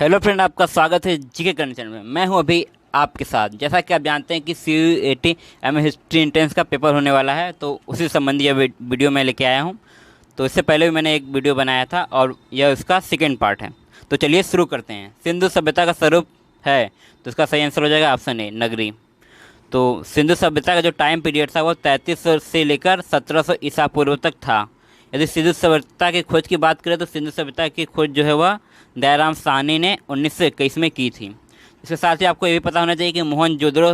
Hello friend, आपका स्वागत है जीके करने चैनल में। मैं हूं अभी आपके साथ। जैसा कि आप जानते हैं कि CUET हिस्ट्री इंट्रेंस का पेपर होने वाला है, तो उसी संबंधी यह वीडियो मैं लेके आया हूं। तो इससे पहले भी मैंने एक वीडियो बनाया था और यह उसका सेकेंड पार्ट है। तो चलिए शुरू करते हैं। सिंधु सभ्यता का स्वरूप है, तो इसका सही आंसर हो जाएगा ऑप्शन ए, नगरी। तो सिंधु सभ्यता का जो टाइम पीरियड था वो 3300 से लेकर 1700 ईसा पूर्व तक था। यदि सिंधु सभ्यता की खोज की बात करें तो सिंधु सभ्यता की खोज जो है वह दयाराम साहनी ने 1921 में की थी। इसके साथ ही आपको ये भी पता होना चाहिए कि मोहनजोदड़ो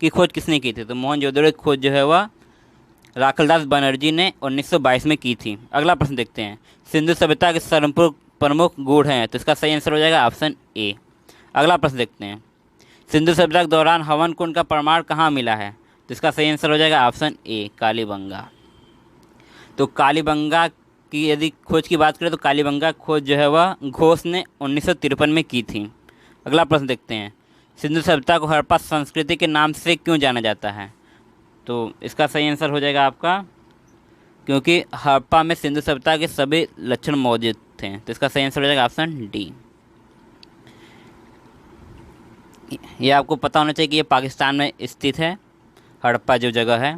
की खोज किसने की थी। तो मोहनजोदड़ो की खोज जो है वह राखलदास बनर्जी ने 1922 में की थी। अगला प्रश्न देखते हैं। सिंधु सभ्यता के सर्वप्रमुख प्रमुख गुण हैं, तो इसका सही आंसर हो जाएगा ऑप्शन ए। अगला प्रश्न देखते हैं। सिंधु सभ्यता के दौरान हवन कुंड का प्रमाण कहाँ मिला है, तो इसका सही आंसर हो जाएगा ऑप्शन ए, कालीबंगा। तो कालीबंगा की यदि खोज की बात करें तो कालीबंगा खोज जो है वह घोष ने 1953 में की थी। अगला प्रश्न देखते हैं। सिंधु सभ्यता को हड़प्पा संस्कृति के नाम से क्यों जाना जाता है, तो इसका सही आंसर हो जाएगा आपका, क्योंकि हड़प्पा में सिंधु सभ्यता के सभी लक्षण मौजूद थे। तो इसका सही आंसर हो जाएगा ऑप्शन डी। ये आपको पता होना चाहिए कि ये पाकिस्तान में स्थित है, हड़प्पा जो जगह है।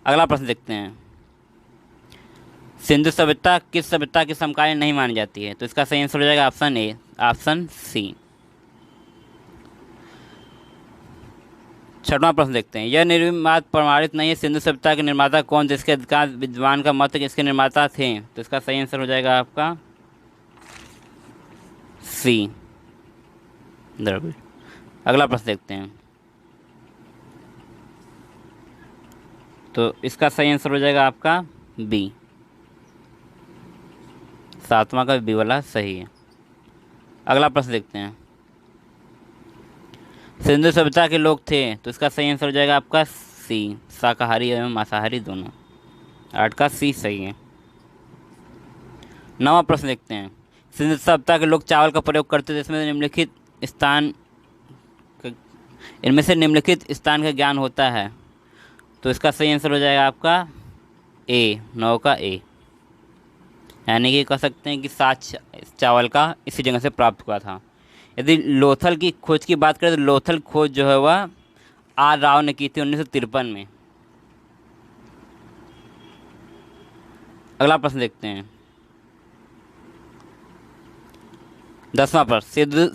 अगला प्रश्न देखते हैं। सिंधु सभ्यता किस सभ्यता की समकालीन नहीं मानी जाती है, तो इसका सही आंसर हो जाएगा ऑप्शन ए, ऑप्शन सी। छठवां प्रश्न देखते हैं। यह निर्माण प्रमाणित नहीं है, सिंधु सभ्यता के निर्माता कौन थे? इसके अधिकांश विद्वान का मत है कि इसके निर्माता थे, तो इसका सही आंसर हो जाएगा आपका सी, द्रविड़। अगला प्रश्न देखते हैं। तो इसका सही आंसर हो जाएगा आपका बी, सातवां का बी वाला सही है। अगला प्रश्न देखते हैं। सिंधु सभ्यता के लोग थे, तो इसका सही आंसर हो जाएगा आपका सी, शाकाहारी एवं मांसाहारी दोनों। 8 का सी सही है। नवा प्रश्न देखते हैं। सिंधु सभ्यता के लोग चावल का प्रयोग करते थे, इनमें से निम्नलिखित स्थान का ज्ञान होता है, तो इसका सही आंसर हो जाएगा आपका ए, 9 का ए। यानी कि कह सकते हैं कि साच चावल का इसी जगह से प्राप्त हुआ था। यदि लोथल की खोज की बात करें तो लोथल खोज जो है वह आर राव ने की थी 1953 में। अगला प्रश्न देखते हैं। 10वां प्रश्न।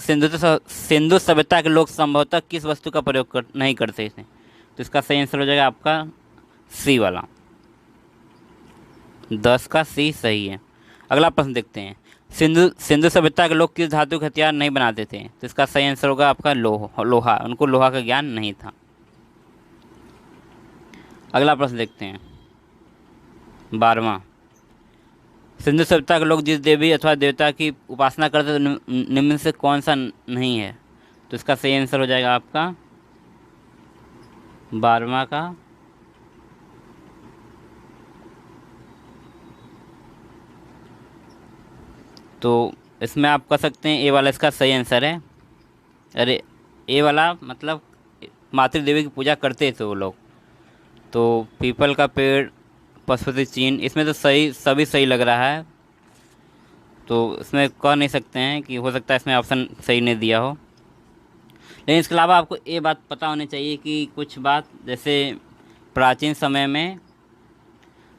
सिंधु सभ्यता के लोग संभवतः किस वस्तु का प्रयोग नहीं करते थे, तो इसका सही आंसर हो जाएगा आपका सी वाला, 10 का सी सही है। अगला प्रश्न देखते हैं। सिंधु सभ्यता के लोग किस धातु के हथियार नहीं बनाते थे, तो इसका सही आंसर होगा आपका लोहा। उनको लोहा का ज्ञान नहीं था। अगला प्रश्न देखते हैं। 12वां। सिंधु सभ्यता के लोग जिस देवी अथवा देवता की उपासना करते थे निम्न से कौन सा नहीं है, तो इसका सही आंसर हो जाएगा आपका 12वां का तो इसमें आप कह सकते हैं ए वाला इसका सही आंसर है। अरे ए वाला मतलब मातृदेवी की पूजा करते थे वो लोग। तो पीपल का पेड़, पशुपति चिन्ह, इसमें तो सही सभी सही लग रहा है। तो इसमें कह नहीं सकते हैं कि हो सकता है इसमें ऑप्शन सही नहीं दिया हो। लेकिन इसके अलावा आपको ये बात पता होनी चाहिए कि कुछ बात, जैसे प्राचीन समय में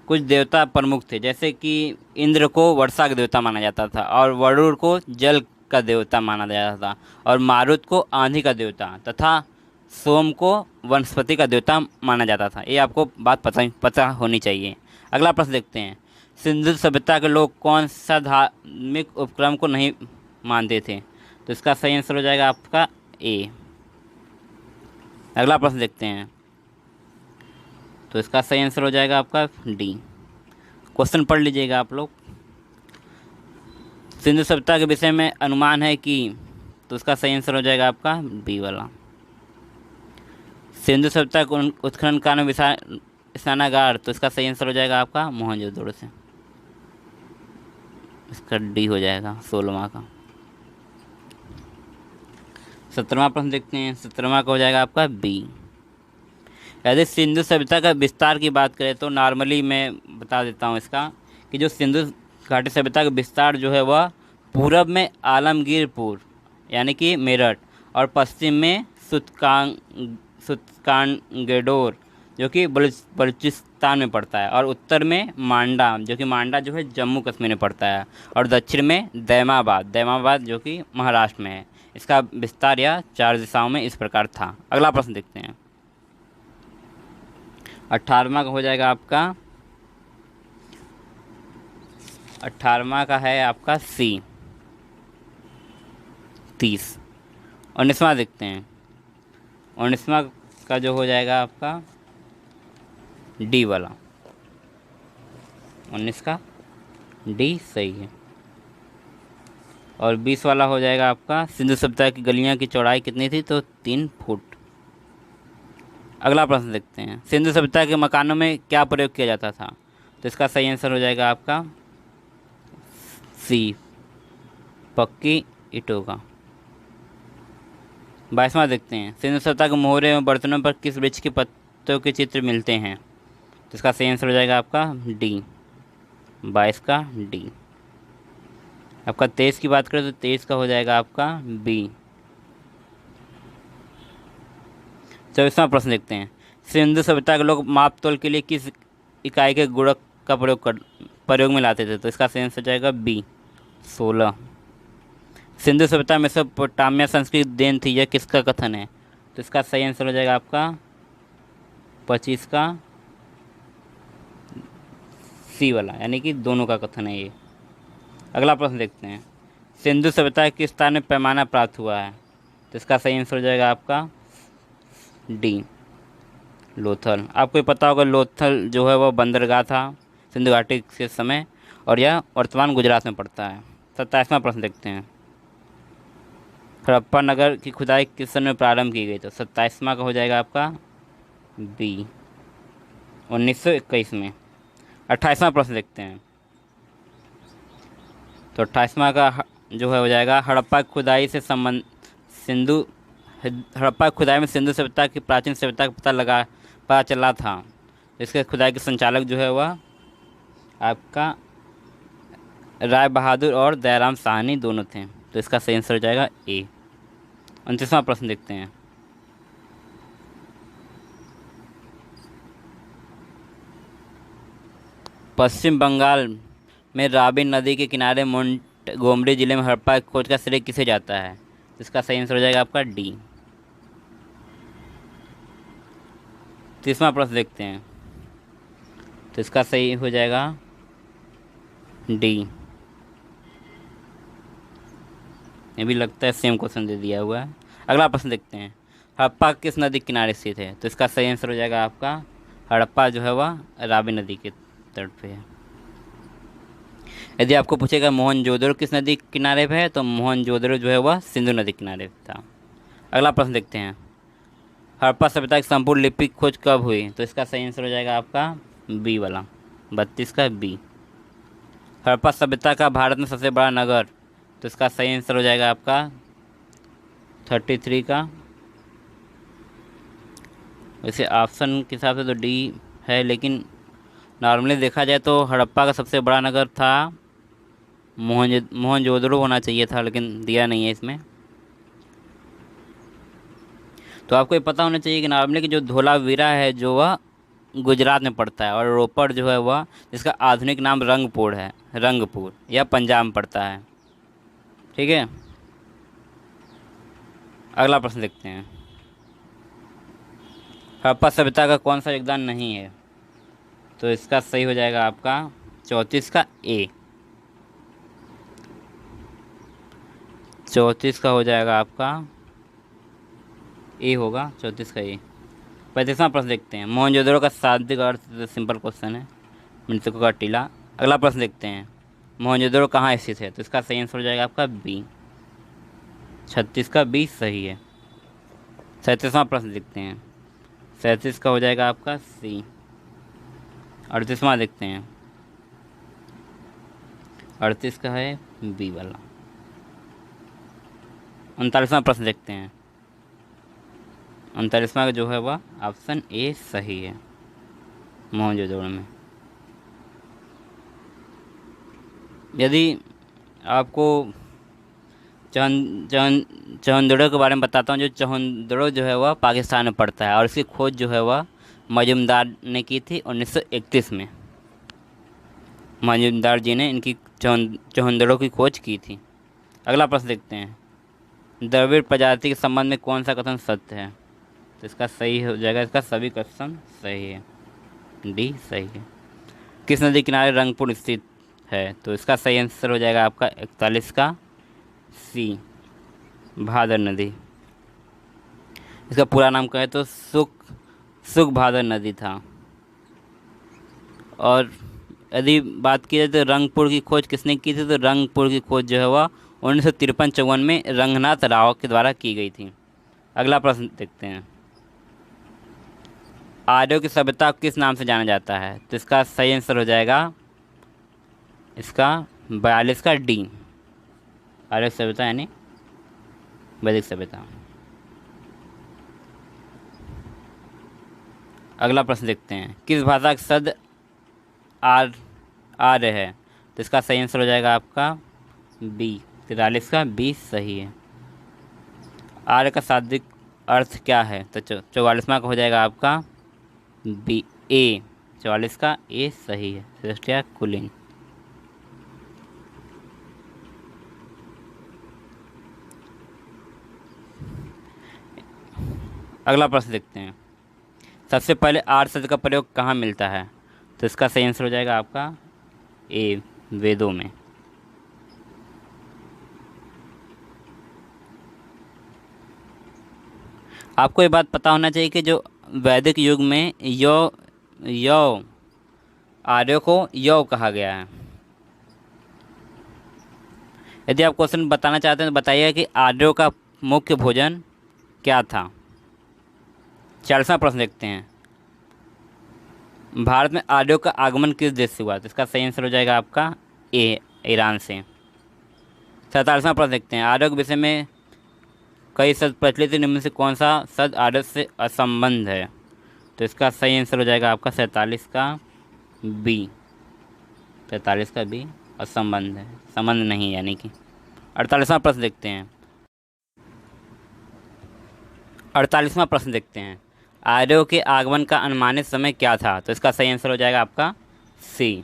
कुछ देवता प्रमुख थे, जैसे कि इंद्र को वर्षा का देवता माना जाता था और वरुण को जल का देवता माना जाता था और मारुत को आंधी का देवता तथा सोम को वनस्पति का देवता माना जाता था। ये आपको बात पता होनी चाहिए। अगला प्रश्न देखते हैं। सिंधु सभ्यता के लोग कौन सा धार्मिक उपक्रम को नहीं मानते थे, तो इसका सही आंसर हो जाएगा आपका ए। अगला प्रश्न देखते हैं। तो इसका सही आंसर हो जाएगा आपका डी। क्वेश्चन पढ़ लीजिएगा आप लोग। सिंधु सभ्यता के विषय में अनुमान है कि, तो इसका सही आंसर हो जाएगा आपका बी वाला। सिंधु सभ्यता को उत्खनन काल में स्नानागार, तो इसका सही आंसर हो जाएगा आपका मोहनजोदड़ो से, इसका डी हो जाएगा 16वां का। 17वां प्रश्न देखते हैं। 17वां का हो जाएगा आपका बी। यदि सिंधु सभ्यता का विस्तार की बात करें तो नॉर्मली मैं बता देता हूँ इसका कि जो सिंधु घाटी सभ्यता का विस्तार जो है वह पूरब में आलमगीरपुर यानी कि मेरठ, और पश्चिम में सुत्कानगेडोर जो कि बलूचिस्तान में पड़ता है, और उत्तर में मांडा जो कि मांडा जो है जम्मू कश्मीर में पड़ता है, और दक्षिण में दैमाबाद जो कि महाराष्ट्र में है। इसका विस्तार यह 4 दिशाओं में इस प्रकार था। अगला प्रश्न देखते हैं। 18वां का हो जाएगा आपका, 18वां का है आपका सी 30। 19वां देखते हैं। 19वां का जो हो जाएगा आपका डी वाला, 19 का डी सही है। और 20 वाला हो जाएगा आपका सिंधु सभ्यता की गलियां की चौड़ाई कितनी थी, तो 3 फुट। अगला प्रश्न देखते हैं। सिंधु सभ्यता के मकानों में क्या प्रयोग किया जाता था, तो इसका सही आंसर हो जाएगा आपका सी पक्की ईंटों का। 22वां देखते हैं। सिंधु सभ्यता के मोहरे एवं बर्तनों पर किस वृक्ष के पत्तों के चित्र मिलते हैं, तो इसका सही आंसर हो जाएगा आपका डी 22 का डी। आपका 23 की बात करें तो 23 का हो जाएगा आपका बी। 24वां प्रश्न देखते हैं। सिंधु सभ्यता के लोग माप तोल के लिए किस इकाई के गुणक का प्रयोग में लाते थे, तो इसका सही आंसर हो जाएगा बी 16। सिंधु सभ्यता मेसोपोटामिया संस्कृति देन थी, यह किसका कथन है, तो इसका सही आंसर हो जाएगा आपका 25 का सी वाला, यानी कि दोनों का कथन है ये। अगला प्रश्न देखते हैं। सिंधु सभ्यता किस स्थान में पैमाना प्राप्त हुआ है, तो इसका सही आंसर हो जाएगा आपका डी लोथल। आपको पता होगा लोथल जो है वह बंदरगाह था सिंधु घाटी के समय, और यह वर्तमान गुजरात में पड़ता है। 27वां प्रश्न देखते हैं। हड़प्पा नगर की खुदाई किस सन में प्रारंभ की गई, तो 27वां का हो जाएगा आपका बी 1921 में। 28वां प्रश्न देखते हैं। तो 28वां का जो है हो जाएगा हड़प्पा खुदाई से संबंध हड़प्पा खुदाई में सिंधु सभ्यता की प्राचीन सभ्यता का पता चला था। इसके खुदाई के संचालक जो है वह आपका राय बहादुर और दयाराम साहनी दोनों थे, तो इसका सही आंसर हो जाएगा ए। 29वां प्रश्न देखते हैं। पश्चिम बंगाल में रावी नदी के किनारे मोंटगोमरी जिले में हड़प्पा की खोज का श्रेय किसे जाता है, तो इसका सही आंसर हो जाएगा आपका डी। 30वां प्रश्न देखते हैं। तो इसका सही हो जाएगा डी। ये भी लगता है सेम क्वेश्चन दे दिया हुआ है। अगला प्रश्न देखते हैं। हड़प्पा किस नदी के किनारे स्थित है, तो इसका सही आंसर हो जाएगा आपका हड़प्पा जो है वह रावी नदी के तट पे है। यदि आपको पूछेगा मोहनजोदड़ो किस नदी के किनारे पे है, तो मोहनजोदड़ो जो है वह सिंधु नदी के किनारे था। अगला प्रश्न देखते हैं। हड़प्पा सभ्यता की संपूर्ण लिपि खोज कब हुई, तो इसका सही आंसर हो जाएगा आपका बी वाला 32 का बी। हड़प्पा सभ्यता का भारत में सबसे बड़ा नगर, तो इसका सही आंसर हो जाएगा आपका 33 का। वैसे ऑप्शन के हिसाब से तो डी है, लेकिन नॉर्मली देखा जाए तो हड़प्पा का सबसे बड़ा नगर था मोहनजोदड़ो होना चाहिए था, लेकिन दिया नहीं है इसमें। तो आपको ये पता होना चाहिए कि नॉर्मली कि जो धोलावीरा है जो वह गुजरात में पड़ता है, और रोपड़ जो है वह जिसका आधुनिक नाम रंगपुर है, रंगपुर यह पंजाब में पड़ता है। ठीक है। अगला प्रश्न देखते हैं। हड़प्पा सभ्यता का कौन सा योगदान नहीं है, तो इसका सही हो जाएगा आपका 34 का ए। 34 का हो जाएगा आपका ए होगा, 34 का ए। 35वां प्रश्न देखते हैं। मोहनजोदड़ो का शाब्दिक अर्थ, सिंपल क्वेश्चन है, मृतकों का टीला। अगला प्रश्न देखते हैं। मोहनजोदड़ो कहाँ स्थित है, तो इसका सही आंसर हो जाएगा आपका बी 36 का बी सही है। 37वां प्रश्न देखते हैं। 37 का हो जाएगा आपका सी। 38वां देखते हैं। 38 का है बी वाला। 39वां प्रश्न देखते हैं। 39वां जो है वह ऑप्शन ए सही है, मोहनजोदड़ो में। यदि आपको चौहंदड़ो के बारे में बताता हूँ। जो चौहंदड़ो जो है वह पाकिस्तान में पड़ता है और इसकी खोज जो है वह मजूमदार ने की थी 1931 में। मजूमदार जी ने इनकी चौहंदड़ो की खोज की थी। अगला प्रश्न देखते हैं, द्रविड़ प्रजाति के संबंध में कौन सा कथन सत्य है? तो इसका सही हो जाएगा, इसका सभी कथन सही है, डी सही है। किस नदी किनारे रंगपुर स्थित है? तो इसका सही आंसर हो जाएगा आपका 41 का सी, भादर नदी। इसका पूरा नाम कहे तो सुख भादर नदी था। और यदि बात की जाए तो रंगपुर की खोज किसने की थी? तो रंगपुर की खोज जो है वह 1953-54 में रंगनाथ राव के द्वारा की गई थी। अगला प्रश्न देखते हैं, आर्यों की सभ्यता किस नाम से जाना जाता है? तो इसका सही आंसर हो जाएगा इसका 42 का डी, आर्य सभ्यता यानी वैदिक सभ्यता। अगला प्रश्न देखते हैं, किस भाषा का शब्द आर्य है? तो इसका सही आंसर हो जाएगा आपका बी, 43 का बी सही है। आर्य का शाब्दिक अर्थ क्या है? तो 44वां का हो जाएगा आपका बी ए, 44 का ए सही है, श्रेष्ठ या कुलीन। अगला प्रश्न देखते हैं, सबसे पहले आर्य शब्द का प्रयोग कहाँ मिलता है? तो इसका सही आंसर हो जाएगा आपका ए, वेदों में। आपको ये बात पता होना चाहिए कि जो वैदिक युग में यौ आर्यों को यौ कहा गया है। यदि आप क्वेश्चन बताना चाहते हैं तो बताइए कि आर्यों का मुख्य भोजन क्या था। 40वां प्रश्न देखते हैं, भारत में आर्यों का आगमन किस देश से हुआ? तो इसका सही आंसर हो जाएगा आपका ए, ईरान से। 47वां प्रश्न देखते हैं, आर्यों के विषय में कई शब्द प्रचलित है, निम्न से कौन सा शब्द आर्य से असंबद्ध है? तो इसका सही आंसर हो जाएगा आपका 47 का बी, 43 का बी असंबद्ध है, संबंध नहीं यानी कि। 48वां प्रश्न देखते हैं, 48वां प्रश्न देखते हैं, आर्यों के आगमन का अनुमानित समय क्या था? तो इसका सही आंसर हो जाएगा आपका सी,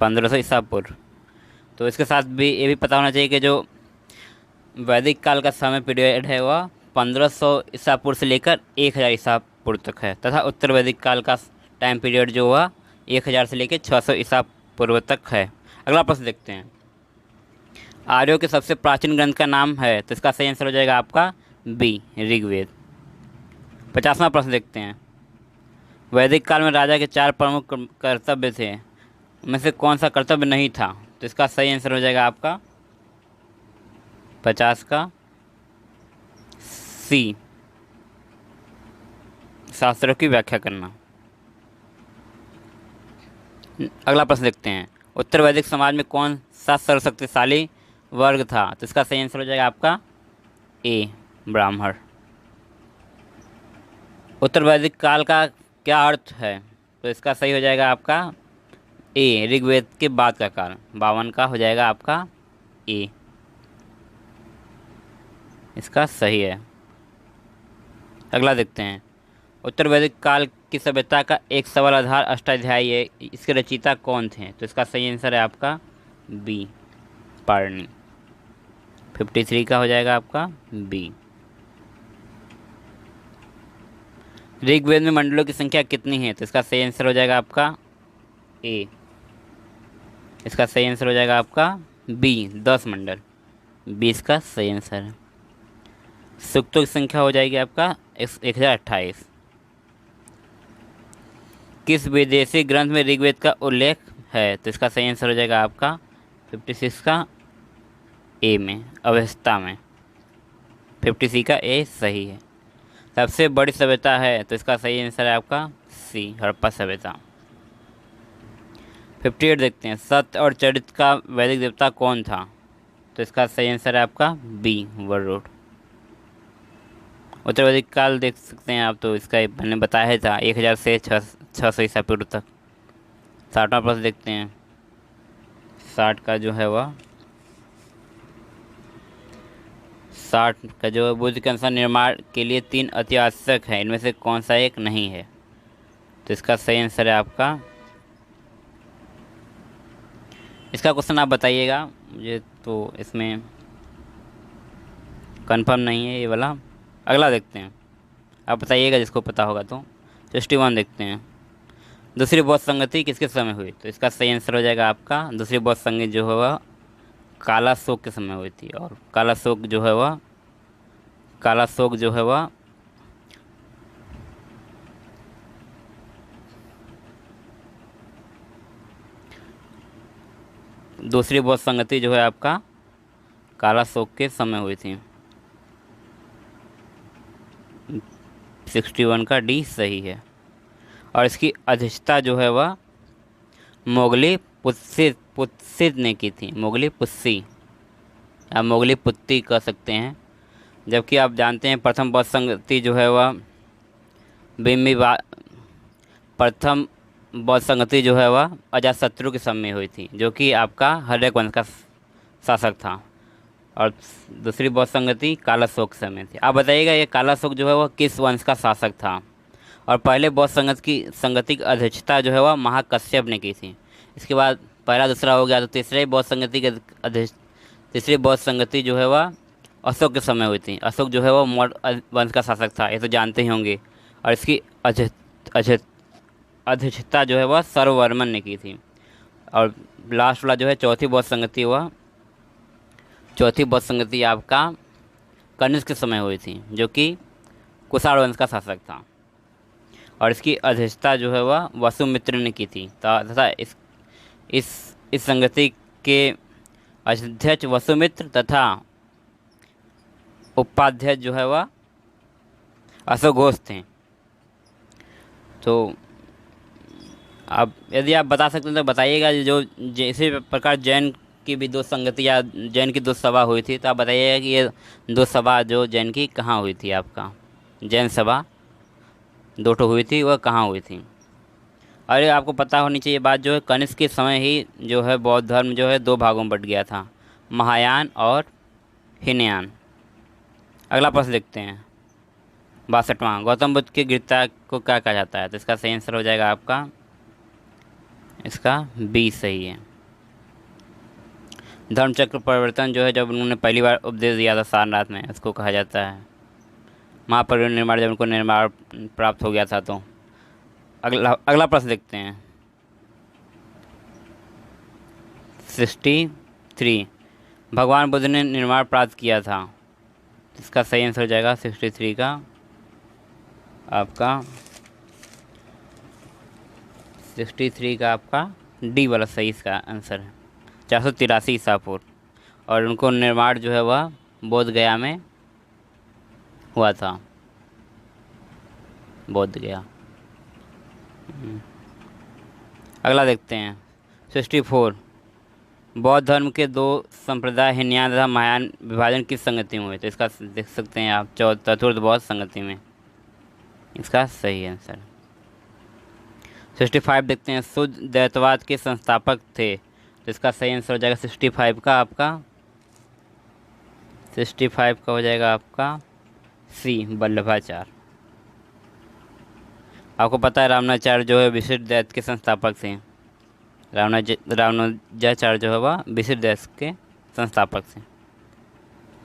1500 ईसा पूर्व। तो इसके साथ भी ये भी पता होना चाहिए कि जो वैदिक काल का समय पीरियड है वह 1500 ईसा पूर्व से लेकर 1000 ईसा पूर्व तक है, तथा उत्तर वैदिक काल का टाइम पीरियड जो हुआ 1000 से लेकर 600 ईसा पूर्व तक है। अगला प्रश्न देखते हैं, आर्यों के सबसे प्राचीन ग्रंथ का नाम है? तो इसका सही आंसर हो जाएगा आपका बी, ऋग्वेद। 50वां प्रश्न देखते हैं, वैदिक काल में राजा के 4 प्रमुख कर्तव्य थे, उनमें से कौन सा कर्तव्य नहीं था? तो इसका सही आंसर हो जाएगा आपका 50 का सी, शास्त्रों की व्याख्या करना। अगला प्रश्न देखते हैं, उत्तर वैदिक समाज में कौन सा सर्वशक्तिशाली वर्ग था? तो इसका सही आंसर हो जाएगा आपका ए, ब्राह्मण। उत्तर वैदिक काल का क्या अर्थ है? तो इसका सही हो जाएगा आपका ए, ऋग्वेद के बाद का काल, 52 का हो जाएगा आपका ए, इसका सही है। अगला देखते हैं, उत्तर वैदिक काल की सभ्यता का एक सबल आधार अष्टाध्यायी है, इसके रचयिता कौन थे? तो इसका सही आंसर है आपका बी, पाणिनि। 53 का हो जाएगा आपका बी। ऋग्वेद में मंडलों की संख्या कितनी है? तो इसका सही आंसर हो जाएगा आपका ए, इसका सही आंसर हो जाएगा आपका बी, 10 मंडल, 20 का सही आंसर है। सूक्तों की संख्या हो जाएगी आपका 1028। किस विदेशी ग्रंथ में ऋग्वेद का उल्लेख है? तो इसका सही आंसर हो जाएगा आपका 56 का ए में, अवस्था में, 56 का ए सही है। सबसे बड़ी सभ्यता है? तो इसका सही आंसर है आपका सी, हड़प्पा सभ्यता। 58 देखते हैं, सत्य और चरित्र का वैदिक देवता कौन था? तो इसका सही आंसर है आपका बी, वरुण। उत्तर वैदिक काल देख सकते हैं आप, तो इसका मैंने बताया था 1000 से 600 ईसा पूर्व तक। 60वां प्रश्न देखते हैं, 60 का जो है वह 60 का जो है बुद्ध के अनुसार निर्माण के लिए 3 अति आवश्यक है, इनमें से कौन सा एक नहीं है? तो इसका सही आंसर है आपका, इसका क्वेश्चन आप बताइएगा, मुझे तो इसमें कंफर्म नहीं है ये वाला। अगला देखते हैं, आप बताइएगा जिसको पता होगा तो। 61 देखते हैं, दूसरी बौद्ध संगति किसके समय हुई? तो इसका सही आंसर हो जाएगा आपका, दूसरी बौद्ध संगति जो है वह काला शोक के समय हुई थी। और काला शोक जो है वह दूसरी बौद्ध संगति जो है आपका काला शोक के समय हुई थी। 61 का डी सही है। और इसकी अध्यक्षता जो है वह मोगली पुत्सित ने की थी, मोगली पुत्सी, आप मोगली पुत्ती कह सकते हैं। जबकि आप जानते हैं प्रथम बौद्ध संगति जो है वह प्रथम बौद्ध संगति जो है वह अजातशत्रु के समय में हुई थी, जो कि आपका हर्यक वंश का शासक था। और दूसरी बौद्ध संगति काला शोक समय थी। आप बताइएगा ये काला शोक जो है वह किस वंश का शासक था? और पहले बौद्ध संगति की अध्यक्षता जो है वह महाकश्यप ने की थी। इसके बाद पहला दूसरा हो गया, तो तीसरी बौद्ध संगति जो है वह अशोक के समय हुई थी। अशोक जो है वह मौर्य वंश का शासक था, ये तो जानते ही होंगे। और इसकी अध्यक्षता जो है वह सर्ववर्मन ने की थी। और लास्ट वाला जो है चौथी बौद्ध संगति आपका कनिष्क के समय हुई थी, जो कि कुषाण वंश का शासक था। और इसकी अध्यक्षता जो है वह वसुमित्र ने की थी तथा इस संगति के अध्यक्ष वसुमित्र तथा उपाध्यक्ष जो है वह अशोक थे। तो आप यदि आप बता सकते हैं तो बताइएगा। जो इसी प्रकार जैन की भी दो संगति या जैन की दो सभा हुई थी, तो आप बताइएगा कि ये दो सभा जो जैन की कहाँ हुई थी? आपका जैन सभा दो ठो हुई थी, वह कहाँ हुई थी? अरे आपको पता होनी चाहिए बात, जो है कनिष्क के समय ही जो है बौद्ध धर्म जो है दो भागों में बट गया था, महायान और हीनयान। अगला प्रश्न देखते हैं, 62वां, गौतम बुद्ध की गिरता को क्या कहा जाता है? तो इसका सही आंसर हो जाएगा आपका, इसका बी सही है। धर्मचक्र परिवर्तन जो है जब उन्होंने पहली बार उपदेश दिया था सारनाथ में, उसको कहा जाता है। महापरिनिर्वाण जब उनको निर्माण प्राप्त हो गया था। तो अगला प्रश्न देखते हैं, 63, भगवान बुद्ध ने निर्माण प्राप्त किया था। इसका सही आंसर हो जाएगा 63 का आपका, 63 का आपका डी वाला सही इसका आंसर है। 483 ईसा पूर्व। और उनको निर्माण जो है वह बोध गया में हुआ था, बोध गया। अगला देखते हैं, 64, बौद्ध धर्म के दो संप्रदाय हीनयान तथा महायान विभाजन किस संगति में हुए? तो इसका देख सकते हैं आप चतुर्थ बौद्ध संगति में, इसका सही आंसर। 65 देखते हैं, शुद्ध द्वैतवाद के संस्थापक थे। तो इसका सही आंसर हो जाएगा 65 का आपका, 65 का हो जाएगा आपका सी, वल्लभाचार्य। आपको पता है रामानुजाचार्य जो है विशिष्ट द्वैत के संस्थापक थे। रामानुजाचार्य जो है वह विशिष्ट द्वैत के संस्थापक थे।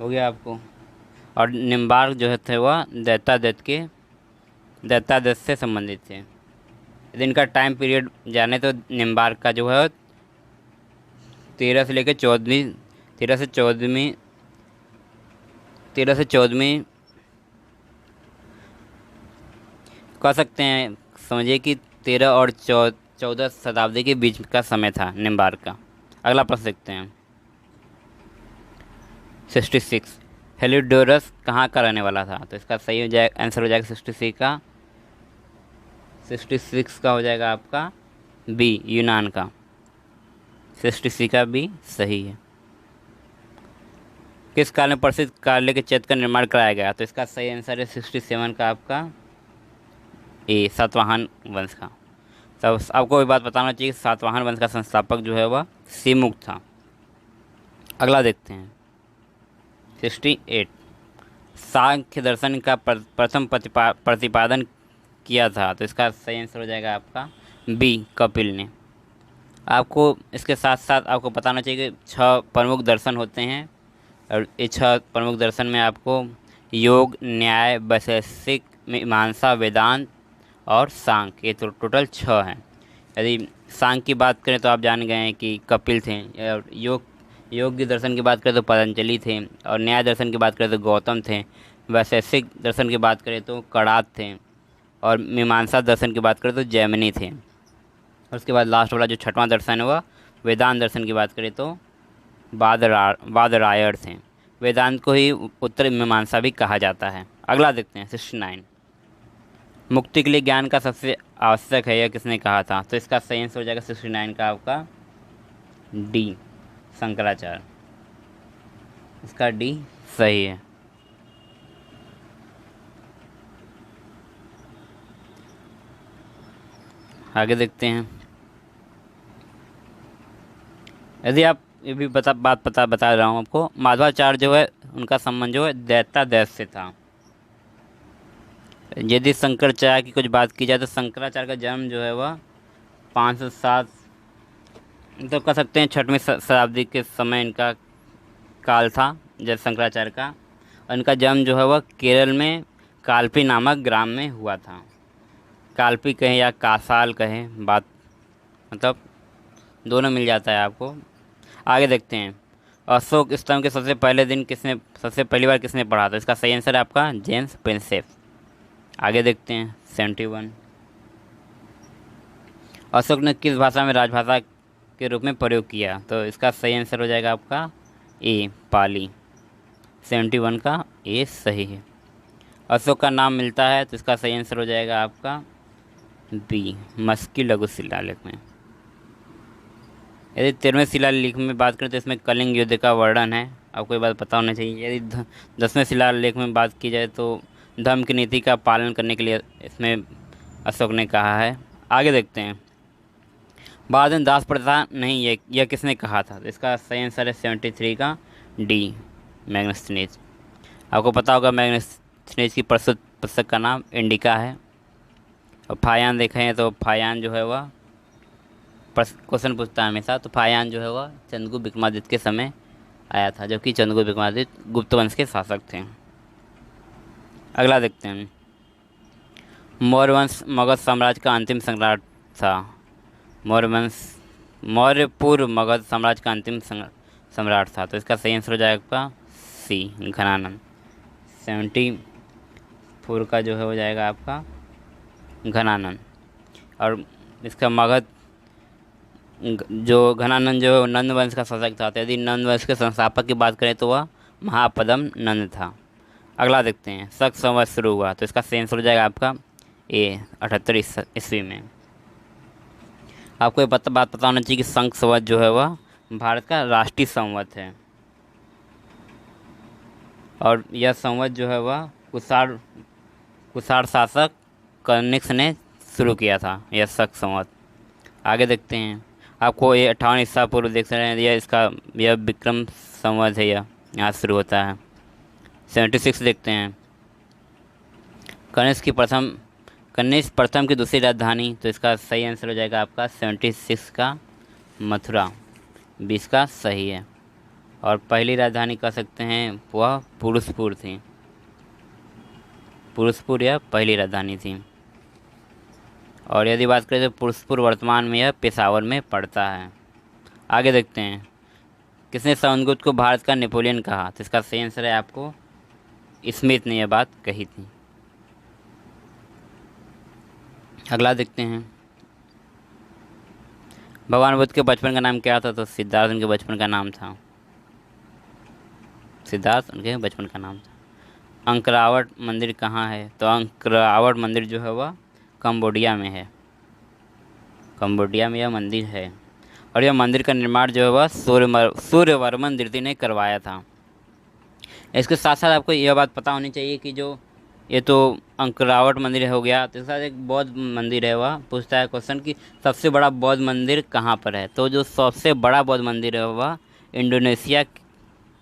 हो गया आपको। और निम्बार्क जो है थे वह द्वैताद्वैत से संबंधित थे। यदि इनका टाइम पीरियड जाने तो निम्बार्क का जो है 13 से लेकर 14वीं कह सकते हैं, समझिए कि 13 और 14 शताब्दी के बीच का समय था निम्बार्क का। अगला प्रश्न देखते हैं, 66, हेलियोडोरस कहाँ का रहने वाला था? तो इसका सही हो जाएगा, आंसर हो जाएगा 66 का, 66 का हो जाएगा आपका बी, यूनान का। 66 का बी सही है। किस काल में प्रसिद्ध कार्ले के चैत्य का निर्माण कराया गया? तो इसका सही आंसर है 67 का आपका ए, सातवाहन वंश का। तब आपको एक बात बताना चाहिए, सातवाहन वंश का संस्थापक जो है वह सिमुक था। अगला देखते हैं, 68, सांख्य दर्शन का प्रथम प्रतिपादन किया था? तो इसका सही आंसर हो जाएगा आपका बी, कपिल ने। आपको इसके साथ साथ आपको बताना चाहिए कि 6 प्रमुख दर्शन होते हैं, और ये 6 प्रमुख दर्शन में आपको योग, न्याय, वैशेषिक, मीमांसा, वेदांत और सांख्य, ये तो टोटल 6 हैं। यदि सांख्य की बात करें तो आप जान गए हैं कि कपिल थे, और योग के दर्शन की बात करें तो पतंजलि थे, और न्याय दर्शन की बात करें तो गौतम थे, वैशेषिक दर्शन की बात करें तो कणाद थे, और मीमांसा दर्शन की बात करें तो जैमिनी थे। और उसके बाद लास्ट वाला जो 6वां दर्शन है वह वेदांत दर्शन की बात करें तो बादरायण थे। वेदांत को ही उत्तर मीमांसा भी कहा जाता है। अगला देखते हैं 69। मुक्ति के लिए ज्ञान का सबसे आवश्यक है, यह किसने कहा था? तो इसका सही आंसर हो जाएगा 69 का आपका डी, शंकराचार्य। इसका डी सही है। आगे देखते हैं। यदि आप ये भी बता रहा हूँ आपको, माधवाचार्य जो है उनका संबंध जो है दैत्यादेश से था। यदि शंकराचार्य की कुछ बात की जाए तो शंकराचार्य का जन्म जो है वह 507 तो कह सकते हैं 6वीं शताब्दी के समय इनका काल था जब शंकराचार्य का। और इनका जन्म जो है वह केरल में कालपी नामक ग्राम में हुआ था। कालपी कहें या कासाल कहें, बात मतलब दोनों मिल जाता है आपको। आगे देखते हैं। अशोक स्तंभ के सबसे पहली बार किसने पढ़ा था? इसका सही आंसर है आपका जेम्स प्रिंसेप। आगे देखते हैं 71। अशोक ने किस भाषा में राजभाषा के रूप में प्रयोग किया? तो इसका सही आंसर हो जाएगा आपका ए, पाली। 71 का ए सही है। अशोक का नाम मिलता है तो इसका सही आंसर हो जाएगा आपका बी, मस्की लघु शिलालेख में। यदि 13वें शिलालेख में बात करें तो इसमें कलिंग युद्ध का वर्णन है, आपको ये बात पता होना चाहिए। यदि 10वें शिलालेख में बात की जाए तो धर्म की नीति का पालन करने के लिए इसमें अशोक ने कहा है। आगे देखते हैं। बाद में दास प्रथा नहीं, यह किसने कहा था? तो इसका सही आंसर है 73 का डी, मैग्नेस्थनीज। आपको पता होगा मैग्नेस्थनीज की प्रस्तुत पुस्तक का नाम इंडिका है। और फायान देखें तो फायान जो है वह क्वेश्चन पूछता है हमेशा, तो फायान जो है वह चंद्रगुप्त विक्रमादित्य के समय आया था, जबकि चंद्रगुप्त विक्रमादित्य गुप्त वंश के शासक थे। अगला देखते हैं। मौर्य वंश मगध साम्राज्य का अंतिम सम्राट था। मौर्य पूर्व मगध साम्राज्य का अंतिम सम्राट था। तो इसका सही आंसर हो जाएगा सी, घनानंद। 74 का जो है हो जाएगा आपका घनानंद। और इसका मगध जो घनानंद जो है नंद वंश का शासक था। तो यदि नंद वंश के संस्थापक की बात करें तो वह महापद्म नंद था। अगला देखते हैं। शक संवत शुरू हुआ, तो इसका सही आंसर हो जाएगा आपका ए, 78 ईस्वी में। आपको ये बात पता होना चाहिए कि शंख संवत जो है वह भारत का राष्ट्रीय संवत है, और यह संवत जो है वह कुषाण शासक कर्निक्स ने शुरू किया था, यह शक संवत। आगे देखते हैं। आपको ये 58 ईसा पूर्व देख रहे हैं, यह विक्रम संवत है, यह यहाँ शुरू होता है। 76 देखते हैं। कनिष्क प्रथम की दूसरी राजधानी, तो इसका सही आंसर हो जाएगा आपका 76 का मथुरा, 20 का सही है। और पहली राजधानी कह सकते हैं वह पुरुषपुर थी, पुरुषपुर यह पहली राजधानी थी। और यदि बात करें तो पुरुषपुर वर्तमान में यह पेशावर में पड़ता है। आगे देखते हैं। किसने समुद्रगुप्त को भारत का नेपोलियन कहा? तो इसका सही आंसर है आपको स्मिथ ने यह बात कही थी। अगला देखते हैं। भगवान बुद्ध के बचपन का नाम क्या था? तो सिद्धार्थ उनके बचपन का नाम था, सिद्धार्थ उनके बचपन का नाम था। अंकरावट मंदिर कहाँ है? तो अंकरावट मंदिर जो है वह कंबोडिया में है, कंबोडिया में यह मंदिर है। और यह मंदिर का निर्माण जो है वह सूर्यवर्मन द्वितीय ने करवाया था। इसके साथ साथ आपको यह बात पता होनी चाहिए कि जो ये तो अंकरावट मंदिर हो गया, तो इसके साथ एक बौद्ध मंदिर है। वह पूछता है क्वेश्चन कि सबसे बड़ा बौद्ध मंदिर कहाँ पर है? तो जो सबसे बड़ा बौद्ध मंदिर है वह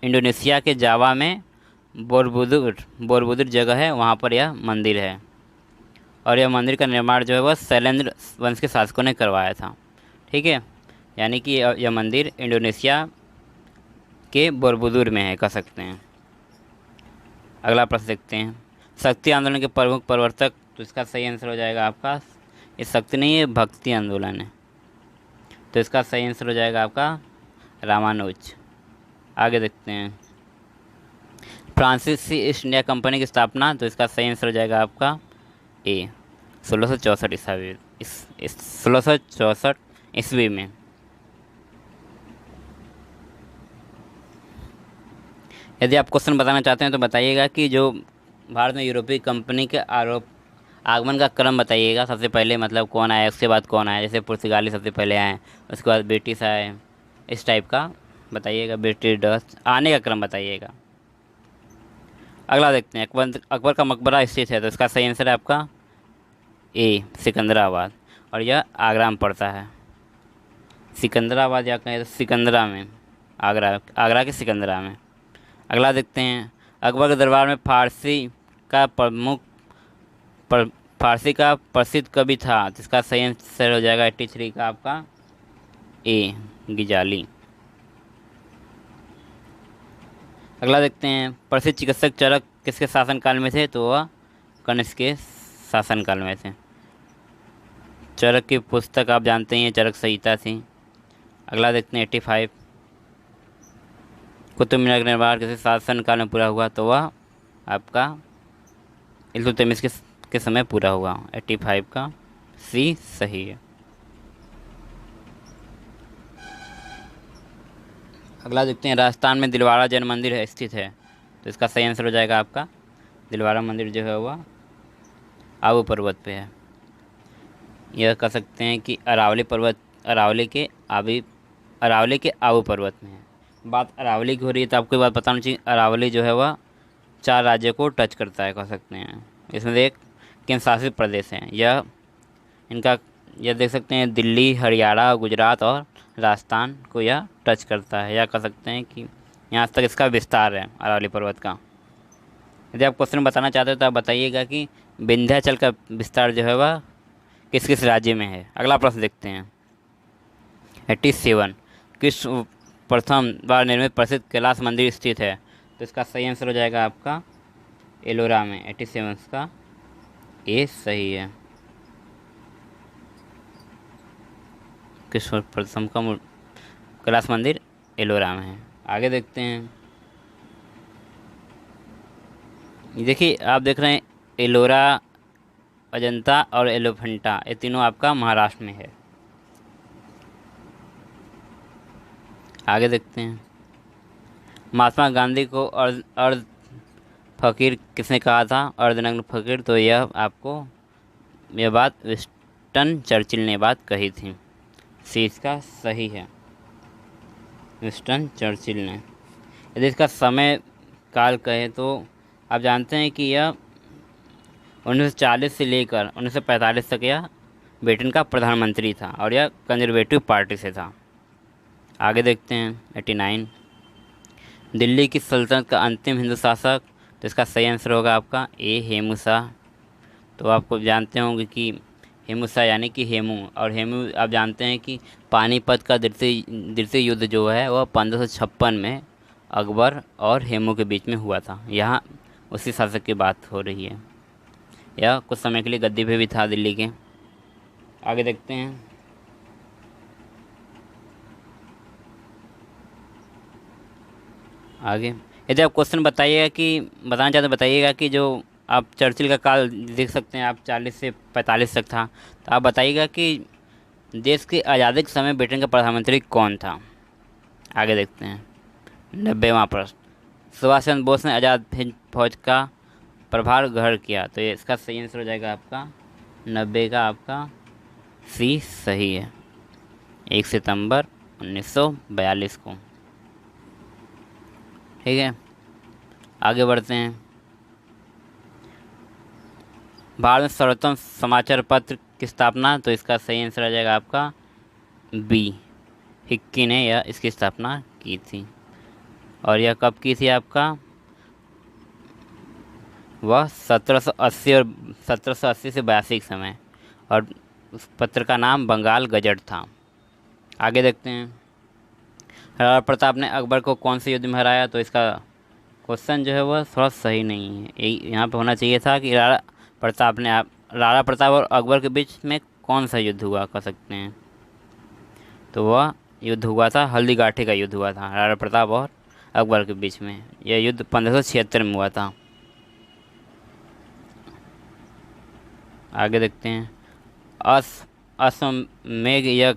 इंडोनेशिया के जावा में बोरबुदुर बोरबुदुर जगह है, वहाँ पर यह मंदिर है। और यह मंदिर का निर्माण जो है वह शैलेंद्र वंश के शासकों ने करवाया था। ठीक है, यानी कि यह मंदिर इंडोनेशिया के बोरबुदुर में है, कह सकते हैं। अगला प्रश्न देखते हैं, शक्ति आंदोलन के प्रमुख प्रवर्तक, तो इसका सही आंसर हो जाएगा आपका, ये शक्ति नहीं है, भक्ति आंदोलन है, तो इसका सही आंसर हो जाएगा आपका रामानुज। आगे देखते हैं, फ्रांसीसी ईस्ट इंडिया कंपनी की स्थापना, तो इसका सही आंसर हो जाएगा आपका ए 1664 ईस्वी, 1664 ईस्वी में। यदि आप क्वेश्चन बताना चाहते हैं तो बताइएगा कि जो भारत में यूरोपीय कंपनी के आगमन का क्रम बताइएगा। सबसे पहले मतलब कौन आया, उसके बाद कौन आया, जैसे पुर्तगाली सबसे पहले आए, उसके बाद ब्रिटिश आए, इस टाइप का बताइएगा। ब्रिटिश, डच, आने का क्रम बताइएगा। अगला देखते हैं, अकबर का मकबरा स्थित है, तो इसका सही आंसर है आपका ए सिकंदराबाद, और यह आगरा में पड़ता है। सिकंदराबाद या कहें तो सिकंदरा में, आगरा के सिकंदरा में। अगला देखते हैं, अकबर के दरबार में फारसी का प्रसिद्ध कवि था, जिसका सही आंसर हो जाएगा 83 का आपका ए गिजाली। अगला देखते हैं, प्रसिद्ध चिकित्सक चरक किसके शासनकाल में थे, तो वह कनिष्क के शासनकाल में थे। चरक की पुस्तक आप जानते हैं, चरक संहिता थी। अगला देखते हैं 85, कुतुब मीनार का निर्माण किसी शासनकाल में पूरा हुआ, तो वह आपका इल्तुतमिश के समय पूरा हुआ। 85 का सी सही है। अगला देखते हैं, राजस्थान में दिलवाड़ा जैन मंदिर स्थित है, तो इसका सही आंसर हो जाएगा आपका दिलवाड़ा मंदिर जो है वह आबू पर्वत पे है। यह कह सकते हैं कि अरावली के आबू पर्वत में है। बात अरावली की हो रही है तो आपको बात बताना चाहिए, अरावली जो है वह 4 राज्यों को टच करता है, कह सकते हैं। इसमें एक केंद्र शासित प्रदेश है, यह देख सकते हैं, दिल्ली, हरियाणा, गुजरात और राजस्थान को यह टच करता है, या कह सकते हैं कि यहाँ तक इसका विस्तार है अरावली पर्वत का। यदि आप क्वेश्चन बताना चाहते हो तो आप बताइएगा कि विंध्याचल का विस्तार जो है वह किस किस राज्य में है। अगला प्रश्न देखते हैं, 87, किस प्रथम बार निर्मित प्रसिद्ध कैलाश मंदिर स्थित है, तो इसका सही आंसर हो जाएगा आपका एलोरा में। 87 का ए सही है। किस प्रथम का कैलाश मंदिर एलोरा में है। आगे देखते हैं, देखिए आप देख रहे हैं एलोरा, अजंता और एलिफेंटा, ये तीनों आपका महाराष्ट्र में है। आगे देखते हैं, महात्मा गांधी को अर्ध फकीर किसने कहा था, अर्धनग्न फकीर, तो यह बात विंस्टन चर्चिल ने बात कही थी। सी इसका सही है, विंस्टन चर्चिल ने। यदि इसका समय काल कहे तो आप जानते हैं कि यह 1940 से लेकर 1945 तक यह ब्रिटेन का प्रधानमंत्री था, और यह कंजर्वेटिव पार्टी से था। आगे देखते हैं 89, दिल्ली की सल्तनत का अंतिम हिंदू शासक, तो इसका सही आंसर होगा आपका ए हेमू शाह। तो आपको जानते होंगे कि हेमू शाह यानी कि हेमू, और हेमू आप जानते हैं कि पानीपत का द्वितीय युद्ध जो है वह 1556 में अकबर और हेमू के बीच में हुआ था। यहाँ उसी शासक की बात हो रही है, यह कुछ समय के लिए गद्दी पे भी था दिल्ली के। आगे देखते हैं, आगे यदि आप क्वेश्चन बताना चाहते बताइएगा कि जो आप चर्चिल का काल देख सकते हैं आप 40 से 45 तक था, तो आप बताइएगा कि देश की आज़ादी के समय ब्रिटेन का प्रधानमंत्री कौन था। आगे देखते हैं 90वां प्रश्न, सुभाष चंद्र बोस ने आज़ाद हिंद फौज का प्रभार ग्रहण किया, तो ये इसका सही आंसर हो जाएगा आपका 90 का आपका सी सही है, 1 सितंबर 1942 को। ठीक है, आगे बढ़ते हैं, भारत में सर्वोत्तम समाचार पत्र की स्थापना, तो इसका सही आंसर आ जाएगा आपका बी हिक्की ने यह इसकी स्थापना की थी। और यह कब की थी आपका वह 1780 और 1780 से 82 के समय, और उस पत्र का नाम बंगाल गजट था। आगे देखते हैं, राणा प्रताप ने अकबर को कौन से युद्ध में हराया? तो इसका क्वेश्चन जो है वह थोड़ा सही नहीं है। यहाँ पे होना चाहिए था कि राणा प्रताप और अकबर के बीच में कौन सा युद्ध हुआ, कह सकते हैं। तो वह युद्ध हुआ था, हल्दीघाटी का युद्ध हुआ था राणा प्रताप और अकबर के बीच में। यह युद्ध 1576 में हुआ था। आगे देखते हैं, अस अश्वमेध यज्ञ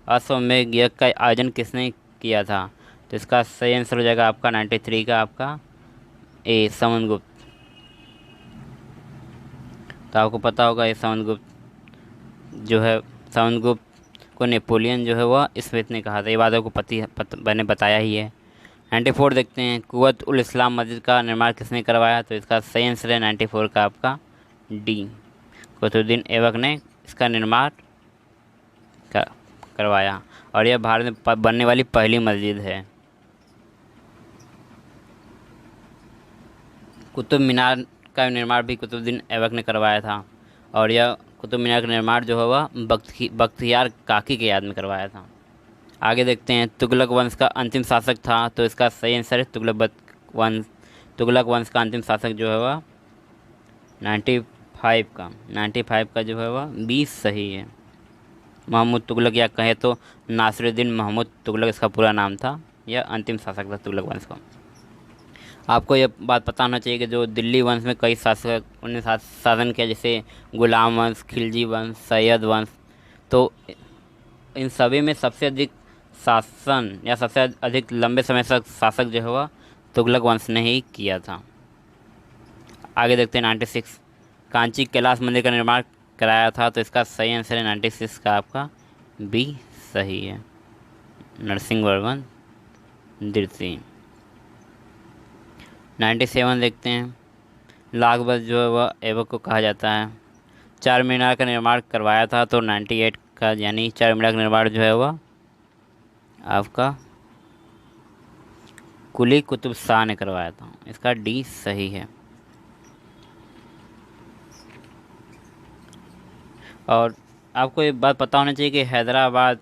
अश्वमेध यज्ञ का आयोजन किसने किया था? तो इसका सही आंसर हो जाएगा आपका 93 का, आपका ए समुद्रगुप्त। तो आपको पता होगा ये समुद्रगुप्त जो है, समुद्रगुप्त को नेपोलियन जो है वह स्मिथ ने कहा था। ये बात आपको मैंने बताया ही है। 94 देखते हैं, कुव्वत उल इस्लाम मस्जिद का निर्माण किसने करवाया? तो इसका सही आंसर है 94 का, आपका डी कुतुबुद्दीन ऐबक ने इसका निर्माण करवाया, और यह भारत में बनने वाली पहली मस्जिद है। कुतुब मीनार का निर्माण भी कुतुबुद्दीन ऐबक ने करवाया था, और यह कुतुब मीनार का निर्माण जो है वह बख्तियार काकी के याद में करवाया था। आगे देखते हैं, तुगलक वंश का अंतिम शासक था? तो इसका सही आंसर है तुगलक वंश का अंतिम शासक जो है वह 95 का जो है वह 20 सही है। महमूद तुगलक, या कहे तो नासिरुद्दीन महमूद तुगलक इसका पूरा नाम था। यह अंतिम शासक था तुगलक वंश का। आपको यह बात पता होना चाहिए कि जो दिल्ली वंश में कई शासक उन्होंने शासन किया, जैसे गुलाम वंश, खिलजी वंश, सैयद वंश। तो इन सभी में सबसे अधिक शासन या सबसे अधिक लंबे समय तक शासक जो है वह तुगलक वंश ने ही किया था। आगे देखते हैं 96, कांची कैलाश मंदिर का निर्माण कराया था? तो इसका सही आंसर है 96 का, आपका बी सही है, नरसिंहवर्मन द्वितीय। 97 देखते हैं, लाखबत जो है वह ऐबक को कहा जाता है। चार मीनार का निर्माण करवाया था? तो 98 का, यानी चार मीनार का निर्माण जो है वह आपका कुली कुतुब शाह ने करवाया था। इसका डी सही है। और आपको ये बात पता होना चाहिए कि हैदराबाद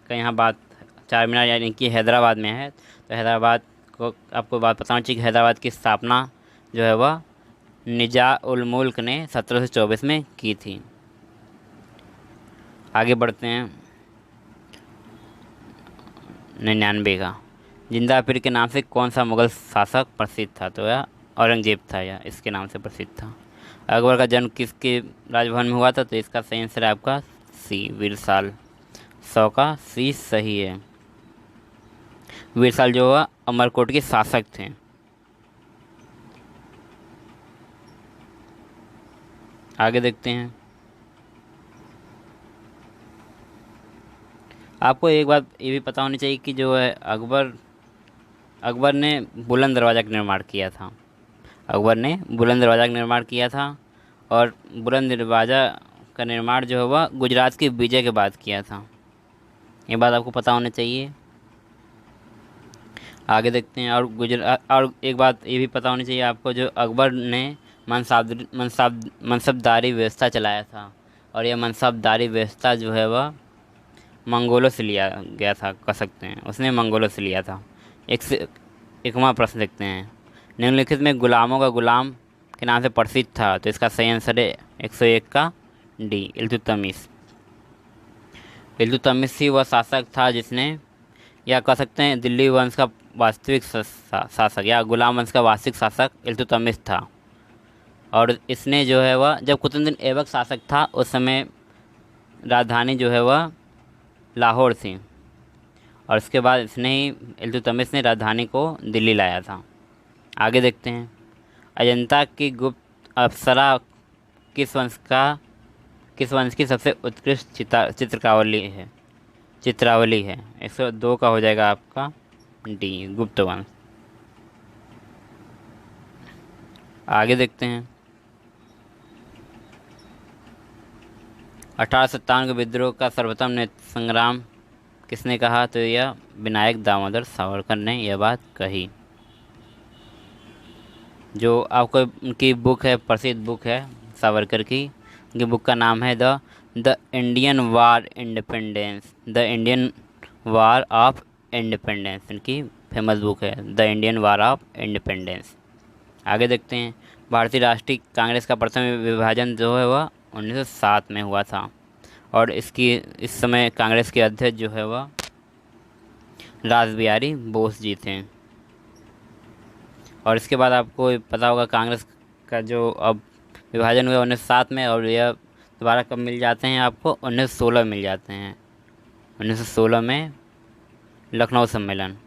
का यहाँ बात, चार मीनार यानी कि हैदराबाद में है। तो हैदराबाद को आपको बात पता होनी चाहिए कि हैदराबाद की स्थापना जो है वह निजा उल मुल्क ने 1724 में की थी। आगे बढ़ते हैं 99 का, जिंदा पीर के नाम से कौन सा मुगल शासक प्रसिद्ध था? तो यह औरंगजेब था, या इसके नाम से प्रसिद्ध था। अकबर का जन्म किसके राजभवन में हुआ था? तो इसका सही आंसर है आपका सी, वीरसाल। 100 का सी सही है। वीरसाल जो हुआ अमरकोट के शासक थे। आगे देखते हैं, आपको एक बात ये भी पता होनी चाहिए कि जो है अकबर ने बुलंद दरवाज़ा का निर्माण किया था। अकबर ने बुलंद दरवाज़ा का निर्माण किया था, और बुलंद दरवाज़ा का निर्माण जो है वह गुजरात की विजय के बाद किया था। ये बात आपको पता होना चाहिए। आगे देखते हैं, और एक बात ये भी पता होनी चाहिए आपको, जो अकबर ने मनसबदारी व्यवस्था चलाया था, और यह मनसबदारी व्यवस्था जो है वह मंगोलों से लिया गया था, कह सकते हैं उसने मंगोलों से लिया था। एकवां प्रश्न देखते हैं, निम्नलिखित में गुलामों का गुलाम के नाम से प्रसिद्ध था? तो इसका सही आंसर है 101 का डी, इल्तुतमिश। इल्तुतमिश ही वह शासक था जिसने, या कह सकते हैं दिल्ली वंश का वास्तविक शासक या गुलाम वंश का वास्तविक शासक इल्तुतमिश था। और इसने जो है वह, जब कुतुबुद्दीन ऐबक शासक था उस समय राजधानी जो है वह लाहौर थी, और उसके बाद इसने ही इल्तुतमिश ने राजधानी को दिल्ली लाया था। आगे देखते हैं, अजंता की गुप्त अप्सरा किस वंश की सबसे उत्कृष्ट चित्रावली है? 102 का हो जाएगा आपका डी, गुप्त वंश। आगे देखते हैं, 1857 के विद्रोह का सर्वप्रथम नेतृत्व संग्राम किसने कहा? तो यह विनायक दामोदर सावरकर ने यह बात कही। जो आपको उनकी बुक है, प्रसिद्ध बुक है सावरकर की, उनकी बुक का नाम है the Indian war independence, the Indian war of independence, इनकी फेमस बुक है the Indian war of independence. आगे देखते हैं, भारतीय राष्ट्रीय कांग्रेस का प्रथम विभाजन जो है वह 1907 में हुआ था, और इस समय कांग्रेस के अध्यक्ष जो है वह रासबिहारी बोस जी थे। और इसके बाद आपको पता होगा कांग्रेस का जो अब विभाजन हुआ 1907 में, और यह दोबारा कब मिल जाते हैं आपको, 1916 मिल जाते हैं, 1916 में लखनऊ सम्मेलन।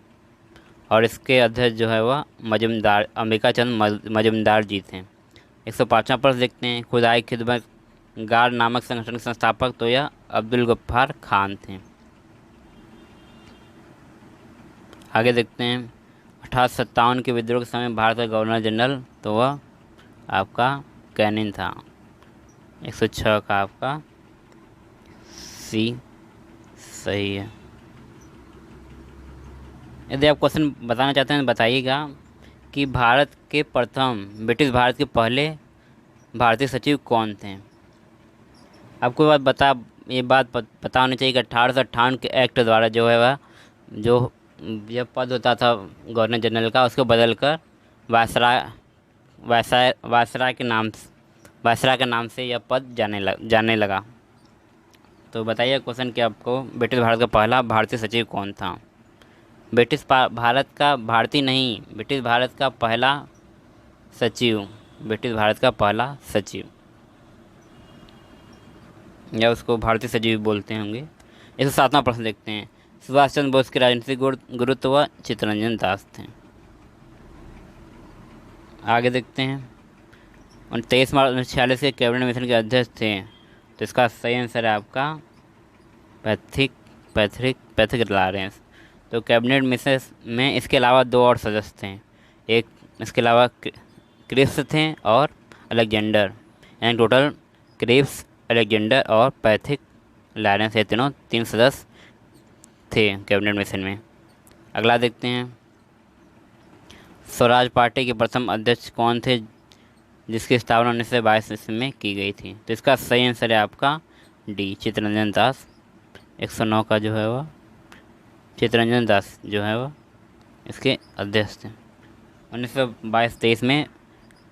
और इसके अध्यक्ष जो है वह मजूमदार, अंबिका चंद मजूमदार जी थे। 105वां प्रश्न देखते हैं, खुदाई खिदमत गार नामक संगठन के संस्थापक तो यह अब्दुल गफ्फार खान थे। आगे देखते हैं, 1857 के विद्रोह के समय भारत का गवर्नर जनरल तो वह आपका कैनिंग था। 106 का आपका सी सही है। यदि आप क्वेश्चन बताना चाहते हैं तो बताइएगा कि ब्रिटिश भारत के पहले भारतीय सचिव कौन थे। आपको ये बात पता होनी चाहिए कि 1858 के एक्ट द्वारा जो है वह जो यह पद होता था गवर्नर जनरल का, उसको बदल कर वायसराय वायसराय के नाम से यह पद जाने लगा। तो बताइए क्वेश्चन कि आपको ब्रिटिश भारत का पहला भारतीय सचिव कौन था। ब्रिटिश भारत का भारतीय नहीं, ब्रिटिश भारत का पहला सचिव, ब्रिटिश भारत का पहला सचिव, या उसको भारतीय सचिव बोलते होंगे। 107वां प्रश्न देखते हैं, सुभाष चंद्र बोस के राजनीतिक गुरुत्व व चित्तरंजन दास थे। आगे देखते हैं, 23 मार्च 1946 के कैबिनेट मिशन के अध्यक्ष थे, तो इसका सही आंसर है आपका पैथरिक लॉरेंस। तो कैबिनेट मिशन में इसके अलावा 2 और सदस्य थे, एक इसके अलावा क्रिप्स थे और अलेक्जेंडर, यानी टोटल क्रिप्स, अलेक्जेंडर और पैथरिक लॉरेंस, ये तीनों 3 सदस्य थे कैबिनेट मिशन में। अगला देखते हैं, स्वराज पार्टी के प्रथम अध्यक्ष कौन थे जिसकी स्थापना 1922 ईस्वी में की गई थी। तो इसका सही आंसर है आपका डी, चित्तरंजन दास। 109 का जो है वह चित्तरंजन दास जो है वह इसके अध्यक्ष थे। 1922-23 में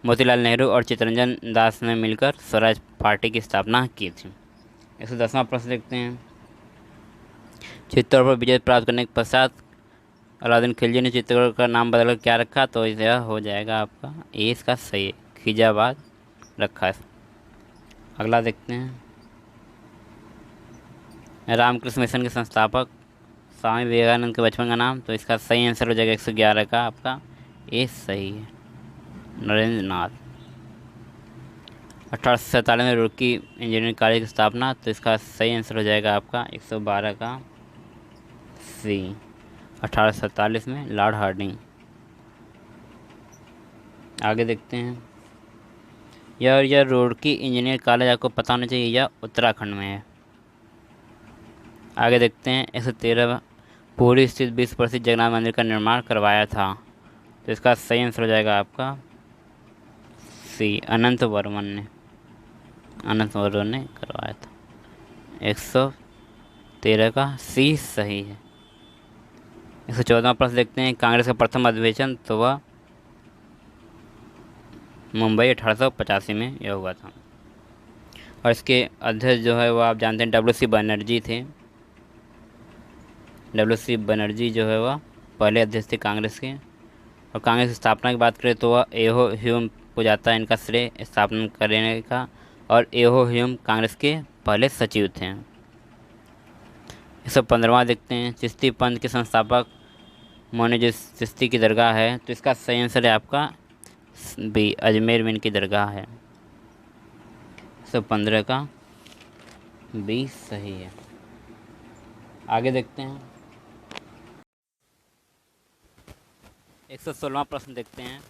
मोतीलाल नेहरू और चित्तरंजन दास ने मिलकर स्वराज पार्टी की स्थापना की थी। 110वां प्रश्न देखते हैं, चित्तौड़ पर विजय प्राप्त करने के पश्चात अलाउद्दीन खिलजी ने चित्तौड़ का नाम बदलकर क्या रखा। तो यह हो जाएगा आपका ये इसका सही है, खिजाबाद रखा है। अगला देखते हैं, रामकृष्ण मिशन के संस्थापक स्वामी विवेकानंद के बचपन का नाम। तो इसका सही आंसर हो जाएगा 111 का आपका ये सही है, नरेंद्र नाथ। 1847 में रुड़की इंजीनियरिंग कॉलेज की स्थापना। तो इसका सही आंसर हो जाएगा आपका 112 का सी, 1847 में लॉर्ड हार्डिंग। आगे देखते हैं, यह रुड़की इंजीनियरिंग कॉलेज आपको पता होना चाहिए, यह उत्तराखंड में है। आगे देखते हैं, 113 पूरी स्थित विश्व प्रसिद्ध जगन्नाथ मंदिर का निर्माण करवाया था। तो इसका सही आंसर हो जाएगा आपका सी, अनंत वर्मन ने करवाया था। 113 का सी सही है। 114वां प्रश्न देखते हैं, कांग्रेस का प्रथम अधिवेशन तो वह मुंबई 1885 में यह हुआ था, और इसके अध्यक्ष जो है वो आप जानते हैं WC बनर्जी थे। WC बनर्जी जो है वह पहले अध्यक्ष थे कांग्रेस के। और कांग्रेस की स्थापना की बात करें तो वह एहो ह्यूम को जाता है इनका श्रेय स्थापना करने का, और एहो ह्यूम कांग्रेस के पहले सचिव थे। 115वां देखते हैं, चिश्ती पंथ के संस्थापक मोइनुद्दीन चिश्ती की दरगाह है। तो इसका सही आंसर है आपका बी, अजमेर में इनकी दरगाह है। 115 का बी सही है। आगे देखते हैं, 116वां प्रश्न देखते हैं,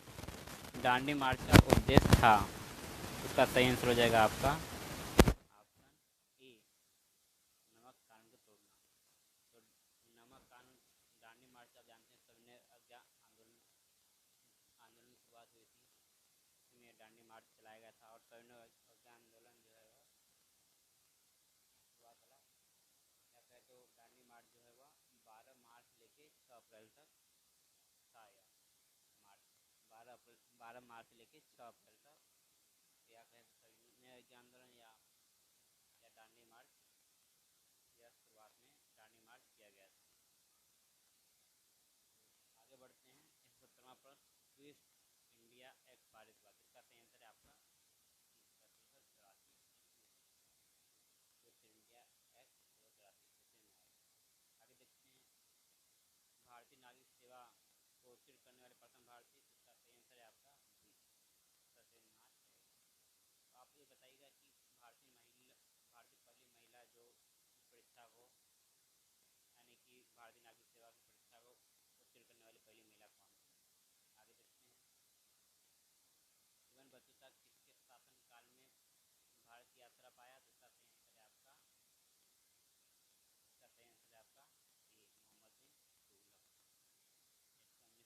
दांडी मार्च का उद्देश्य था। इसका सही आंसर हो जाएगा आपका ऑप्शन ए, नमक कानून को तोड़ना। तो नमक कानून, दांडी मार्च आप जानते हैं, सविनय अवज्ञा आंदोलन की शुरुआत हुई थी में दांडी मार्च चलाया गया था और सविनय अवज्ञा आंदोलन जो है वह हुआ था। या कहे तो दांडी मार्च जो है वह 12 मार्च लेके 6 अप्रैल तक था। या मार्च 12 मार्च लेके 6 अप्रैल तक, या कहें तो सविनय अवज्ञा आंदोलन या दांडी मार्च, यह शुरुआत में दांडी मार्च किया गया था। आगे बढ़ते हैं। 170वां प्रश्न, क्विट इंडिया एक्ट पारित हुआ, इसका सही आंसर है आपका 1784। क्विट इंडिया एक्ट 1784 में आया। आगे देखते हैं, भारतीय नागरिक सेवा को उत्तीर्ण करने वाले प्रथम भारतीय, इसका सही आंसर है आपका सत्येंद्रनाथ है। तो आप ये बताइएगा कि भारतीय पहली महिला जो परीक्षा को, यानी कि भारतीय नागरिक सेवा की परीक्षा को उत्तीर्ण करने वाली पहली महिला कौन थी। आगे देखते हैं, इब्न बतूता किसके शासन काल में भारत की यात्रा पाया, तो इसका सही आंसर है आपका ए, मोहम्मद बिन तुगलक।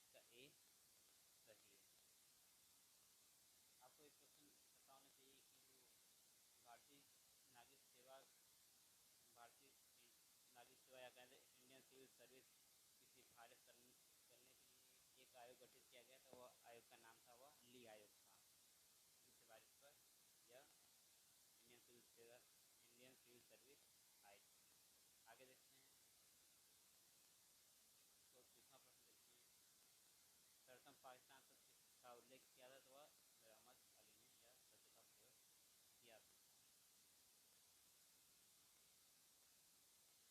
इसका 19 का ए सही है। आपको एक क्वेश्चन पता होना चाहिए कि जो भारतीय नागरिक सेवा या कहते हैं इंडियन सिविल सर्विस की सिफारिश करने के लिए एक आयोग गठित किया गया था। वह आयोग का नाम था वह ली आयोग था। इस सिफारिश पर यह इंडियन सिविल सर्विस आई। आगे देखते हैं, तो तीसरा प्रश्न देखते हैं, सर्वप्रथम पाकिस्तान पर किसका उल्लेख किया था, तो वह रहमत अली ने यह शब्द का प्रयोग किया था।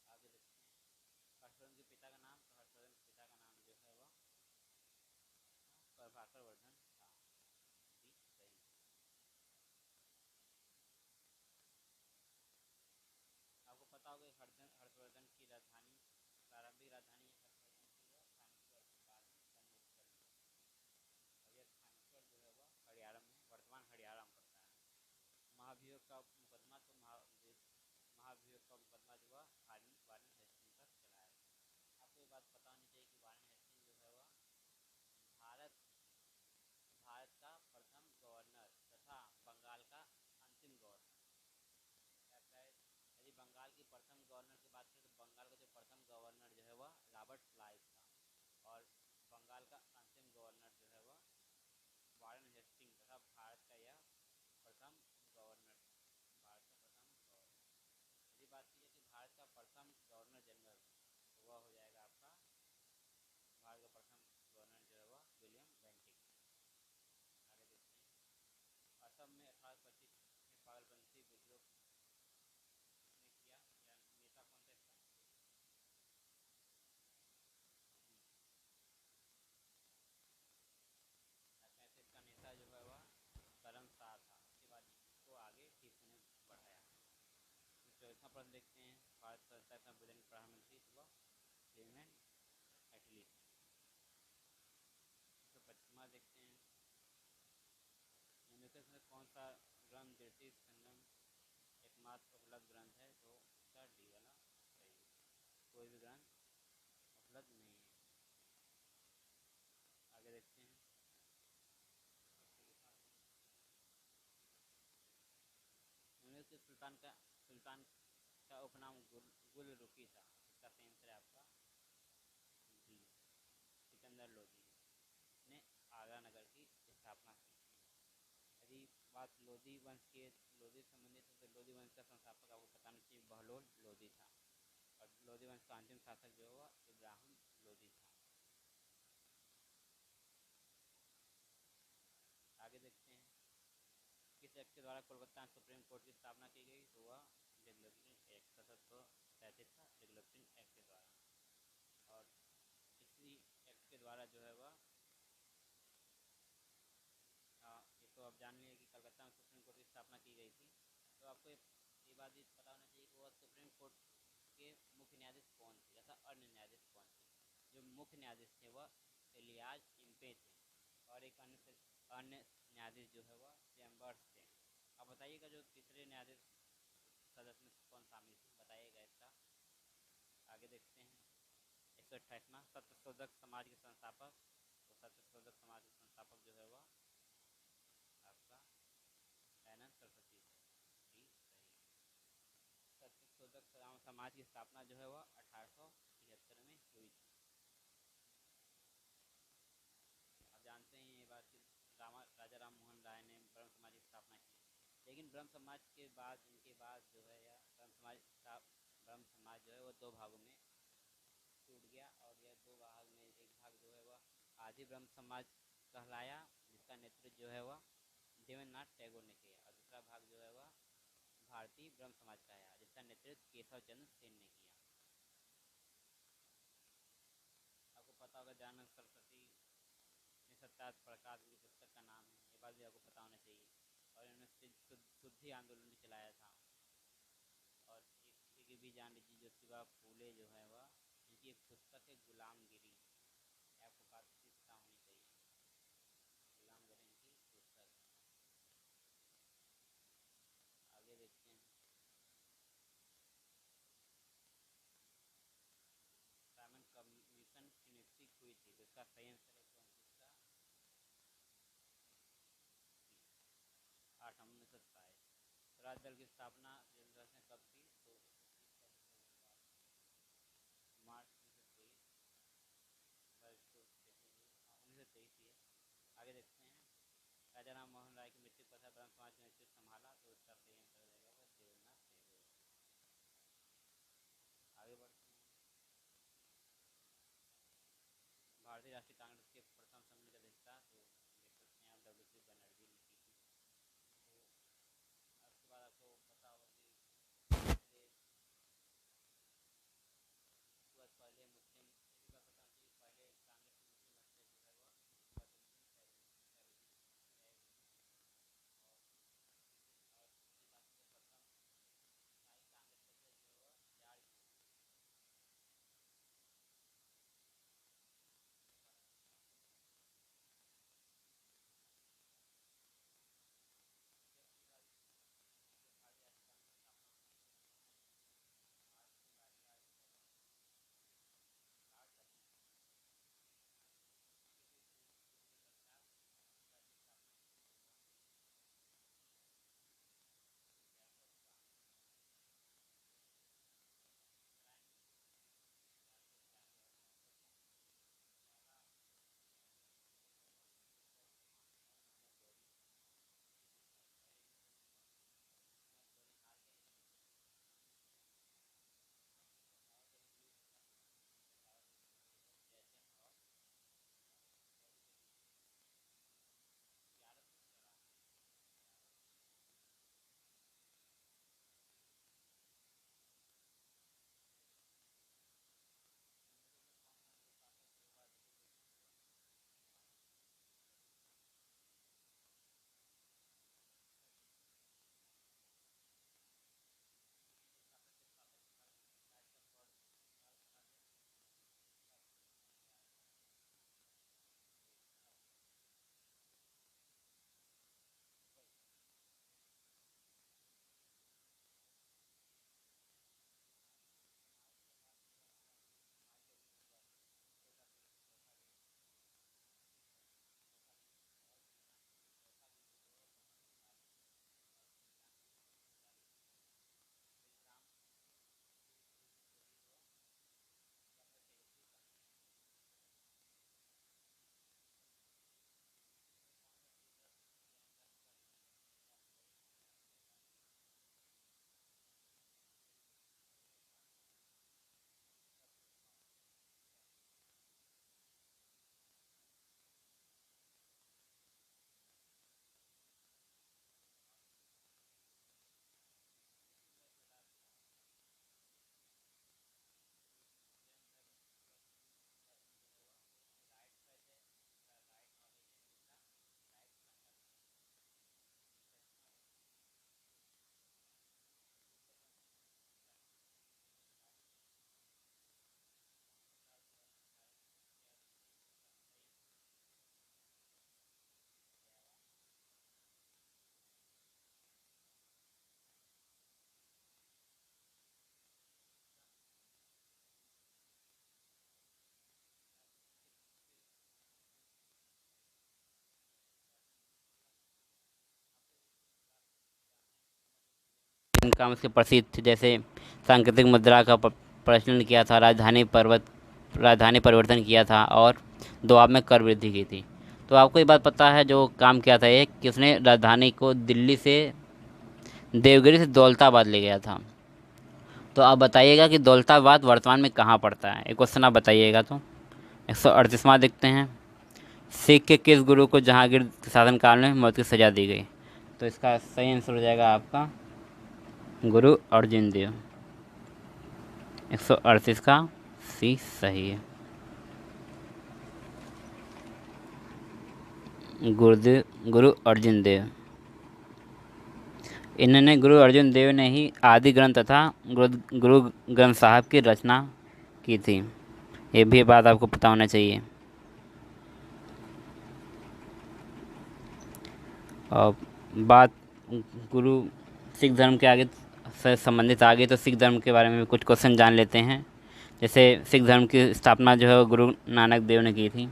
आगे देखते हैं, हर्षवर्धन के पिता का नाम, तो हर्षवर्धन के पिता का नाम जो है वह प्रभाकर वर्धन था। सही। आपको पता होगा हर्षवर्धन की राजधानी, प्रारंभिक राजधानी हर्षवर्धन की वह थानेश्वर के बाद में सम्मिलित कर ली। और यह थानेश्वर जो है वह हरियाणा में, वर्तमान हरियाणा में पड़ता है। महाभियोग का मुकदमा जो वह वारेन हेस्टिंग पर चलाया। आपको ये बात पता होनी चाहिए कि वारेन हेस्टिंग जो है वह भारत का प्रथम गवर्नर तथा बंगाल का अंतिम गवर्नर। यदि बंगाल की प्रथम गवर्नर की बात करें तो बंगाल का जो प्रथम गवर्नर जो है वह रॉबर्ट क्लाइव था, और बंगाल का अंतिम गवर्नर जो है वह वारेन हेस्टिंग तथा भारत का प्रथम गवर्नर। यदि बात की जाए कि भारत का प्रथम गवर्नर जनरल, तो वह हो जाएगा आपका भारत का प्रथम गवर्नर जो है वह विलियम बेंटिक। आगे देखते हैं, असम में 1825 में पागलपंथी विद्रोह ने किया, या नेता कौन था इसका। ऐसे इसका नेता जो है वह करम शाह था। उसके बाद इसको आगे टीपू ने बढ़ाया। चौथा प्रश्न देखते हैं, भारत सरकार का संविधान प्रधानमंत्री वह क्लेमेंट एटली। तो 25वां देखते हैं, निम्नलिखित में कौन सा ग्रंथ ब्रिटिश संगम एकमात्र उपलब्ध ग्रंथ है, तो इसका डी वाला सही। कोई भी ग्रंथ उपलब्ध नहीं है। आगे देखते हैं, निम्नलिखित सुल्तान का उपनाम गुल रुखी था। इसका सही आंसर है आपका डी, सिकंदर लोदी ने आगरा नगर की स्थापना की थी। यदि बात लोधी वंश संबंधित है तो लोधी वंश का संस्थापक आपको बताना चाहिए बहलोल लोधी था, और लोधी वंश का अंतिम शासक जो हुआ इब्राहिम लोधी था। आगे देखते हैं, किस एक्ट के द्वारा कोलकाता सुप्रीम कोर्ट की स्थापना की गई, तो वह रेगुलेटिंग एक्ट 1737 का रेगुलेटिंग एक्ट के द्वारा। और इसी एक्ट के द्वारा जो है वह ये तो आप जान लिए कि कलकत्ता में सुप्रीम कोर्ट की स्थापना की गई थी। तो आपको ये बात भी पता होना चाहिए कि वह सुप्रीम कोर्ट के मुख्य न्यायाधीश कौन थे, जैसा अन्य न्यायाधीश कौन थे। जो मुख्य न्यायाधीश थे वह इलियाज इम्पे थे, और एक अन्य न्यायाधीश जो है वह चैम्बर्स थे। अब बताइएगा जो तीसरे न्यायाधीश सदस्य में कौन शामिल थे, बताइएगा इसका। आगे देखते हैं, 128वां, सत्यशोधक समाज के संस्थापक। तो सत्यशोधक समाज के संस्थापक जो है वह आपका दयानंद सरस्वती जी रही। सत्यशोधक समाज की स्थापना जो है वह 1875 में हुई थी। आप जानते हैं ये बात कि राजा राम मोहन राय ने ब्रह्म समाज की स्थापना की, लेकिन ब्रह्म समाज के बाद इनके बाद जो है यह ब्रह्म समाज जो है वो दो भागों में टूट गया, और यह दो भाग में एक भाग जो है वह आदि ब्रह्म समाज कहलाया, जिसका नेतृत्व जो है वह देवेंद्रनाथ टैगोर ने किया, और दूसरा भाग जो है वह भारतीय ब्रह्म समाज का है, जिसका नेतृत्व केशव चंद्र सेन ने किया। आपको पता होगा दयानंद सरस्वती ने सत्यार्थ प्रकाश की पुस्तक का नाम है, ये बात भी आपको पता होना चाहिए। और इन्होंने शुद्धि आंदोलन भी चलाया था। और एक भी जान लीजिए, ज्योतिबा फूले जो है वह, इनकी एक पुस्तक है गुलामगिरी, आपको बात पता होनी चाहिए। गुलामगिरी की पुस्तक। आगे देखते हैं। साइमन कमीशन की नियुक्ति हुई थी, तो इसका सही आंसर है 8 1927। स्वराज दल की स्थापना ने कब की? तो मार्च 1923। 1923 की है। आगे देखते हैं। राजा राम मोहन राय की मृत्यु पर ब्रह्म समाज के नेतृत्व संभाला, तो इसका सही आंसर हो जाएगा देवेंद्रनाथ टैगोर। आगे बढ़ते हैं। भारतीय राष्ट्रीय कांग्रेस के प्रथम सम्मेलन का अध्यक्षता तो देख सकते हैं आप, WC बनर्जी ने की थी। तो उसके बाद आपको पता होगा कि शासन काम उसके प्रसिद्ध थे, जैसे सांकेतिक मुद्रा का प्रचलन किया था, राजधानी परिवर्तन किया था और दोआब में कर वृद्धि की थी। तो आपको ये बात पता है जो काम किया था ये कि उसने राजधानी को दिल्ली से देवगिरी से दौलताबाद ले गया था। तो आप बताइएगा कि दौलताबाद वर्तमान में कहाँ पड़ता है, एक क्वेश्चन आप बताइएगा। तो 138वां देखते हैं, सिख के किस गुरु को जहांगीर के शासनकाल में मौत की सज़ा दी गई? तो इसका सही आंसर हो जाएगा आपका गुरु अर्जुन देव। 138 का सी सही है। गुरु अर्जुन देव, इन्होंने गुरु अर्जुन देव ने ही आदि ग्रंथ तथा गुरु ग्रंथ साहब की रचना की थी। ये भी बात आपको पता होना चाहिए। और बात गुरु सिख धर्म के आगे से संबंधित आगे, तो सिख धर्म के बारे में भी कुछ क्वेश्चन जान लेते हैं। जैसे सिख धर्म की स्थापना जो है गुरु नानक देव ने की थी,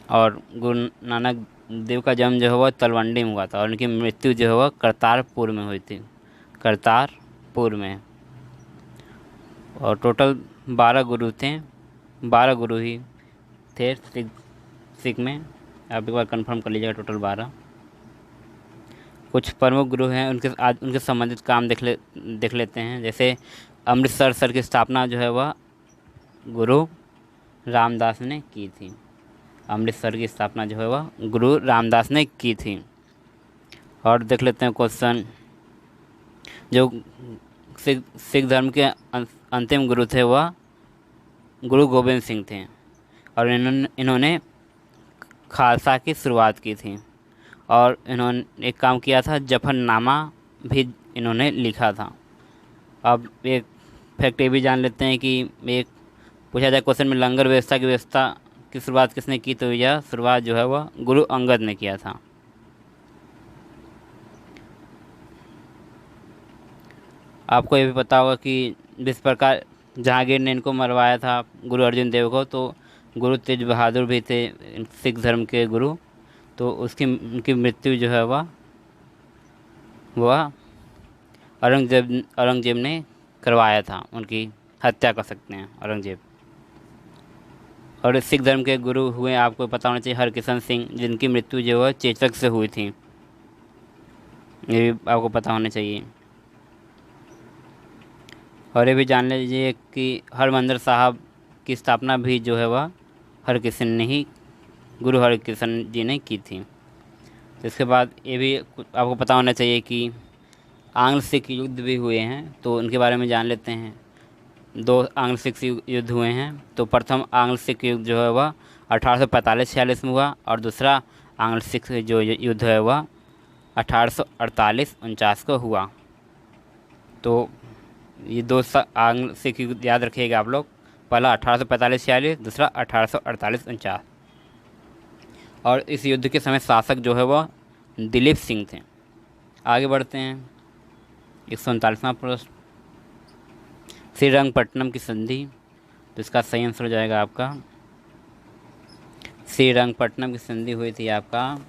और गुरु नानक देव का जन्म जो है वह तलवंडी में हुआ था और उनकी मृत्यु जो है वह करतारपुर में हुई थी, करतारपुर में। और टोटल 12 गुरु थे, 12 गुरु ही थे सिख में। आप एक बार कंफर्म कर लीजिएगा, टोटल 12। कुछ प्रमुख गुरु हैं, उनके संबंधित काम देख लेते हैं। जैसे अमृतसर सर की स्थापना जो है वह गुरु रामदास ने की थी। अमृतसर की स्थापना जो है वह गुरु रामदास ने की थी। और देख लेते हैं क्वेश्चन, जो सिख धर्म के अंतिम गुरु थे वह गुरु गोविंद सिंह थे और इन्होंने खालसा की शुरुआत की थी और इन्होंने एक काम किया था, जफरनामा भी इन्होंने लिखा था। अब एक फैक्ट ये भी जान लेते हैं कि एक पूछा जाए क्वेश्चन में, लंगर व्यवस्था की शुरुआत किसने की? तो यह शुरुआत जो है वह गुरु अंगद ने किया था। आपको ये भी पता होगा कि जिस प्रकार जहांगीर ने इनको मरवाया था गुरु अर्जुन देव को, तो गुरु तेज बहादुर भी थे सिख धर्म के गुरु, तो उनकी मृत्यु जो है वह औरंगजेब ने करवाया था, उनकी हत्या कर सकते हैं औरंगजेब। और सिख धर्म के गुरु हुए आपको पता होना चाहिए हरकिशन सिंह, जिनकी मृत्यु जो है चेचक से हुई थी, ये भी आपको पता होना चाहिए। और ये भी जान लीजिए कि हरमंदिर साहब की स्थापना भी जो है वह गुरु हरकिशन जी ने की थी। तो इसके बाद ये भी आपको पता होना चाहिए कि आंग्ल सिख युद्ध भी हुए हैं, तो उनके बारे में जान लेते हैं। 2 आंग्ल सिख युद्ध हुए हैं। तो प्रथम आंग्ल सिख युद्ध जो है वह 1845-46 में हुआ और दूसरा आंग्ल सिख जो युद्ध है वह 1848-49 को हुआ। तो ये 2 आंग्ल सिख युद्ध याद रखिएगा आप लोग, पहला 1845-46, दूसरा 1848-49। और इस युद्ध के समय शासक जो है वह दिलीप सिंह थे। आगे बढ़ते हैं, 139वां प्रश्न, श्रीरंगपट्टनम की संधि। तो इसका सही आंसर हो जाएगा आपका श्रीरंगपट्टनम की संधि हुई थी आपका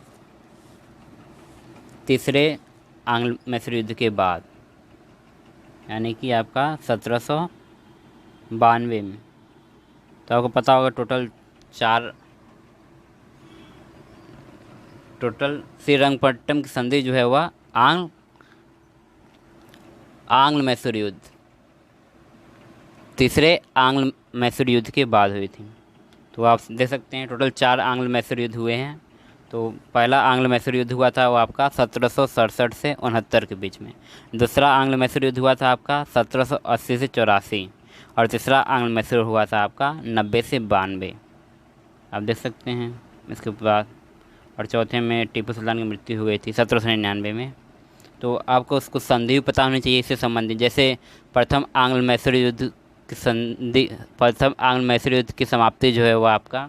तीसरे आंग्ल मैसूर युद्ध के बाद, यानी कि आपका 1792 में। तो आपको पता होगा टोटल श्रीरंगपट्टनम की संधि जो है वह आंग्ल मैसूर युद्ध, तीसरे आंग्ल मैसूर युद्ध के बाद हुई थी। तो आप देख सकते हैं टोटल 4 आंग्ल मैसूर युद्ध हुए हैं। तो पहला आंग्ल मैसूर युद्ध हुआ था वो आपका 1767 से 69 के बीच में, दूसरा आंग्ल मैसूर युद्ध हुआ था आपका 1780 से 84 और तीसरा आंग्ल मैसूर हुआ था आपका 90 से 92। आप देख सकते हैं इसके बाद। और चौथे में टीपू सुल्तान की मृत्यु हुई थी 1799 में। तो आपको उसको संधि पता होनी चाहिए इससे संबंधित। जैसे प्रथम आंग्ल मैसूर युद्ध की समाप्ति जो है वो आपका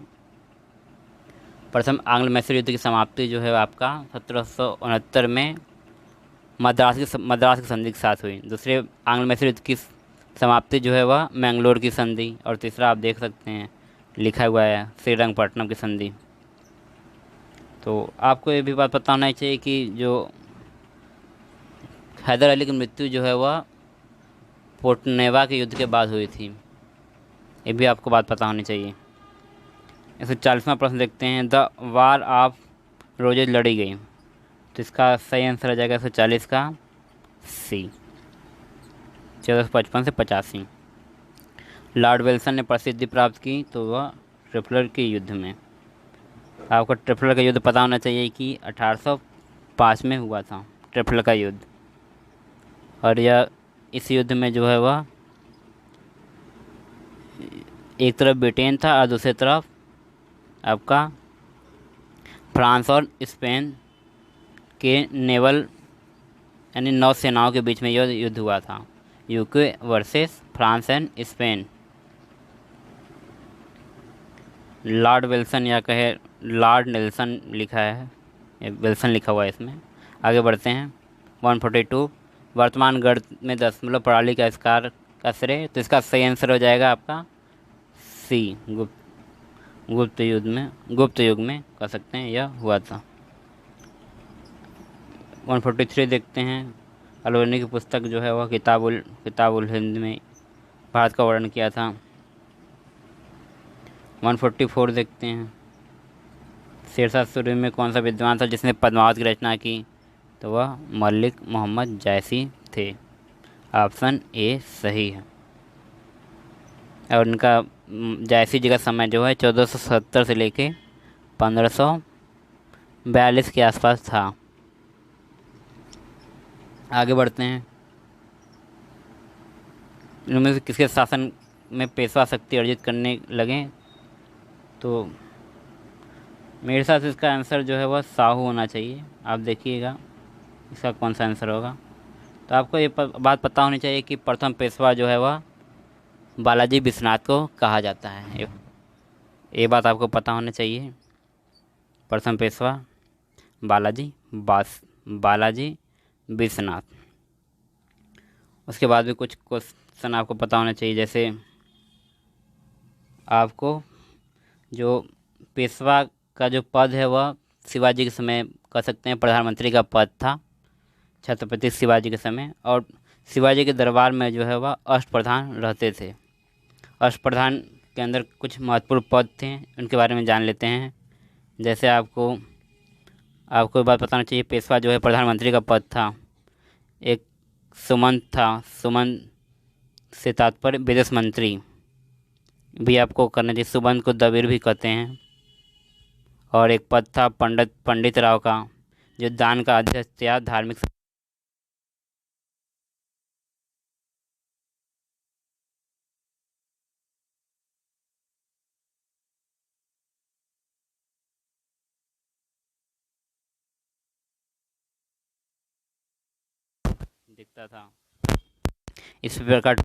प्रथम आंग्ल मैसूर युद्ध की समाप्ति जो है आपका 1769 में मद्रास की संधि के साथ हुई। दूसरे आंग्ल मैसूर युद्ध की समाप्ति जो है वह मैंगलोर की संधि, और तीसरा आप देख सकते हैं लिखा हुआ है श्रीरंगपट्टनम की संधि। तो आपको ये भी बात पता होना चाहिए कि जो हैदर अली की मृत्यु जो है वह पोर्टनेवा के युद्ध के बाद हुई थी। ये भी आपको बात पता होनी चाहिए। 140वां प्रश्न देखते हैं। द वार ऑफ रोजेज लड़ी गई, तो इसका सही आंसर आ जाएगा 140 का सी, 1455 से 85। लॉर्ड विल्सन ने प्रसिद्धि प्राप्त की तो वह ट्रिफलर के युद्ध में। आपको ट्रिफलर का युद्ध पता होना चाहिए कि 1805 में हुआ था ट्रिफलर का युद्ध। और यह इस युद्ध में जो है वह एक तरफ ब्रिटेन था और दूसरी तरफ आपका फ्रांस और स्पेन के नेवल यानी नौसेनाओं के बीच में यह युद्ध हुआ था। UK versus France and Spain. Lord Wilson या कहे लॉर्ड नेल्सन लिखा है, विल्सन लिखा हुआ है इसमें। आगे बढ़ते हैं। 142 वर्तमान गणित में दशमलव प्रणाली का आविष्कार का श्रेय, तो इसका सही आंसर हो जाएगा आपका सी, गुप्त युग में कह सकते हैं यह हुआ था। 143 देखते हैं। अलवनी की पुस्तक जो है वह किताबुल हिंद में भारत का वर्णन किया था। 144 देखते हैं। शेरशाह सूरी में कौन सा विद्वान था जिसने पद्मावत की रचना की, तो वह मलिक मोहम्मद जायसी थे। ऑप्शन ए सही है। और उनका जायसी जी का समय जो है 1470 से लेके 1542 के आसपास था। आगे बढ़ते हैं। इनमें से किसके शासन में पेशवा शक्ति अर्जित करने लगे, तो मेरे हिसाब से इसका आंसर जो है वह साहू होना चाहिए। आप देखिएगा इसका कौन सा आंसर होगा। तो आपको ये बात पता होनी चाहिए कि प्रथम पेशवा जो है वह बालाजी विश्वनाथ को कहा जाता है। ये बात आपको पता होना चाहिए। प्रथम पेशवा बालाजी विश्वनाथ। उसके बाद भी कुछ क्वेश्चन आपको पता होना चाहिए, जैसे आपको जो पेशवा का जो पद है वह शिवाजी के समय कह सकते हैं प्रधानमंत्री का पद था, छत्रपति शिवाजी के समय। और शिवाजी के दरबार में जो है वह अष्टप्रधान रहते थे। अष्टप्रधान के अंदर कुछ महत्वपूर्ण पद थे, उनके बारे में जान लेते हैं। जैसे आपको ये बात बताना चाहिए, पेशवा जो है प्रधानमंत्री का पद था। एक सुमंत था, सुमंत से तात्पर्य विदेश मंत्री भी आपको करना चाहिए, सुमंत को दबीर भी कहते हैं। और एक पद था पंडित राव का, जो दान का अध्यक्ष या धार्मिक दिखता था। इस प्रकार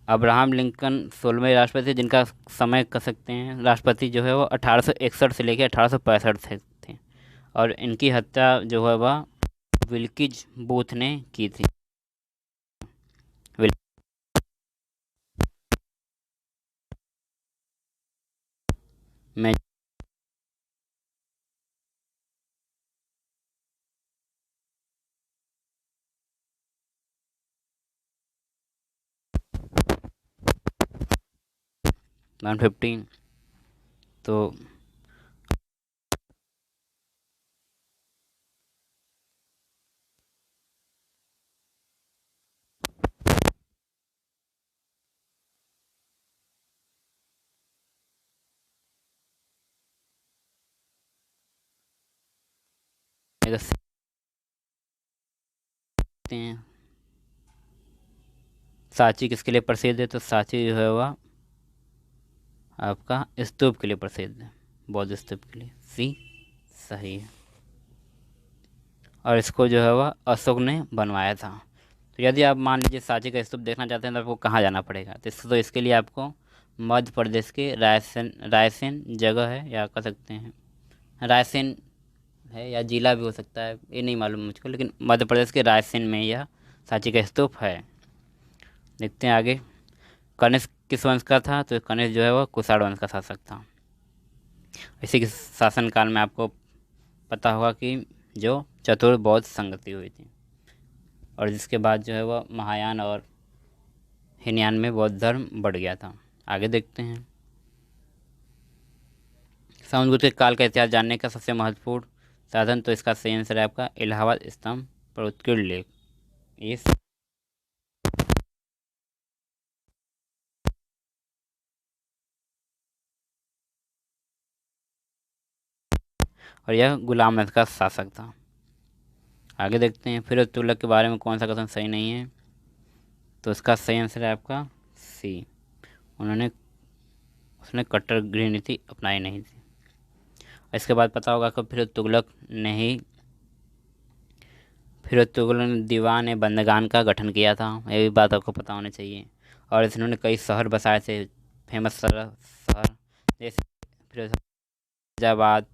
अब्राहम लिंकन 16वें राष्ट्रपति जिनका समय कह सकते हैं राष्ट्रपति जो है वो 1861 से लेकर 1865 थे। और इनकी हत्या जो है वह विल्किज बूथ ने की थी। विल- मैं 115 तो देख सकते हैं सांची किसके लिए प्रसिद्ध है, तो सांची जो है वह आपका स्तूप के लिए प्रसिद्ध है, बौद्ध स्तूप के लिए। सी सही है। और इसको जो है वह अशोक ने बनवाया था। तो यदि आप मान लीजिए सांची का स्तूप देखना चाहते हैं तो आपको कहाँ जाना पड़ेगा, तो इसके लिए आपको मध्य प्रदेश के रायसेन रायसेन जगह है, या कह सकते हैं रायसेन है, या जिला भी हो सकता है, ये नहीं मालूम मुझको, लेकिन मध्य प्रदेश के रायसेन में यह सांची का स्तूप है। देखते हैं आगे। कनिष्क किस वंश का था, तो कनिष्क जो है वह कुषाण वंश का शासक था। इसी के शासनकाल में आपको पता होगा कि जो चतुर बौद्ध संगति हुई थी, और जिसके बाद जो है वह महायान और हीनयान में बौद्ध धर्म बढ़ गया था। आगे देखते हैं। समुद्रगुप्त के काल का इतिहास जानने का सबसे महत्वपूर्ण साधन, तो इसका सही आंसर है आपका इलाहाबाद स्तंभ पर उत्कीर्ण लेख। ये और यह गुलाम वंश का शासक था। आगे देखते हैं। फिरोज तुगलक के बारे में कौन सा कथन सही नहीं है, तो इसका सही आंसर है आपका सी। उन्होंने उसने कट्टर गृह नीति अपनाई नहीं थी। इसके बाद पता होगा कि फिरोज तुगलक ने दीवान बंदगान का गठन किया था, ये भी बात आपको पता होनी चाहिए। और इन्होंने कई शहर बसाए थे, फेमस शहर जैसे फिरोजाबाद,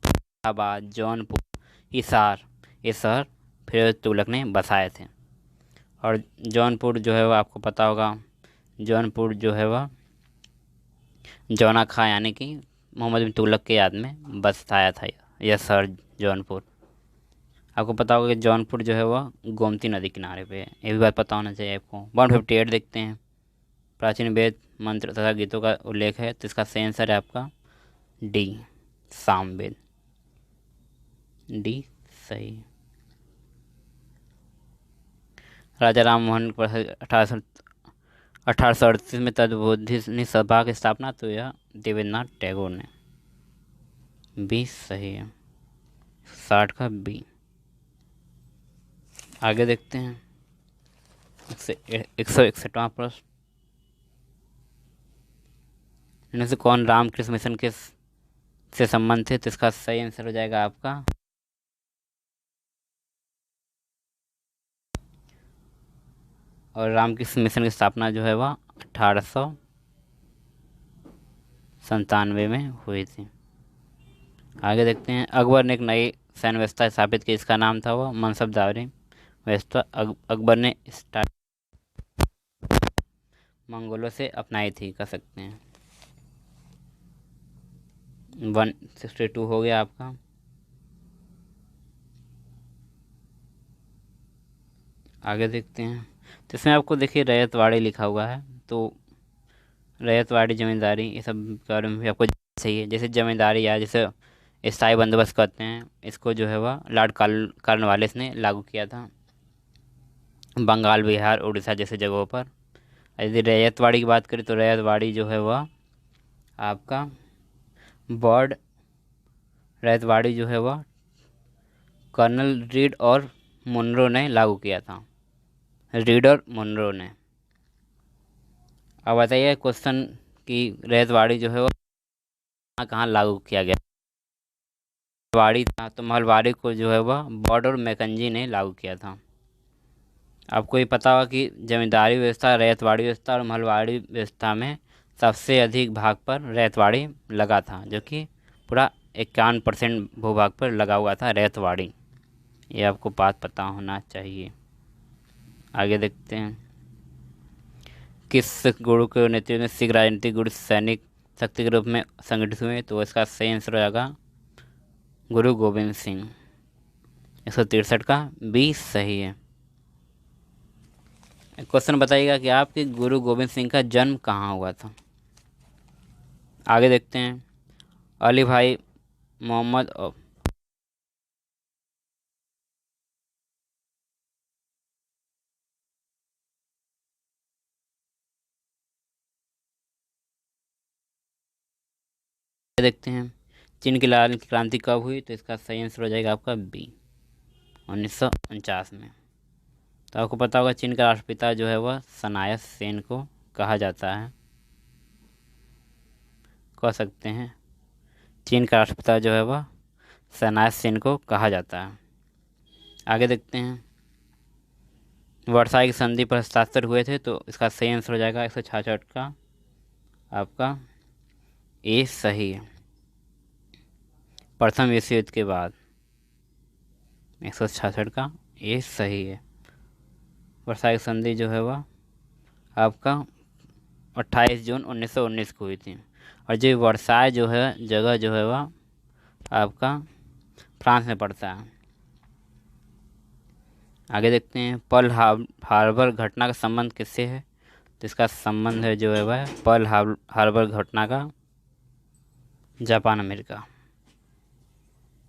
इलाहाबाद, जौनपुर, हिसार, ये शहर फिरोज तुगलक ने बसाए थे। और जौनपुर जो है वह आपको पता होगा, जौनपुर जो है वह जौना खां यानी कि मोहम्मद बिन तुगलक के याद में बसाया था यह शहर जौनपुर। आपको पता होगा कि जौनपुर जो है वह गोमती नदी किनारे पे है, ये भी बात पता होना चाहिए आपको। 158 देखते हैं। प्राचीन वेद मंत्र तथा गीतों का उल्लेख है, तो इसका सही आंसर है आपका डी सामवेद। डी सही। राजा राम मोहन पर 1838 में तत्बोधिनी सभा की स्थापना, तो यह देवेंद्रनाथ टैगोर ने। बी सही है। 60 का बी। आगे देखते हैं। 161वां प्रश्न। इनमें से कौन रामकृष्ण मिशन के से संबंधित है, तो इसका सही आंसर हो जाएगा आपका और रामकृष्ण मिशन की स्थापना जो है वह 1897 में हुई थी। आगे देखते हैं। अकबर ने एक नई सैन्य व्यवस्था स्थापित की, इसका नाम था वह मनसबदारी व्यवस्था। अकबर ने स्टार्ट मंगोलों से अपनाई थी, कह सकते हैं। 162 हो गया आपका। आगे देखते हैं। तो इसमें आपको देखिए रैयतवाड़ी लिखा हुआ है, तो रैयतवाड़ी जमींदारी ये सब के बारे में भी आपको चाहिए। जैसे जमींदारी या जैसे स्थायी बंदोबस्त कहते हैं, इसको जो है वह लॉर्ड कॉर्नवालिस ने लागू किया था बंगाल, बिहार, उड़ीसा जैसे जगहों पर। यदि रैयतवाड़ी की बात करें, तो रैयतवाड़ी जो है वह आपका बर्ड रैयतवाड़ी जो है वह कर्नल रीड और मुनरो ने लागू किया था। रीड और मुनरो ने। अब बताइए क्वेश्चन कि रैयतवाड़ी जो है वो कहाँ कहाँ लागू किया गया। वाड़ी था, तो महलवाड़ी को जो है वह बर्ड और मैकेंजी ने लागू किया था। आपको ये पता होगा कि जमींदारी व्यवस्था, रैयतवाड़ी व्यवस्था और महलवाड़ी व्यवस्था में सबसे अधिक भाग पर रैयतवाड़ी लगा था, जो कि पूरा 51% भूभाग पर लगा हुआ था रैयतवाड़ी। ये आपको बात पता होना चाहिए। आगे देखते हैं, किस सिख गुरु के नेतृत्व में सिख राजनीतिक गुरु सैनिक शक्ति के रूप में संगठित हुए? तो इसका सही आंसर हो जाएगा गुरु गोविंद सिंह। 163 का बी सही है। क्वेश्चन बताइएगा कि आपके गुरु गोविंद सिंह का जन्म कहाँ हुआ था? आगे देखते हैं, अली भाई मोहम्मद देखते हैं, चीन की लाल क्रांति कब हुई? तो इसका सही आंसर हो जाएगा आपका बी, 1949 में। तो आपको पता होगा चीन का राष्ट्रपिता जो है वह सनायत सेन को कहा जाता है। कह सकते हैं चीन का राष्ट्रपिता जो है वह सनायत सेन को कहा जाता है। आगे देखते हैं, वर्साई की संधि पर हस्ताक्षर हुए थे? तो इसका सही आंसर हो जाएगा 166 का आपका ए सही है। प्रथम विश्व युद्ध के बाद 166 का ए सही है। वर्साई की संधि जो है वह आपका 28 जून 1919 को हुई थी। और जो वर्साई जो है जगह जो है वह आपका फ्रांस में पड़ता है। आगे देखते हैं, पर्ल हार्बर घटना का संबंध किससे है? तो इसका संबंध है जो है वह पर्ल हार्बर घटना का जापान अमेरिका।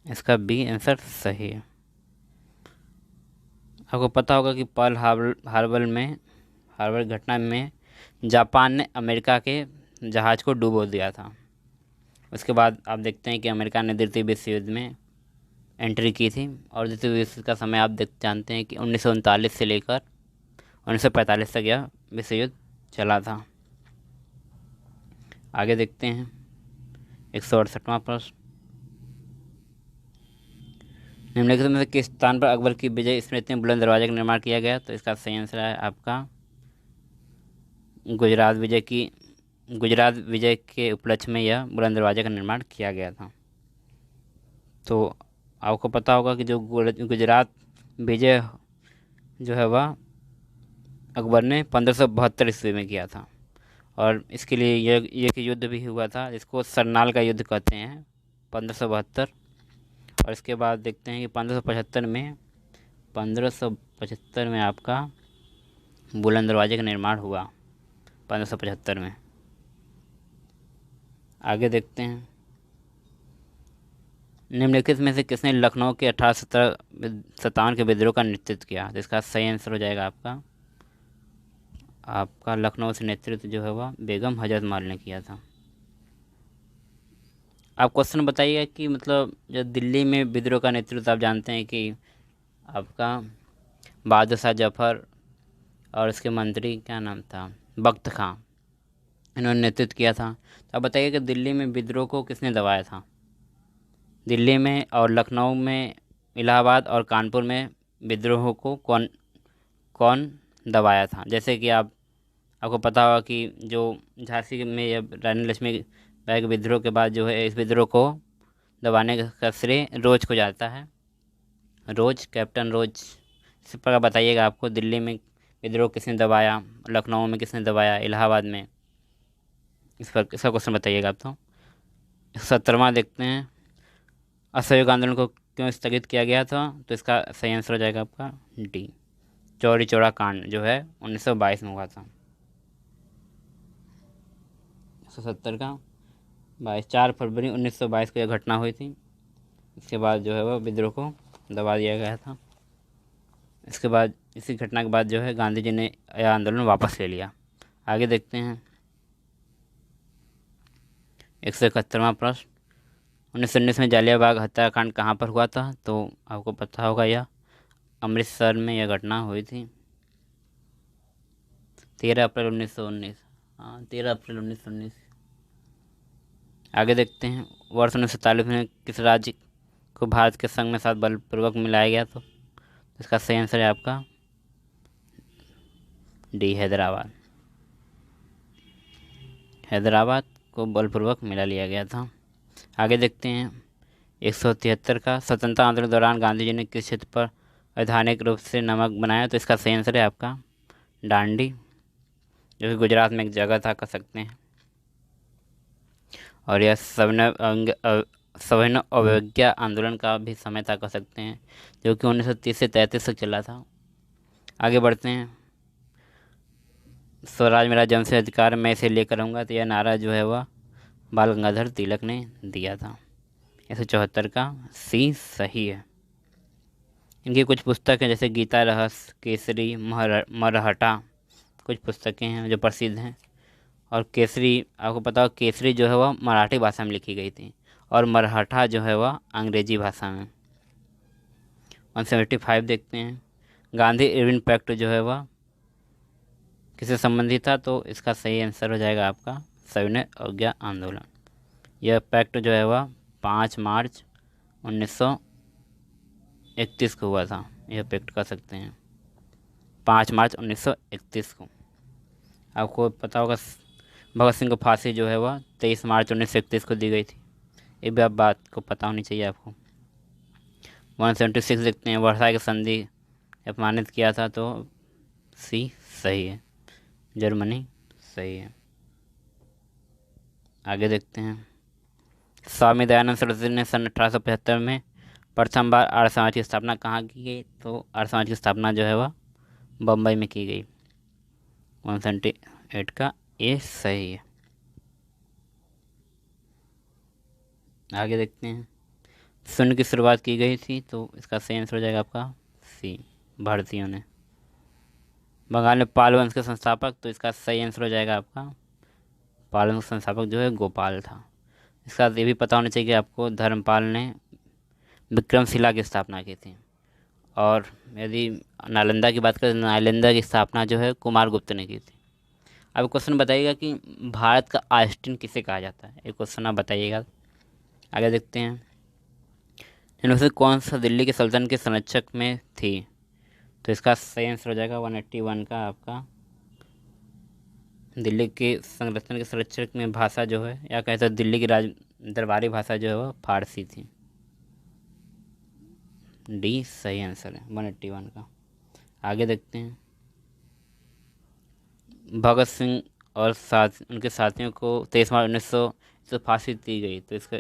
इसका बी आंसर सही है। आपको पता होगा कि पर्ल हार्बर घटना में जापान ने अमेरिका के जहाज़ को डुबो दिया था। उसके बाद आप देखते हैं कि अमेरिका ने द्वितीय विश्व युद्ध में एंट्री की थी। और द्वितीय विश्व का समय आप जानते हैं कि 1939 से लेकर 1945 तक यह विश्व युद्ध चला था। आगे देखते हैं, 168वां प्रश्न, निम्नलिखित में से किस स्थान पर अकबर की विजय स्मृति में बुलंद दरवाजे का निर्माण किया गया? तो इसका सही आंसर है आपका गुजरात विजय के उपलक्ष्य में यह बुलंद दरवाजे का निर्माण किया गया था। तो आपको पता होगा कि जो गुजरात विजय जो है वह अकबर ने 1572 ईस्वी में किया था। और इसके लिए यह एक युद्ध भी हुआ था जिसको सरनाल का युद्ध कहते हैं, 1572। और इसके बाद देखते हैं कि 1575 में आपका बुलंद दरवाजे का निर्माण हुआ, 1575 में। आगे देखते हैं, निम्नलिखित में से किसने लखनऊ के 1857 के विद्रोह का नेतृत्व किया? तो इसका सही आंसर हो जाएगा आपका लखनऊ से नेतृत्व जो है वह बेगम हजरत महल ने किया था। आप क्वेश्चन बताइए कि मतलब जो दिल्ली में विद्रोह का नेतृत्व, आप जानते हैं कि आपका बहादुर शाह जफर और उसके मंत्री क्या नाम था, बख्त खां, इन्होंने नेतृत्व किया था। तो आप बताइए कि दिल्ली में विद्रोह को किसने दबाया था? दिल्ली में और लखनऊ में, इलाहाबाद और कानपुर में विद्रोह को कौन कौन दबाया था? जैसे कि आपको पता होगा कि जो झांसी में या रानी लक्ष्मीबाई के विद्रोह के बाद जो है इस विद्रोह को दबाने का श्रेय रोज को जाता है। रोज, कैप्टन रोज। इस प्रकार बताइएगा आपको दिल्ली में विद्रोह किसने दबाया, लखनऊ में किसने दबाया, इलाहाबाद में, इस पर इसका क्वेश्चन बताइएगा आप। तो 17वां देखते हैं, असहयोग आंदोलन को क्यों स्थगित किया गया था? तो इसका सही आंसर हो जाएगा आपका डी, चौरी चौरा कांड जो है 1922 में हुआ था। 170 का 4 फरवरी 1922 को यह घटना हुई थी। इसके बाद जो है वह विद्रोह को दबा दिया गया था। इसके बाद इसी घटना के बाद जो है गांधी जी ने यह आंदोलन वापस ले लिया। आगे देखते हैं, 171वां प्रश्न, 1919 में जालियांवाला हत्याकांड कहाँ पर हुआ था? तो आपको पता होगा यह अमृतसर में यह घटना हुई थी, 13 अप्रैल 1919। हाँ, 13 अप्रैल 1919। आगे देखते हैं, वर्ष 1947 में किस राज्य को भारत के संघ में साथ बलपूर्वक मिलाया गया? तो इसका सही आंसर है आपका डी हैदराबाद। हैदराबाद को बलपूर्वक मिला लिया गया था। आगे देखते हैं 173 का, स्वतंत्रता आंदोलन के दौरान गांधी जी ने किस क्षेत्र पर वैधानिक रूप से नमक बनाया? तो इसका सही आंसर है आपका डांडी, जो कि गुजरात में एक जगह था, कह सकते हैं। और यह सविनय अवज्ञा आंदोलन का भी समय था, कह सकते हैं, जो कि 1930 से 33 तक चला था। आगे बढ़ते हैं, स्वराज मेरा जन्म से अधिकार, मैं इसे लेकर आऊँगा। तो यह नारा जो है वह बाल गंगाधर तिलक ने दिया था। 174 का सी सही है। इनकी कुछ पुस्तकें जैसे गीता रहस्य, केसरी, मरहटा, कुछ पुस्तकें हैं जो प्रसिद्ध हैं। और केसरी, आपको पता हो केसरी जो है वह मराठी भाषा में लिखी गई थी, और मरहटा जो है वह अंग्रेजी भाषा में। 175 देखते हैं, गांधी इरविन पैक्ट जो है वह किससे संबंधित था? तो इसका सही आंसर हो जाएगा आपका सविनय अवज्ञा आंदोलन। यह पैक्ट जो है वह 5 मार्च 1931 को हुआ था। यह पैक्ट कर सकते हैं 5 मार्च 1931 को। आपको पता होगा भगत सिंह को फांसी जो है वह 23 मार्च 1931 को दी गई थी। ये भी आप बात को पता होनी चाहिए आपको। 176 देखते हैं, वर्षा की संधि अपमानित किया था। तो सी सही है, जर्मनी सही है। आगे देखते हैं, स्वामी दयानंद सरस्वती ने सन 1875 में प्रथम बार आर्य समाज की स्थापना कहाँ की गई? तो आर्य समाज की स्थापना जो है वह बम्बई में की गई। 178 का ये सही है। आगे देखते हैं, शून्य की शुरुआत की गई थी। तो इसका सही आंसर हो जाएगा आपका सी, भारतीयों ने। बंगाल में पाल वंश के संस्थापक, तो इसका सही आंसर हो जाएगा आपका पाल वंश का संस्थापक जो है गोपाल था। इसका ये भी पता होना चाहिए कि आपको धर्मपाल ने विक्रमशिला की स्थापना की थी। और यदि नालंदा की बात करें, नालंदा की स्थापना जो है कुमारगुप्त ने की थी। अब क्वेश्चन बताइएगा कि भारत का आइंस्टीन किसे कहा जाता है? एक क्वेश्चन आप बताइएगा। आगे देखते हैं, इनमें से कौन सा दिल्ली के सल्तनत के संरक्षक में थी? तो इसका सही आंसर हो जाएगा 181 का आपका दिल्ली के संरक्षण के संरक्षक में भाषा जो है, या कहते हैं दिल्ली की दरबारी भाषा जो है वह फारसी थी। डी सही आंसर है 181 का। आगे देखते हैं, भगत सिंह और उनके साथियों को 23 मार्च 1900 से फांसी दी गई। तो इसका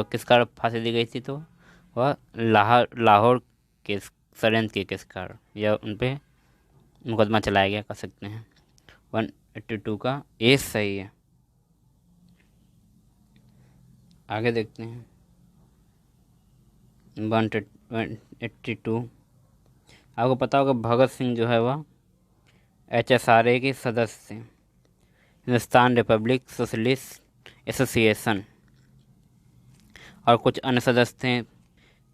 किस कारण फांसी दी गई थी? तो वह लाहौर के षड्यंत्र के किस कारण, या उन पर मुकदमा चलाया गया, कह सकते हैं। 182 का ये सही है। आगे देखते हैं, 182, आपको पता होगा भगत सिंह जो है वह HSRA के सदस्य थे, हिंदुस्तान रिपब्लिक सोशलिस्ट एसोसिएशन। और कुछ अन्य सदस्य थे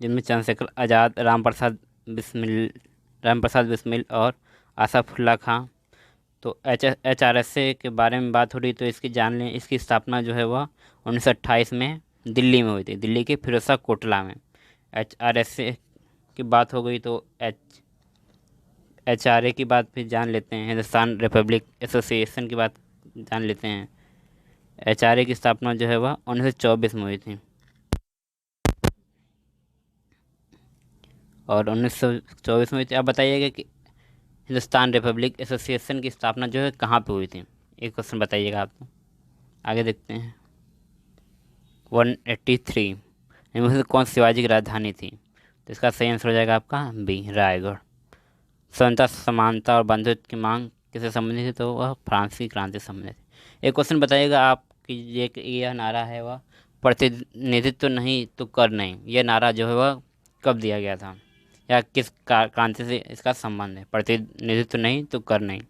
जिनमें चंद्रशेखर आज़ाद, राम प्रसाद बिस्मिल और आसफुल्ला खां। तो HRSA के बारे में बात हो रही, तो इसकी जान लें, इसकी स्थापना जो है वह 1928 में दिल्ली में हुई थी, दिल्ली के फिरोजा कोटला में। HRSA की बात हो गई तो HRA की बात भी जान लेते हैं, हिंदुस्तान रिपब्लिक एसोसिएशन की बात जान लेते हैं। HRA की स्थापना जो है वह 1924 में हुई थी। और 1924 में हुई थी। आप बताइएगा कि हिंदुस्तान रिपब्लिक एसोसिएशन की स्थापना जो है कहाँ पे हुई थी? एक क्वेश्चन बताइएगा आप। आगे देखते हैं, 183, इनमें से कौन शिवाजी की राजधानी थी? तो इसका सही आंसर हो जाएगा आपका बी, रायगढ़। स्वतंत्रता, समानता और बंधुत्व की मांग किससे संबंधित है? तो वह फ्रांसीसी क्रांति से संबंधित है। एक क्वेश्चन बताइएगा आप कि यह नारा है वह प्रतिनिधित्व नहीं तो कर नहीं, यह नारा जो है वह कब दिया गया था, या किस क्रांति से इसका संबंध है? प्रतिनिधित्व नहीं तो कर नहीं।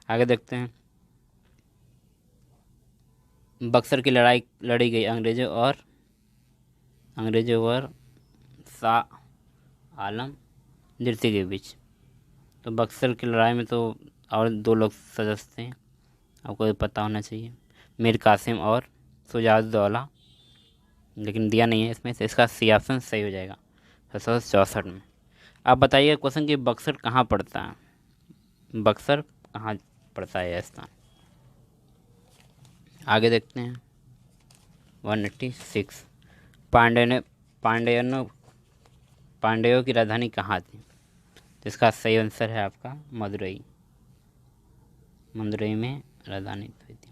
आगे देखते हैं, बक्सर की लड़ाई लड़ी गई अंग्रेजों और शाह आलम द्वितीय के बीच। तो बक्सर की लड़ाई में तो और 2 लोग सदस्य थे, आपको ये पता होना चाहिए, मीर कासिम और शुजाउद्दौला, लेकिन दिया नहीं है इसमें, तो इसका सी ऑप्शन सही हो जाएगा 1764 में। आप बताइए क्वेश्चन कि बक्सर कहाँ पड़ता है? बक्सर कहाँ पड़ता है यह स्थान। आगे देखते हैं 186। पांड्यों की राजधानी कहाँ थी। जिसका सही आंसर है आपका मदुरई। मदुरई में राजधानी हुई थी।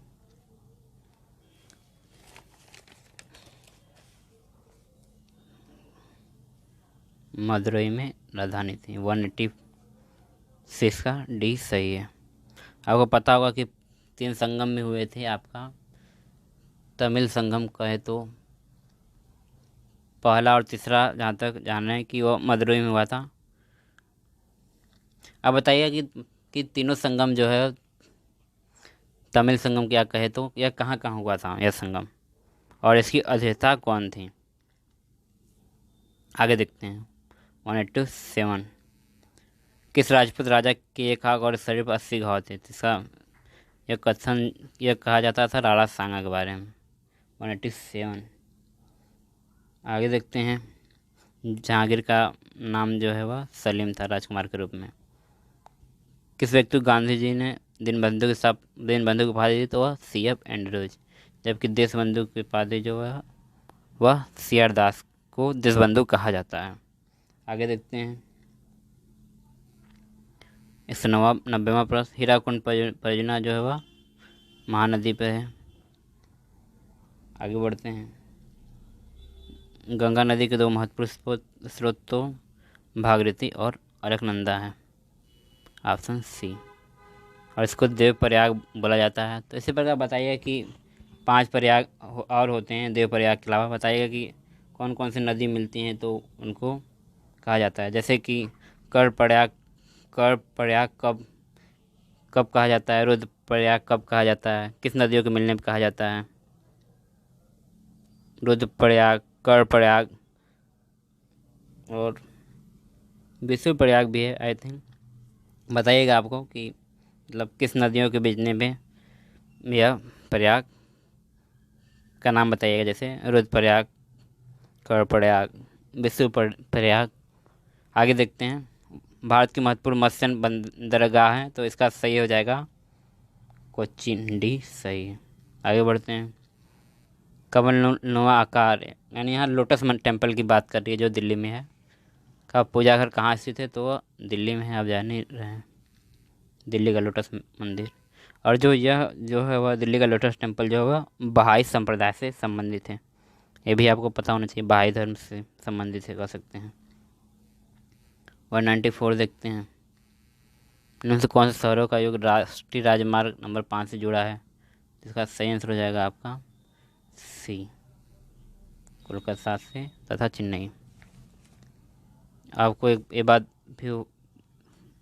मदुरई में राजधानी थी। 186 का डी सही है। आपको पता होगा कि 3 संगम में हुए थे आपका। तमिल संगम कहे तो पहला और तीसरा जहाँ तक जाना है कि वो मदुरई में हुआ था। अब बताइए कि तीनों संगम जो है, तमिल संगम क्या कहे तो यह कहाँ कहाँ हुआ था यह संगम, और इसकी अध्यक्षता कौन थी। आगे देखते हैं 187। किस राजपूत राजा के 1 आंख और शरीर पर 80 घाव थे। इसका यह कहा जाता था राणा सांगा के बारे में। 187। आगे देखते हैं जहांगीर का नाम जो है वह सलीम था राजकुमार के रूप में। किस व्यक्ति को गांधी जी ने दीनबंधु की उपाधि दी तो वह CF एंड्रयूज। जबकि देशबंधु की उपाधि जो है वह CR दास को देशबंधु कहा जाता है। आगे देखते हैं 190वां प्रश्न। हीराकुंड परियोजना जो है वह महानदी पर है। आगे बढ़ते हैं। गंगा नदी के 2 महत्वपूर्ण स्रोत तो भागीरथी और अलकनंदा है। Option C. और इसको देव प्रयाग बोला जाता है। तो इसी प्रकार बताइए कि 5 प्रयाग और होते हैं देव प्रयाग के अलावा। बताइएगा कि कौन कौन सी नदी मिलती हैं तो उनको कहा जाता है। जैसे कि कर्णप्रयाग कब कब कहा जाता है। रुद्रप्रयाग कब कहा जाता है। किस नदियों के मिलने पर कहा जाता है। रुद्रप्रयाग, कर्णप्रयाग और विष्णुप्रयाग भी है आई थिंक। बताइएगा आपको कि मतलब किस नदियों के बीचने में यह प्रयाग का नाम बताइएगा। जैसे रुद्रप्रयाग, कर्णप्रयाग, विष्णुप्रयाग। आगे देखते हैं भारत की महत्वपूर्ण मत्स्य बंदरगाह है तो इसका सही हो जाएगा कोच्चिन। डी सही है। आगे बढ़ते हैं। कमलनुमा आकार यानी यहाँ लोटस टेम्पल की बात कर रही है जो दिल्ली में है। का पूजा घर कहाँ स्थित है तो वह दिल्ली में है। आप जान ही रहे हैं दिल्ली का लोटस मंदिर। और यह जो है वह दिल्ली का लोटस टेम्पल जो है वह बहाई संप्रदाय से संबंधित है। ये भी आपको पता होना चाहिए, बहाई धर्म से संबंधित है कह सकते हैं। 194 देखते हैं। इनमें से कौन से शहरों का योग राष्ट्रीय राजमार्ग नंबर 5 से जुड़ा है। इसका सही आंसर हो जाएगा आपका सी, कोलकाता से तथा चेन्नई। आपको एक बात भी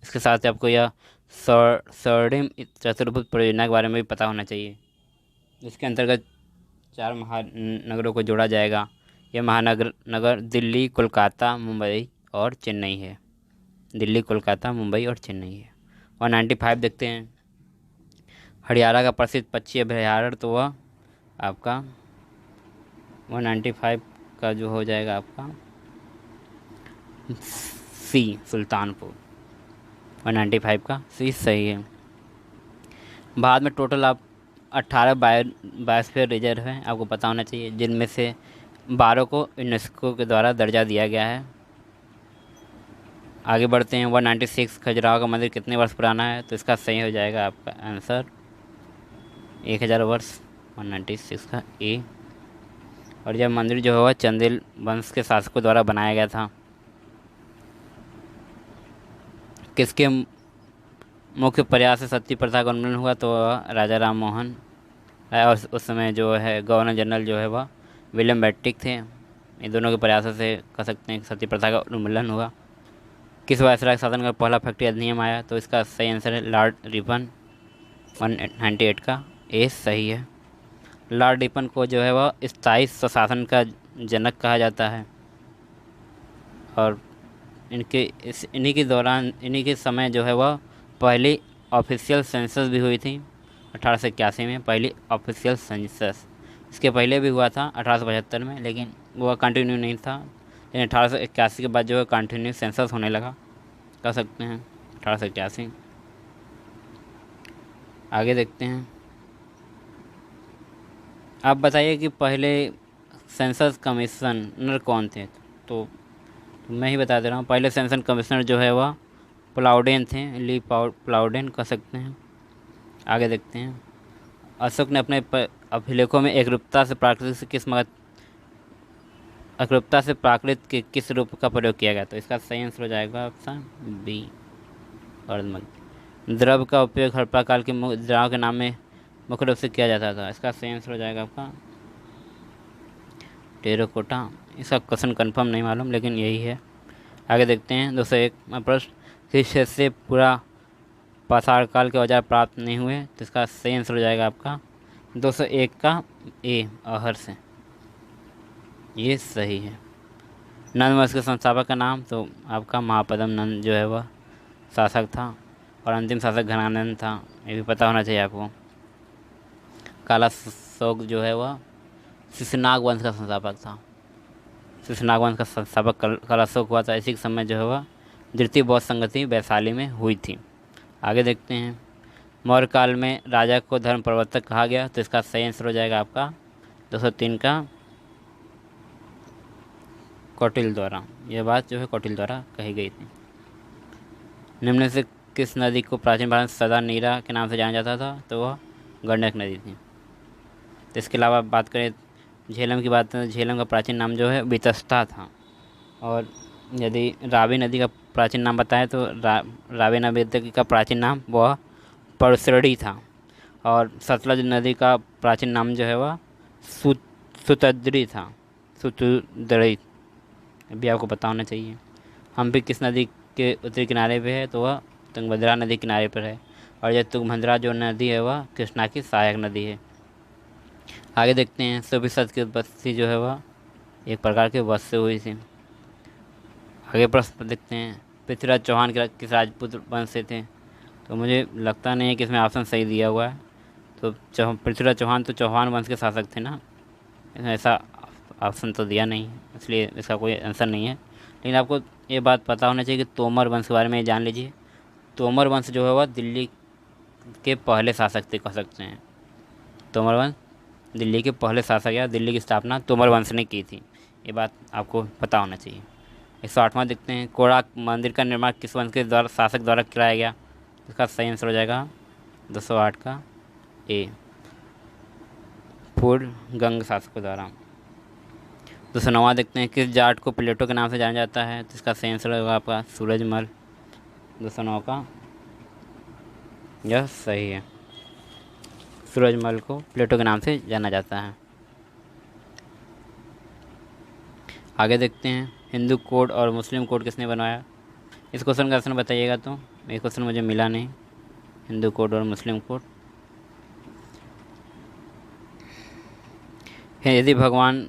इसके साथ ही आपको यह स्वर्णिम चतुर्भुज परियोजना के बारे में भी पता होना चाहिए। इसके अंतर्गत 4 महानगरों को जोड़ा जाएगा। यह नगर दिल्ली, कोलकाता, मुंबई और चेन्नई है। दिल्ली, कोलकाता, मुंबई और चेन्नई है। 195 देखते हैं। हरियाणा का प्रसिद्ध पक्षी अभयारण्य तो वह आपका 195 का जो हो जाएगा आपका सी, सुल्तानपुर। 195 का सी सही है। भारत में टोटल आप 18 बायोस्फीयर रिजर्व हैं, आपको पता होना चाहिए, जिनमें से 12 को यूनेस्को के द्वारा दर्जा दिया गया है। आगे बढ़ते हैं। 196 खजुराहो का मंदिर कितने वर्ष पुराना है तो इसका सही हो जाएगा आपका आंसर 1000 वर्ष। 196 का ए। और यह मंदिर जो है वह चंदेल वंश के शासकों द्वारा बनाया गया था। किसके मुख्य प्रयास से सती प्रथा का उन्मूलन हुआ तो राजा राम मोहन और उस समय जो है गवर्नर जनरल जो है वह विलियम बेंटिक थे। इन दोनों के प्रयासों से कह सकते हैं कि सती प्रथा का उन्मूलन हुआ। किस वायसराय शासन का पहला फैक्ट्री अधिनियम आया तो इसका सही आंसर है लॉर्ड रिपन। 198 का ए सही है। लॉर्ड रिपन को जो है वह स्थायी स्वशासन का जनक कहा जाता है। और इन्हीं के समय जो है वह पहली ऑफिशियल सेंसस भी हुई थी 1881 में। पहली ऑफिशियल सेंसस इसके पहले भी हुआ था 1875 में, लेकिन वह कंटिन्यू नहीं था। लेकिन 1881 के बाद जो है कंटिन्यू सेंसस होने लगा, कह सकते हैं 1881। आगे देखते हैं। आप बताइए कि पहले सेंसस कमिश्नर कौन थे। तो मैं ही बता दे रहा हूँ, पहले सेंसस कमिश्नर जो है वह प्लाउडेन थे, प्लाउडेन कह सकते हैं। आगे देखते हैं। अशोक ने अपने अभिलेखों में एकरूपता से प्राकृतिक से किस मगध एकरूपता से प्राकृत के किस रूप का प्रयोग किया गया। तो इसका सही आंसर हो जाएगा ऑप्शन बी, अर्धमध्य। द्रव का उपयोग हड़प्पा काल के मुद्राओं के नाम में मुख्य रूप से किया जाता था। इसका सही आंसर हो जाएगा आपका टेराकोटा। इसका क्वेश्चन कंफर्म नहीं मालूम, लेकिन यही है। आगे देखते हैं। 201 प्रश्न, किस क्षेत्र से पूरा पाषाण काल के औजार प्राप्त नहीं हुए। तो इसका सही आंसर हो जाएगा आपका 201 का ए, अहर से। ये सही है। नंद वंश के संस्थापक का नाम, तो आपका महापद्म नंद जो है वह शासक था, और अंतिम शासक घनानंद था, ये भी पता होना चाहिए आपको। कालाशोक जो है वह शिशुनाग वंश का संस्थापक था। शिशुनाग वंश का संस्थापक कालाशोक हुआ था। इसी समय जो है वह द्वितीय बौद्ध संगति वैशाली में हुई थी। आगे देखते हैं। मौर्य काल में राजा को धर्म प्रवर्तक कहा गया। तो इसका सही आंसर हो जाएगा आपका 203 का कौटिल्य द्वारा। यह बात जो है कौटिल्य द्वारा कही गई थी। निम्न से किस नदी को प्राचीन भारत में सदा नीरा के नाम से जाना जाता था। तो वह गंडक नदी थी। तो इसके अलावा बात करें झेलम की, बात करें झेलम का प्राचीन नाम जो है वितस्ता था। और यदि रावी नदी का प्राचीन नाम बताएं तो रावी नदी का प्राचीन नाम वह परसरड़ी था। और सतलज नदी का प्राचीन नाम जो है वह सुतद्री था, सुतुदरी। अभी आपको पता होना चाहिए। हम्पी किस नदी के उत्तरी किनारे पे है। तो वह तुंगभद्रा नदी किनारे पर है। और यह तुंगभद्रा जो नदी है वह कृष्णा की सहायक नदी है। आगे देखते हैं। सुफिसत की उत्पत्ति जो है वह एक प्रकार के वध से हुई थी। आगे प्रश्न देखते हैं। पृथ्वीराज चौहान किस राजपूत वंश से थे। तो मुझे लगता नहीं है कि इसमें ऑप्शन सही दिया हुआ है। तो पृथ्वीराज चौहान तो चौहान वंश के शासक थे ना, इसमें ऐसा ऑप्शन तो दिया नहीं है, इसलिए इसका कोई आंसर नहीं है। लेकिन आपको ये बात पता होना चाहिए कि तोमर वंश के बारे में जान लीजिए। तोमर वंश जो है वह दिल्ली के पहले शासक थे, कह सकते हैं। तोमर वंश दिल्ली के पहले शासक या दिल्ली की स्थापना तोमर वंश ने की थी, ये बात आपको पता होना चाहिए। 108वां देखते हैं। कोणार्क मंदिर का निर्माण किस वंश के द्वारा शासक द्वारा कराया गया। इसका सही आंसर हो जाएगा 208 का ए, पूर्व गंग शासकों द्वारा। 209वां देखते हैं। किस जाट को प्लेटो के नाम से जाना जाता है। तो इसका सही आंसर होगा आपका सूरजमल। 209 का यह सही है। सूरजमल को प्लेटो के नाम से जाना जाता है। आगे देखते हैं। हिंदू कोड और मुस्लिम कोड किसने बनवाया। इस क्वेश्चन का आंसर बताइएगा। तो ये क्वेश्चन मुझे मिला नहीं, हिंदू कोड और मुस्लिम कोड। यदि भगवान,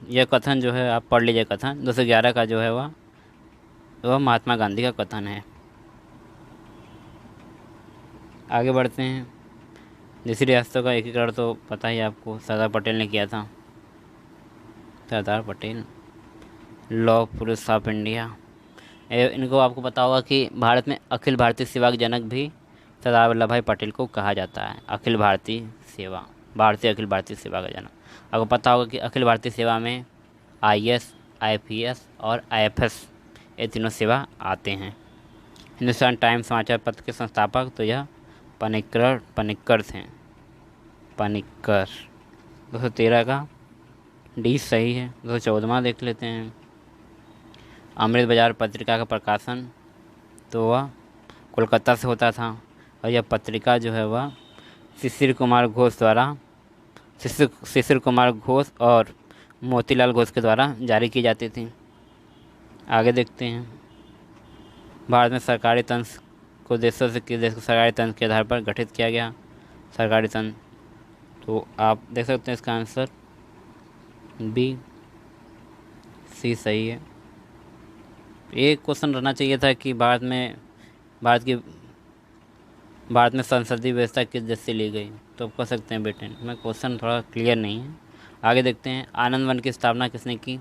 यह कथन जो है आप पढ़ लीजिए। कथन 211 का जो है वह महात्मा गांधी का कथन है। आगे बढ़ते हैं। देसी रियासतों का एकीकरण तो पता ही आपको, सरदार पटेल ने किया था। सरदार पटेल, लौह पुरुष ऑफ इंडिया। इनको आपको पता होगा कि भारत में अखिल भारतीय सेवा के जनक भी सरदार वल्लभ भाई पटेल को कहा जाता है। अखिल भारतीय सेवा, अखिल भारतीय सेवा का जनक। आपको पता होगा कि अखिल भारतीय सेवा में IAS, IPS और IFS ये तीनों सेवा आते हैं। हिंदुस्तान टाइम्स समाचार पत्र के संस्थापक तो यह पनिक्कर थे। पनिक्कर। 213 का डी सही है। 214वां देख लेते हैं। अमृत बाजार पत्रिका का प्रकाशन तो वह कोलकाता से होता था। और यह पत्रिका जो है वह शिशिर कुमार घोष और मोतीलाल घोष के द्वारा जारी की जाती थी। आगे देखते हैं। भारत में सरकारी तंत्र को देशों से किस देश को सरकारी तंत्र के आधार पर गठित किया गया। सरकारी तंत्र, तो आप देख सकते हैं इसका आंसर बी, सी सही है। एक क्वेश्चन रहना चाहिए था कि भारत में संसदीय व्यवस्था किस देश से ली गई। तो आप कह सकते हैं ब्रिटेन में। क्वेश्चन थोड़ा क्लियर नहीं है। आगे देखते हैं। आनंद वन की स्थापना किसने की।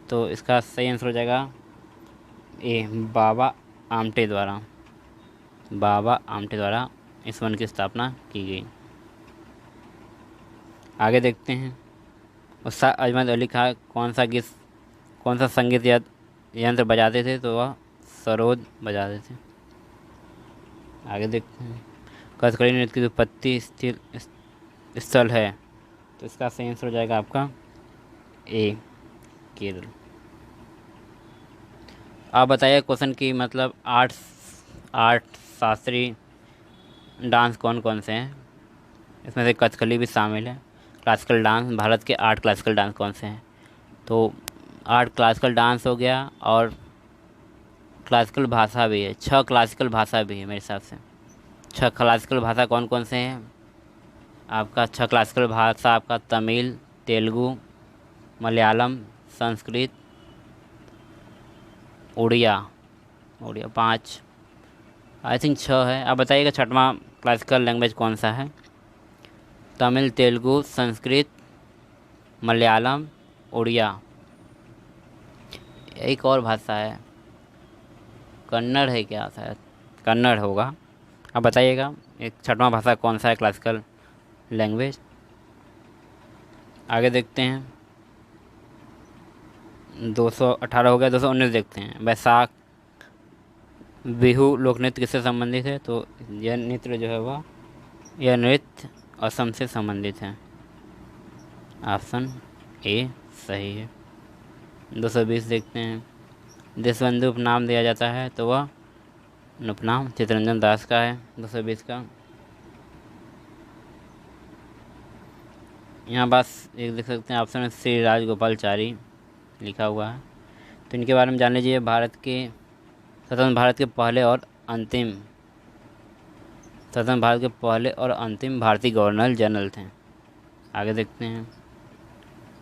तो इसका सही आंसर हो जाएगा ए, बाबा आमटे द्वारा। बाबा आमटे द्वारा इस वन की स्थापना की गई। आगे देखते हैं, उस्ताद अजमत अली खां कौन सा संगीत यंत्र बजाते थे, तो वह सरोद बजाते थे। आगे देखते हैं, कथकली नृत्य की उत्पत्ति स्थिर स्थल है, तो इसका सही आंसर हो जाएगा आपका ए, केरल। आप बताइए क्वेश्चन की मतलब आठ शास्त्रीय डांस कौन कौन से हैं। इसमें से कथकली भी शामिल है। क्लासिकल डांस, भारत के 8 क्लासिकल डांस कौन से हैं, तो 8 क्लासिकल डांस हो गया, और क्लासिकल भाषा भी है, 6 क्लासिकल भाषा भी है मेरे हिसाब से। 6 क्लासिकल भाषा कौन कौन से हैं आपका? 6 क्लासिकल भाषा आपका तमिल, तेलुगु, मलयालम, संस्कृत, उड़िया 5, आई थिंक 6 है। आप बताइएगा छठवां क्लासिकल लैंग्वेज कौन सा है? तमिल, तेलुगु, संस्कृत, मलयालम, उड़िया। एक और भाषा है, कन्नड़ है क्या? शायद कन्नड़ होगा। आप बताइएगा एक छठवां भाषा कौन सा है क्लासिकल लैंग्वेज। आगे देखते हैं, 218 हो गया, 219 देखते हैं। बैसाख बिहू लोक नृत्य किससे संबंधित है, तो यह नृत्य असम से संबंधित है। ऑप्शन ए सही है। 220 देखते हैं, देशबंधु उपनाम दिया जाता है, तो वह उपनाम चित्तरंजन दास का है। 220 का यहाँ बस एक देख सकते हैं, ऑप्शन है श्री राजगोपालचारी लिखा हुआ है। तो इनके बारे में जान लीजिए। स्वतंत्र भारत के पहले और अंतिम भारतीय गवर्नर जनरल थे। आगे देखते हैं,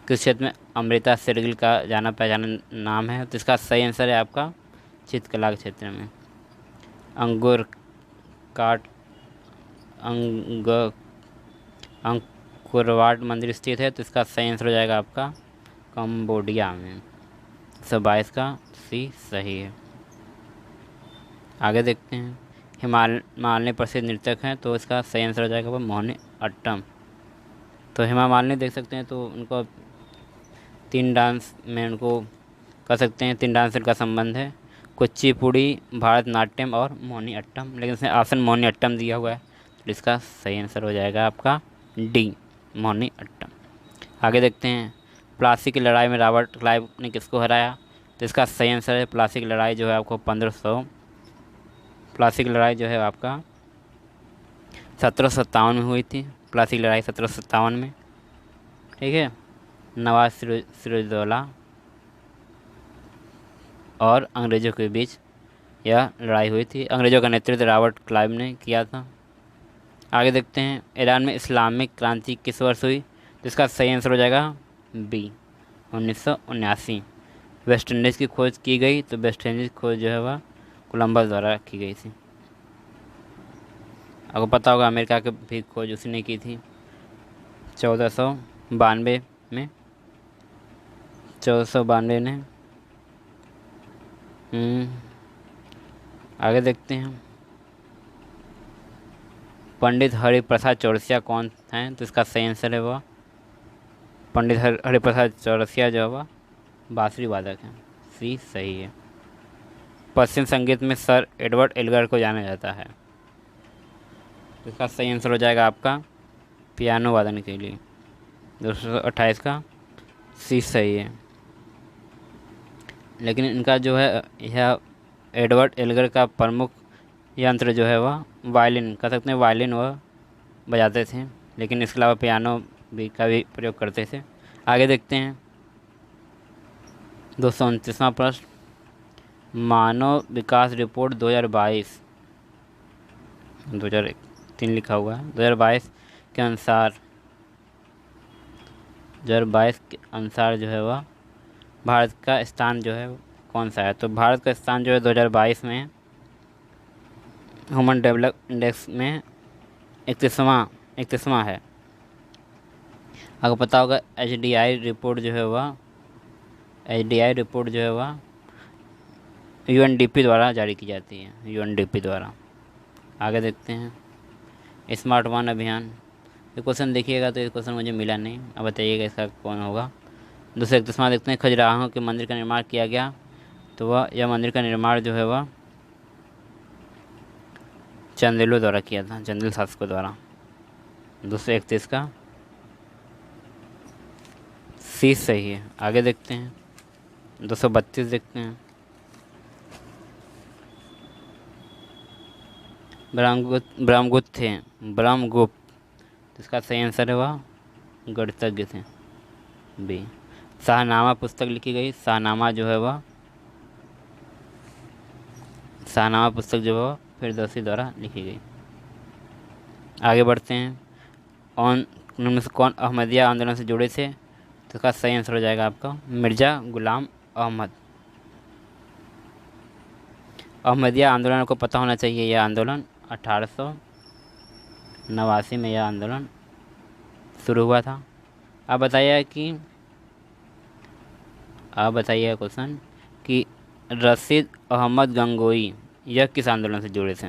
किस क्षेत्र में अमृता शेरगिल का जाना पहचाना नाम है, तो इसका सही आंसर है आपका चित्रकला के क्षेत्र में। अंकुरवाट मंदिर स्थित है, तो इसका सही आंसर हो जाएगा आपका कंबोडिया में। 122 का सी सही है। आगे देखते हैं, हिमालय प्रसिद्ध नृतक हैं, तो इसका सही आंसर हो जाएगा वो मोहिनी अट्टम। तो हेमा मालिनी देख सकते हैं, तो उनको 3 डांस में उनको कह सकते हैं, 3 डांस से उनका संबंध है, कुचिपुड़ी, भारतनाट्यम और मोहिनी अट्टम। लेकिन इसमें ऑप्शन मोहिनी अट्टम दिया हुआ है, तो इसका सही आंसर हो जाएगा आपका डी, मोहिनी अट्टम। आगे देखते हैं, प्लासी की लड़ाई में रॉबर्ट क्लाइव ने किसको हराया, तो इसका सही आंसर है प्लासी की लड़ाई जो है आपको 1500, प्लासी की लड़ाई जो है आपका 1757 में हुई थी। प्लासी की लड़ाई 1757 में, ठीक है। नवाब सिराजुद्दौला और अंग्रेज़ों के बीच यह लड़ाई हुई थी। अंग्रेज़ों का नेतृत्व रॉबर्ट क्लाइव ने किया था। आगे देखते हैं, ईरान में इस्लामिक क्रांति किस वर्ष हुई, तो इसका सही आंसर हो जाएगा बी, 1979। वेस्ट इंडीज़ की खोज की गई, तो वेस्ट इंडीज़ की खोज जो है वह कोलंबस द्वारा की गई थी। आपको पता होगा अमेरिका की भी खोज उसने की थी 1492 में, 1492 ने। आगे देखते हैं, पंडित हरिप्रसाद चौरसिया कौन हैं, तो इसका सही आंसर है वह पंडित हरिप्रसाद चौरसिया जो है वह बांसुरी वादक हैं। सी सही है। पश्चिम संगीत में सर एडवर्ड एल्गर को जाना जाता है, तो इसका सही आंसर हो जाएगा आपका पियानो वादन के लिए। 228 का सी सही है। लेकिन इनका जो है यह एडवर्ड एल्गर का प्रमुख यंत्र जो है वह वायलिन, कह सकते हैं वायलिन वह बजाते थे, लेकिन इसके अलावा पियानो का भी प्रयोग करते थे। आगे देखते हैं, 229वां प्रश्न, मानव विकास रिपोर्ट 2003 लिखा हुआ है, 2022 के अनुसार जो है वह भारत का स्थान जो है कौन सा है, तो भारत का स्थान जो है 2022 में ह्यूमन डेवलप इंडेक्स में 31वां है। आपको पता होगा HDI रिपोर्ट जो है वह UNDP द्वारा जारी की जाती है, UNDP द्वारा। आगे देखते हैं, स्मार्ट वन अभियान। ये क्वेश्चन देखिएगा तो ये क्वेश्चन मुझे मिला नहीं, अब बताइएगा इसका कौन होगा। दूसरे 31वां देखते हैं, खजुराहो के मंदिर का निर्माण किया गया, तो वह यह मंदिर का निर्माण जो है वह चंदेलों द्वारा किया था, चंदेल शासकों द्वारा। 231 का सी सही है। आगे देखते हैं 232 देखते हैं, ब्रह्मगुप्त थे, ब्रह्मगुप्त, इसका सही आंसर है वह गणितज्ञ थे, बी। शाहनामा पुस्तक लिखी गई, शाहनामा जो है वह शाहनामा पुस्तक जो है वह फिरदौसी द्वारा लिखी गई। आगे बढ़ते हैं, उनमें से कौन अहमदिया आंदोलन से जुड़े थे, तो इसका सही आंसर हो जाएगा आपका मिर्ज़ा गुलाम अहमद। अहमदिया आंदोलन को पता होना चाहिए, यह आंदोलन 1889 में यह आंदोलन शुरू हुआ था। आप बताइए क्वेश्चन कि रशीद अहमद गंगोई यह किस आंदोलन से जुड़े थे।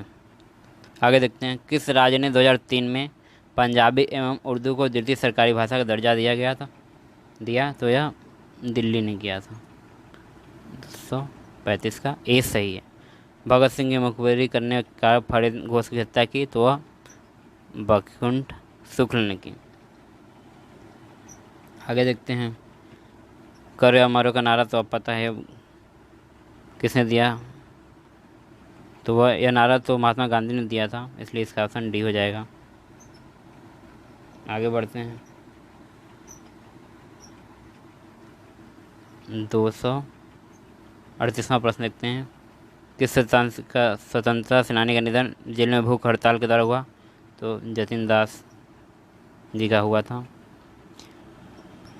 आगे देखते हैं, किस राज्य ने 2003 में पंजाबी एवं उर्दू को द्वितीय सरकारी भाषा का दर्जा दिया, तो यह दिल्ली ने किया था। 235 का ए सही है। भगत सिंह की मुखबिरी करने का फरीद घोष की हत्या की, तो वह बकुंठ शुक्ल ने की। आगे देखते हैं, करो या मरो का नारा तो अब पता है किसने दिया, तो वह यह नारा तो महात्मा गांधी ने दिया था, इसलिए इसका ऑप्शन डी हो जाएगा। आगे बढ़ते हैं, 238वां प्रश्न देखते हैं, किस स्वतंत्रता सेनानी का निधन जेल में भूख हड़ताल के द्वारा हुआ, तो जतिन दास जी का हुआ था।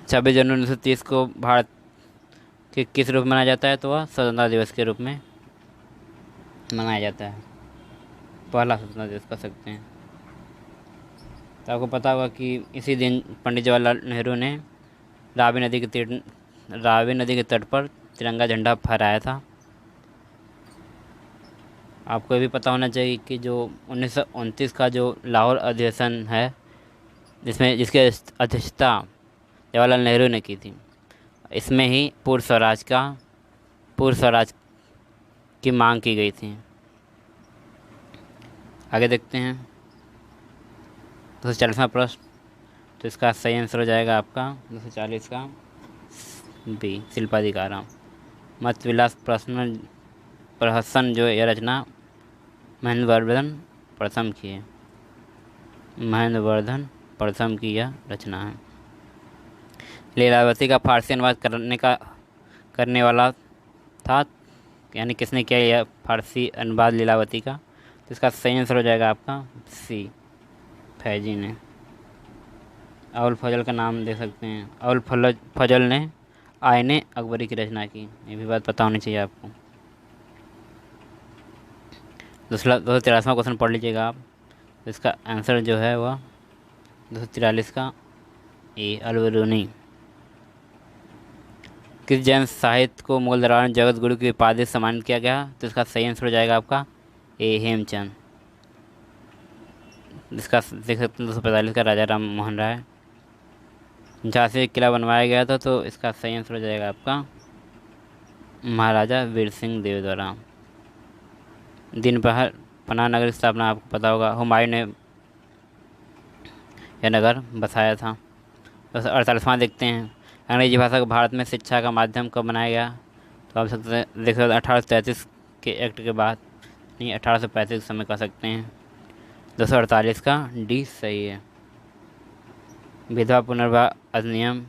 26 जनवरी 1930 को भारत के किस रूप में मनाया जाता है, तो वह स्वतंत्रता दिवस के रूप में मनाया जाता है, पहला स्वतंत्रता दिवस कह सकते हैं। तो आपको पता होगा कि इसी दिन पंडित जवाहरलाल नेहरू ने रावी नदी के तट पर तिरंगा झंडा फहराया था। आपको ये भी पता होना चाहिए कि जो 1929 का जो लाहौर अधिवेशन है, जिसकी अध्यक्षता जवाहरलाल नेहरू ने की थी, इसमें ही पूर्ण स्वराज की मांग की गई थी। आगे देखते हैं 240वां प्रश्न, तो इसका सही आंसर हो जाएगा आपका 240 का बी, शिल्पाधिकारा। मत विलास प्रहसन जो यह रचना महेंद्रवर्धन प्रथम की यह रचना है। लीलावती का फारसी अनुवाद करने वाला था, यानी किसने किया यह फारसी अनुवाद लीलावती का, तो इसका सही आंसर हो जाएगा आपका सी, फैजी ने। अबुल फजल का नाम दे सकते हैं, अबुल फजल ने आईने अकबरी की रचना की, ये भी बात पता होनी चाहिए आपको। 243वां क्वेश्चन पढ़ लीजिएगा आप, तो इसका आंसर जो है वह 243 का ए, अलबरूनी। किस जैन साहित्य को मुगल दरबार में जगत गुरु की उपाधि से सम्मानित किया गया, तो इसका सही आंसर हो जाएगा आपका ए, हेमचंद। इसका देख सकते हैं 245 का राजा राम मोहन राय। झांसी में किला बनवाया गया था, तो इसका सही आंसर हो जाएगा आपका महाराजा वीर सिंह देव द्वारा। दिन प्रहर पनाह नगर की स्थापना आपको पता होगा, हुमायूं ने यह नगर बसाया था। 48वां देखते हैं, अंग्रेजी भाषा को भारत में शिक्षा का माध्यम कब बनाया गया, तो आप देख सकते हैं 1833 के एक्ट के बाद, नहीं 1835 समय कह सकते हैं। 248 का डी सही है। विधवा पुनर्विवाह अधिनियम,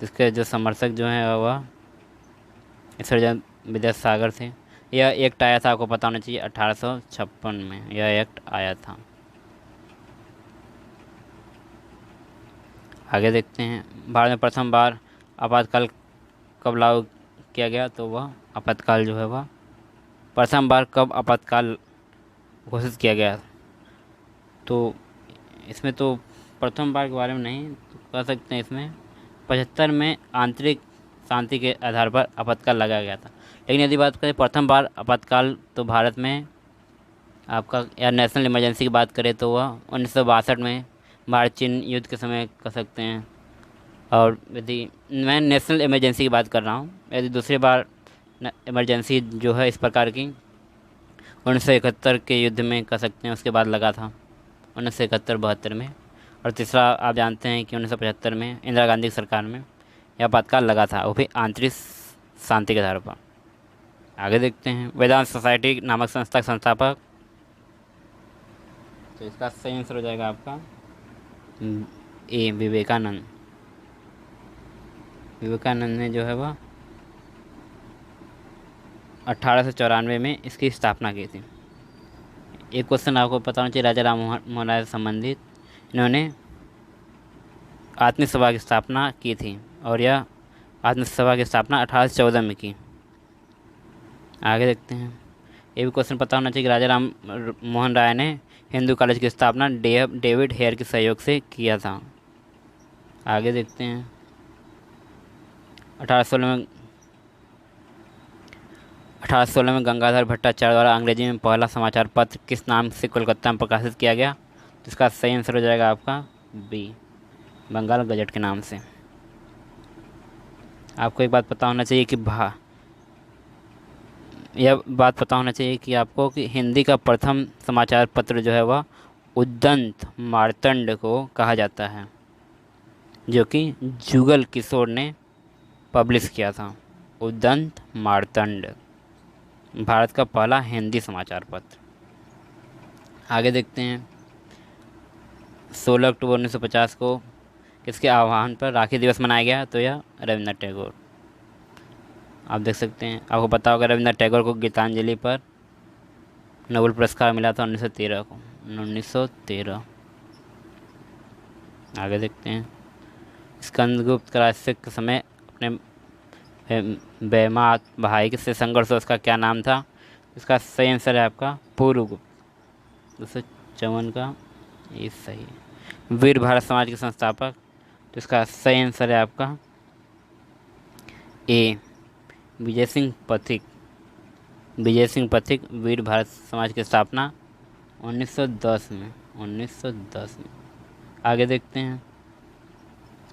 इसके जो समर्थक जो हैं वह सर्जन विद्यासागर थे। यह एक्ट आया था, आपको पता होना चाहिए 1856 में यह एक्ट आया था। आगे देखते हैं, भारत में प्रथम बार आपातकाल कब लागू किया गया, तो वह आपातकाल जो है वह प्रथम बार कब आपातकाल घोषित किया गया, तो इसमें तो प्रथम बार के बारे में नहीं तो कह सकते हैं, इसमें 75 में आंतरिक शांति के आधार पर आपातकाल लगाया गया था। लेकिन यदि बात करें प्रथम बार आपातकाल, तो भारत में आपका या नेशनल इमरजेंसी की बात करें तो वह 1962 में भारत चीन युद्ध के समय कर सकते हैं। और यदि मैं नेशनल इमरजेंसी की बात कर रहा हूँ, यदि दूसरी बार इमरजेंसी जो है इस प्रकार की 1971 के युद्ध में कर सकते हैं, उसके बाद लगा था 1971-72 में। और तीसरा आप जानते हैं कि 1975 में इंदिरा गांधी की सरकार में यह आपातकाल लगा था, वो भी आंतरिक शांति के आधार पर। आगे देखते हैं, वेदांत सोसाइटी नामक संस्था के संस्थापक, तो इसका सही आंसर हो जाएगा आपका ए विवेकानंद। विवेकानंद ने जो है वह 1894 में इसकी स्थापना की थी। एक क्वेश्चन आपको पता होना चाहिए राजा राम मोहन राय से संबंधित, इन्होंने आत्मसभा की स्थापना की थी और यह आत्मसभा की स्थापना 1814 में की। आगे देखते हैं, ये भी क्वेश्चन पता होना चाहिए कि राजा राम मोहन राय ने हिंदू कॉलेज की स्थापना डेविड हेयर के सहयोग से किया था। आगे देखते हैं, 1816 में गंगाधर भट्टाचार्य द्वारा अंग्रेजी में पहला समाचार पत्र किस नाम से कोलकाता में प्रकाशित किया गया? तो इसका सही आंसर हो जाएगा आपका बी, बंगाल गजट के नाम से। आपको एक बात पता होना चाहिए कि यह बात पता होना चाहिए कि आपको कि हिंदी का प्रथम समाचार पत्र जो है वह उद्दंत मार्तंड को कहा जाता है, जो कि जुगल किशोर ने पब्लिश किया था। उद्दंत मार्तंड भारत का पहला हिंदी समाचार पत्र। आगे देखते हैं, 16 अक्टूबर 1950 को किसके आह्वान पर राखी दिवस मनाया गया? तो यह रविन्द्रनाथ टैगोर। आप देख सकते हैं, आपको पता होगा रविन्द्रनाथ टैगोर को गीतांजलि पर नोबेल पुरस्कार मिला था 1913 को, 1913। आगे देखते हैं, स्कंदगुप्त राज्य के समय अपने बेमात भाई से संघर्ष हो, उसका क्या नाम था? इसका सही आंसर है आपका पुरुगुप्त। 254 का ये सही है। वीर भारत समाज के संस्थापक, तो इसका सही आंसर है आपका ए विजय सिंह पथिक। विजय सिंह पथिक वीर भारत समाज की स्थापना 1910 में, 1910 में। आगे देखते हैं,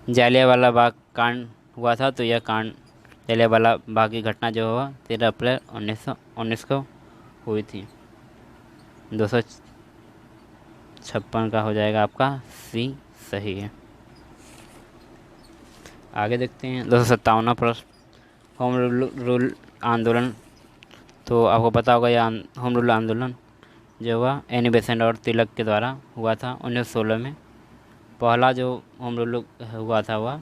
जालियांवाला बाग कांड हुआ था, तो यह कांड जालियांवाला बाग की घटना जो हुआ 13 अप्रैल 1919 को हुई थी। 256 का हो जाएगा आपका सी सही है। आगे देखते हैं, 257वां प्रश्न, होम रूल आंदोलन। तो आपको पता होगा यह होम रूल आंदोलन जो हुआ एनी बेसेंट और तिलक के द्वारा हुआ था 1916 में। पहला जो होम रूल हुआ था वह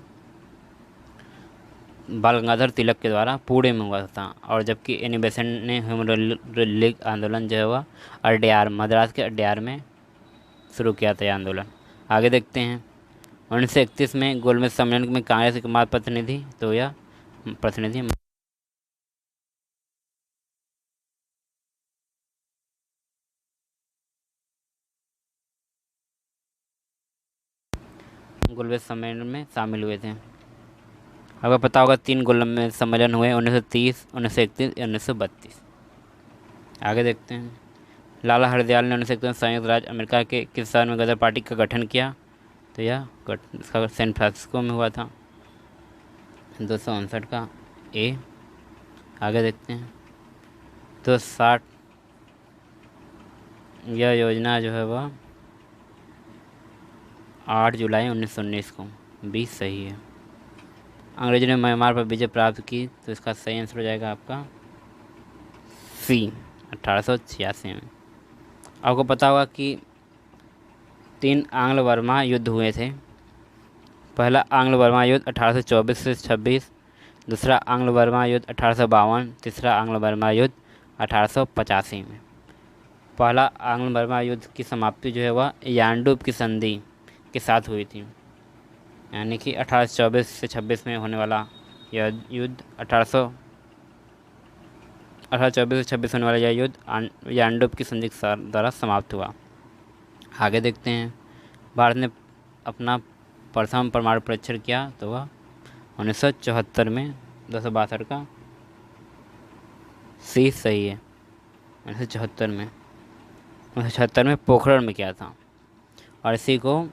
बाल गंगाधर तिलक के द्वारा पुणे में हुआ था, और जबकि एनी बेसेंट ने होम रूल आंदोलन जो है वह अड्यार, मद्रास के अड्यार में शुरू किया था यह आंदोलन। आगे देखते हैं, 1931 में गोलमेज सम्मेलन में कांग्रेस के एकमात्र प्रतिनिधि, तो यह प्रतिनिधि गोलमेज सम्मेलन में शामिल हुए थे। आपको पता होगा 3 गोलमेज सम्मेलन हुए, 1930, 1931 या 1932। आगे देखते हैं, लाला हरदयाल ने 1931 में संयुक्त राज्य अमेरिका के किस शहर में गदर पार्टी का गठन किया? तो यह सैन फ्रांसिस्को में हुआ था। 259 का ए। आगे देखते हैं, 260 यह योजना जो है वह 8 जुलाई 1919 को, 20 सही है। अंग्रेजों ने म्यांमार पर विजय प्राप्त की, तो इसका सही आंसर हो जाएगा आपका सी, 1886 में। आपको पता होगा कि 3 आंग्ल बर्मा युद्ध हुए थे। पहला आंग्ल बर्मा युद्ध 1824 से 26, दूसरा आंग्ल बर्मा युद्ध 1852, तीसरा आंग्ल बर्मा युद्ध 1885 में। पहला आंग्ल बर्मा युद्ध की समाप्ति जो है वह यानडूब की संधि के साथ हुई थी, यानी कि 1824 से 26 में होने वाला यह युद्ध 1824 से 26 होने वाला यह युद्ध यानडूब की संधि के द्वारा समाप्त हुआ। आगे देखते हैं, भारत ने अपना प्रथम परमाणु परीक्षण किया, तो वह 1974 में। 262 का सी सही है, 1974 में। 1976 में पोखरण में किया था। और इसी को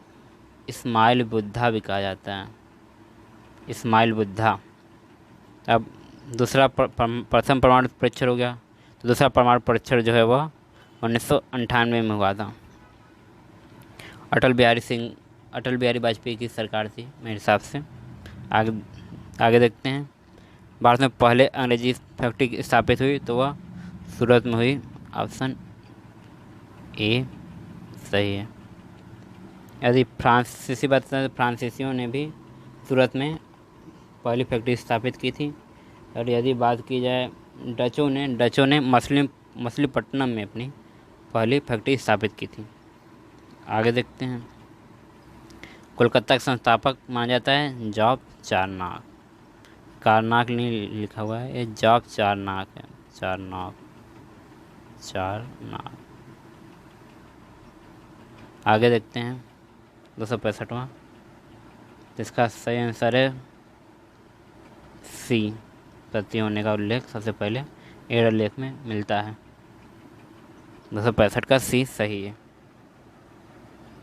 इस्माइल बुद्धा भी कहा जाता है, इस्माइल बुद्धा। अब दूसरा प्रथम परमाणु परीक्षण हो गया, तो दूसरा परमाणु परीक्षण जो है वह 1998 में हुआ था। अटल बिहारी वाजपेयी की सरकार थी मेरे हिसाब से। आगे आगे देखते हैं। भारत में पहले अंग्रेजी फैक्ट्री स्थापित हुई तो वह सूरत में हुई। ऑप्शन ए सही है। यदि फ्रांसीसी बात करें तो फ्रांसीसियों ने भी सूरत में पहली फैक्ट्री स्थापित की थी। और यदि बात की जाए डचों ने मछलीपट्टनम में अपनी पहली फैक्ट्री स्थापित की थी। आगे देखते हैं। कोलकाता का संस्थापक माना जाता है जॉब चारनाक। कारनाक नहीं लिखा हुआ है, ये जॉब चारनाक है। चारनाक। आगे देखते हैं 265वां। इसका सही आंसर है सी। सती होने का उल्लेख सबसे पहले एड लेख में मिलता है। 265 का सी सही है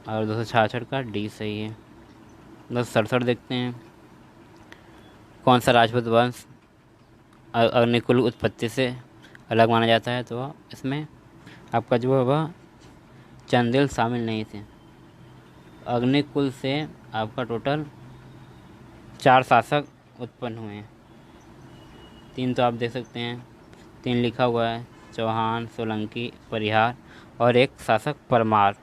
और 266 का डी सही है। 267 देखते हैं। कौन सा राजपूत वंश अग्निकुल उत्पत्ति से अलग माना जाता है? तो इसमें आपका जो है वह चंदेल शामिल नहीं थे। अग्निकुल से आपका टोटल 4 शासक उत्पन्न हुए हैं। 3 तो आप देख सकते हैं, 3 लिखा हुआ है, चौहान, सोलंकी, परिहार और एक शासक परमार।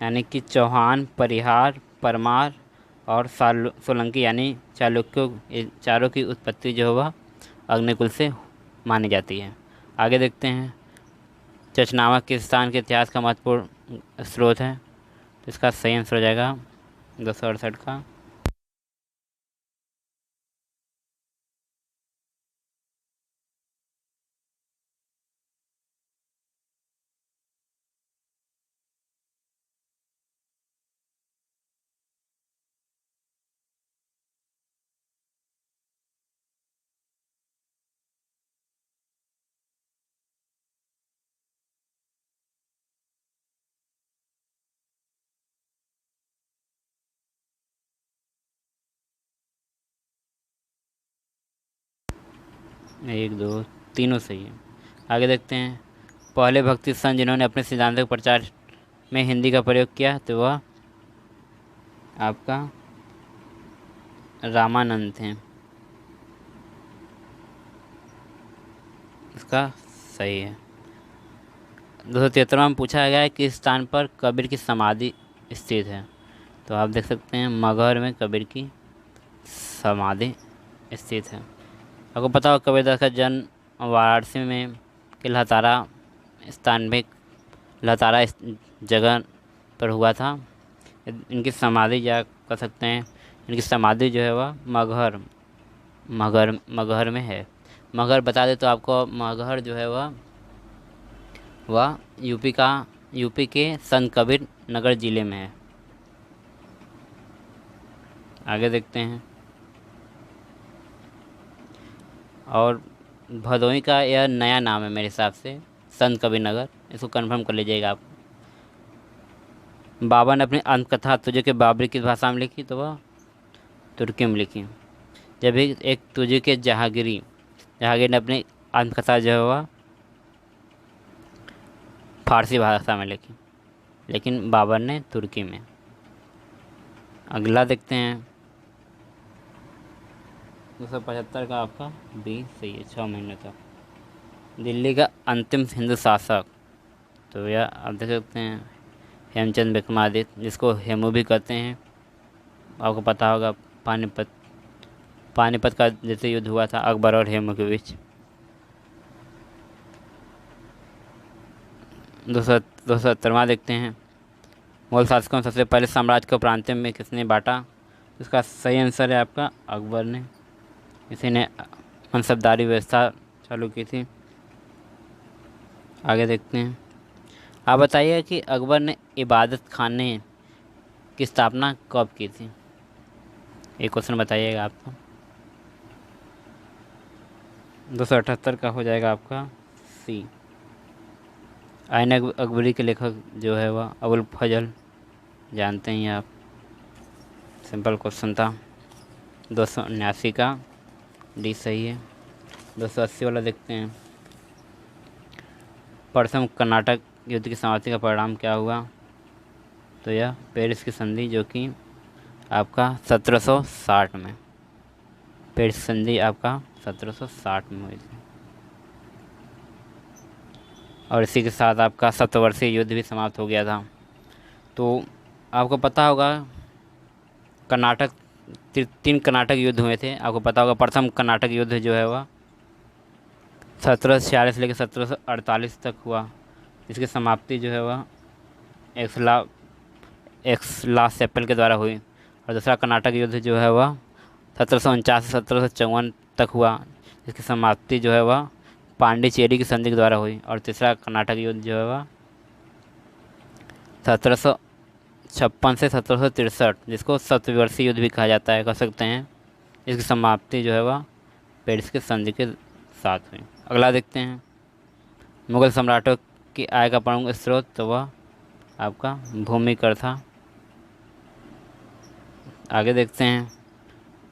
यानी कि चौहान, परिहार, परमार और सोलंकी यानी चालुक्यों, ये चारों की उत्पत्ति जो है वह अग्निकुल से मानी जाती है। आगे देखते हैं। चचनामा किस स्थान के इतिहास का महत्वपूर्ण स्रोत है? तो इसका सही आंसर हो जाएगा 268 का। एक दो तीनों सही है। आगे देखते हैं। पहले भक्ति संत जिन्होंने अपने सिद्धांतों के प्रचार में हिंदी का प्रयोग किया तो वह आपका रामानंद थे। इसका सही है। 273वां में पूछा गया है किस स्थान पर कबीर की समाधि स्थित है? तो आप देख सकते हैं मगहर में कबीर की समाधि स्थित है। आपको पता हो कबीरदास का जन्म वाराणसी में के लहतारा स्थान में, लहतारा जगह पर हुआ था। इनकी समाधि या कह सकते हैं इनकी समाधि जो है वह मगहर में है। मगहर बता दे तो आपको, मगहर जो है वह यूपी के संत कबीर नगर ज़िले में है। आगे देखते हैं। और भदोही का यह नया नाम है मेरे हिसाब से, संत कबीर नगर। इसको कंफर्म कर लीजिएगा आप। बाबा ने अपनी अंतकथा तुझे के बाबरी किस भाषा में लिखी? तो वह तुर्की में लिखी। जब एक तुझे के जहांगीर ने अपनी अंतकथा जो है वह फारसी भाषा में लिखी, लेकिन बाबर ने तुर्की में। अगला देखते हैं। 275 का आपका बी सही है, 6 महीने तक। दिल्ली का अंतिम हिंदू शासक, तो यह आप देख सकते हैं हेमचंद विक्रमादित्य, जिसको हेमू भी कहते हैं। आपको पता होगा पानीपत का जैसे युद्ध हुआ था अकबर और हेमू के बीच। 270वां देखते हैं। मुगल शासकों सबसे पहले साम्राज्य को प्रांतों में किसने बांटा? इसका सही आंसर है आपका अकबर ने। इसी ने मनसबदारी व्यवस्था चालू की थी। आगे देखते हैं। आप बताइए कि अकबर ने इबादत खाने की स्थापना कब की थी? एक क्वेश्चन बताइएगा आपको। 278 का हो जाएगा आपका सी। आइन अकबरी के लेखक जो है वह अबुल फजल, जानते हैं आप, सिंपल क्वेश्चन था। 279 का डी सही है। 280 वाला देखते हैं। प्रथम कर्नाटक युद्ध की समाप्ति का परिणाम क्या हुआ? तो यह पेरिस की संधि, जो कि आपका 1760 में, पेरिस संधि आपका 1760 में हुई थी। और इसी के साथ आपका सप्तवर्षीय युद्ध भी समाप्त हो गया था। तो आपको पता होगा कर्नाटक, 3 कर्नाटक युद्ध हुए थे। आपको पता होगा प्रथम कर्नाटक युद्ध जो है वह 1746 लेकर 1748 तक हुआ। इसकी समाप्ति जो है वह एक्सला सेप्पल के द्वारा हुई। और दूसरा कर्नाटक युद्ध जो है वह 1749 से 1754 तक हुआ। इसकी समाप्ति जो है वह पांडिचेरी की संधि के द्वारा हुई। और तीसरा कर्नाटक युद्ध जो है वह 1756 से 1763, जिसको सप्तवर्षीय युद्ध भी कहा जाता है, कह सकते हैं। इसकी समाप्ति जो है वह पेरिस की संधि के साथ हुई। अगला देखते हैं। मुगल सम्राटों की आय का प्रमुख स्रोत, तो वह आपका भूमि कर था। आगे देखते हैं।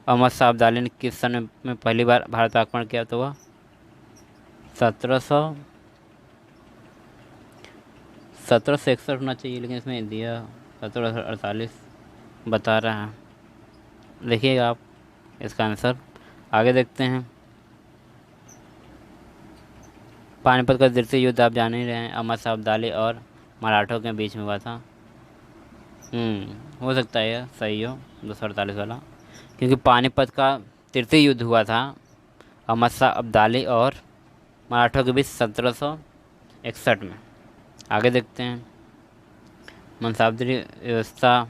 अहमद शाह अब्दाली ने किस सन में पहली बार भारत पर आक्रमण किया? तो वह 1761 होना चाहिए, लेकिन इसमें दिया 1748 बता रहा है। देखिएगा आप इसका आंसर। आगे देखते हैं। पानीपत का द्वितीय युद्ध आप जान ही रहे हैं, अहमद शाह अब्दाली और मराठों के बीच में हुआ था। हो सकता है यह सही हो, 248 वाला, क्योंकि पानीपत का तृतीय युद्ध हुआ था अहमद शाह अब्दाली और मराठों के बीच 1761 में। आगे देखते हैं। मनसाबदारी व्यवस्था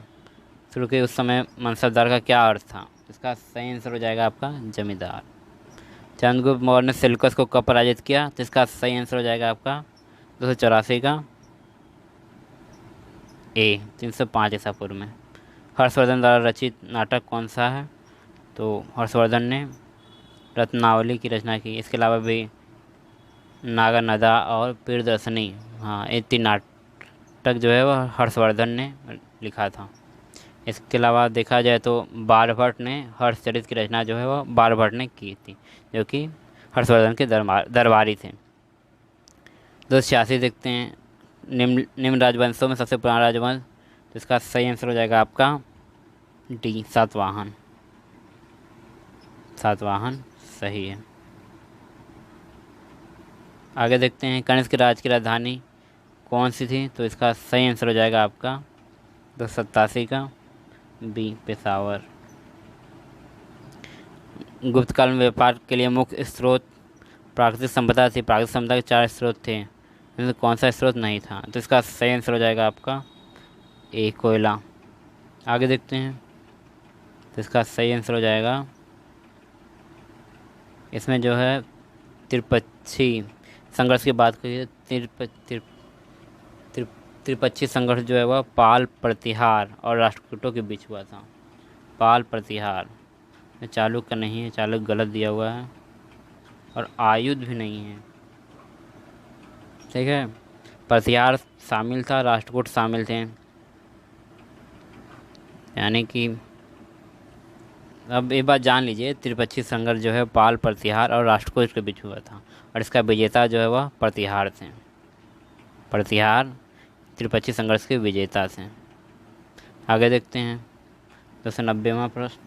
शुरू की उस समय मनसबदार का क्या अर्थ था? इसका सही आंसर हो जाएगा आपका जमींदार। चंद्रगुप्त मौर्य ने सेल्यूकस को कब पराजित किया? तो इसका सही आंसर हो जाएगा आपका 284 का ए, 305 ईसा पूर्व में। हर्षवर्धन द्वारा रचित नाटक कौन सा है? तो हर्षवर्धन ने रत्नावली की रचना की। इसके अलावा भी नागानदा और प्रियदर्शनी, हाँ, ये 3 नाटक जो है वह हर्षवर्धन ने लिखा था। इसके अलावा देखा जाए तो बाणभट्ट ने हर्षचरित की रचना जो है वह बाणभट्ट ने की थी, जो कि हर्षवर्धन के दरबारी थे। 286 देखते हैं। निम्न राजवंशों में सबसे पुराना राजवंश, तो इसका सही आंसर हो जाएगा आपका डी, सातवाहन। सातवाहन सही है। आगे देखते हैं। कनिष्क के राज की राजधानी कौन सी थी? तो इसका सही आंसर हो जाएगा आपका 287 का बी, पेशावर। गुप्त काल में व्यापार के लिए मुख्य स्रोत प्राकृतिक संपदा थी। प्राकृतिक संपदा के 4 स्रोत थे, इनमें कौन सा स्रोत नहीं था? तो इसका सही आंसर हो जाएगा आपका ए, कोयला। आगे देखते हैं। तो इसका सही आंसर हो जाएगा, इसमें जो है त्रिपक्षी संघर्ष की बात करिए। त्रिपक्षी संघर्ष जो है वह पाल, प्रतिहार और राष्ट्रकूटों के बीच हुआ था। पाल प्रतिहार में चालुक्य नहीं है, चालुक्य गलत दिया हुआ है, और आयुध भी नहीं है, ठीक है। प्रतिहार शामिल था, राष्ट्रकूट शामिल थे, यानी कि अब एक बात जान लीजिए, त्रिपक्षी संघर्ष जो है पाल, प्रतिहार और राष्ट्रकूट के बीच हुआ था, और इसका विजेता जो है वह प्रतिहार थे। प्रतिहार त्रिपक्षी संघर्ष के विजेता थे। आगे देखते हैं। 290वां प्रश्न।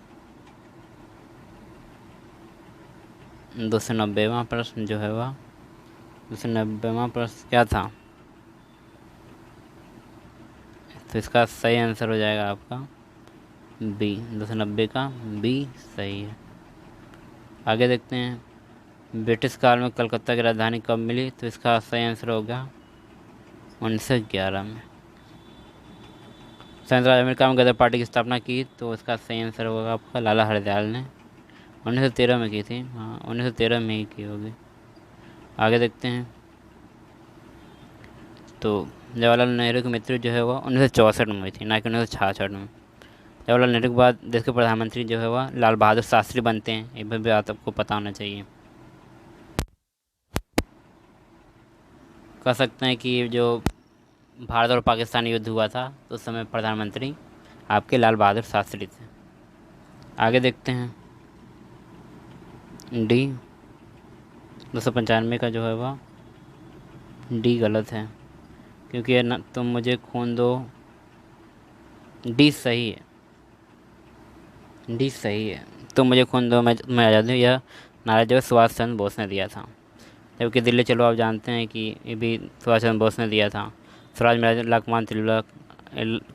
290वां प्रश्न जो है वह 290वां प्रश्न क्या था? तो इसका सही आंसर हो जाएगा आपका बी, 290 का बी सही है। आगे देखते हैं। ब्रिटिश काल में कलकत्ता की राजधानी कब मिली? तो इसका सही आंसर होगा 1911 में। संयुक्त राज्य अमेरिका में गदर पार्टी की स्थापना की, तो इसका सही आंसर होगा आपका लाला हरदयाल ने 1913 में की थी। हाँ, 1913 में ही की होगी। आगे देखते हैं। तो जवाहरलाल नेहरू की मृत्यु जो है वह 1964 में हुई थी, ना कि 1966 में। जवाहरलाल नेहरू के बाद देश के प्रधानमंत्री जो है वह लाल बहादुर शास्त्री बनते हैं, ये भी बात आपको पता होना चाहिए। कह सकते हैं कि जो भारत और पाकिस्तान युद्ध हुआ था तो उस समय प्रधानमंत्री आपके लाल बहादुर शास्त्री थे। आगे देखते हैं डी 295 का जो है वह डी गलत है, क्योंकि ये न तुम मुझे खून दो, डी सही है, डी सही है। तुम मुझे खून दो मैं आज़ाद हूँ, यह नारा जो है सुभाष चंद्र बोस ने दिया था। जबकि दिल्ली चलो आप जानते हैं कि ये भी सुभाष चंद्र बोस ने दिया था। स्वराज मेरा लक्ष्मण तिलक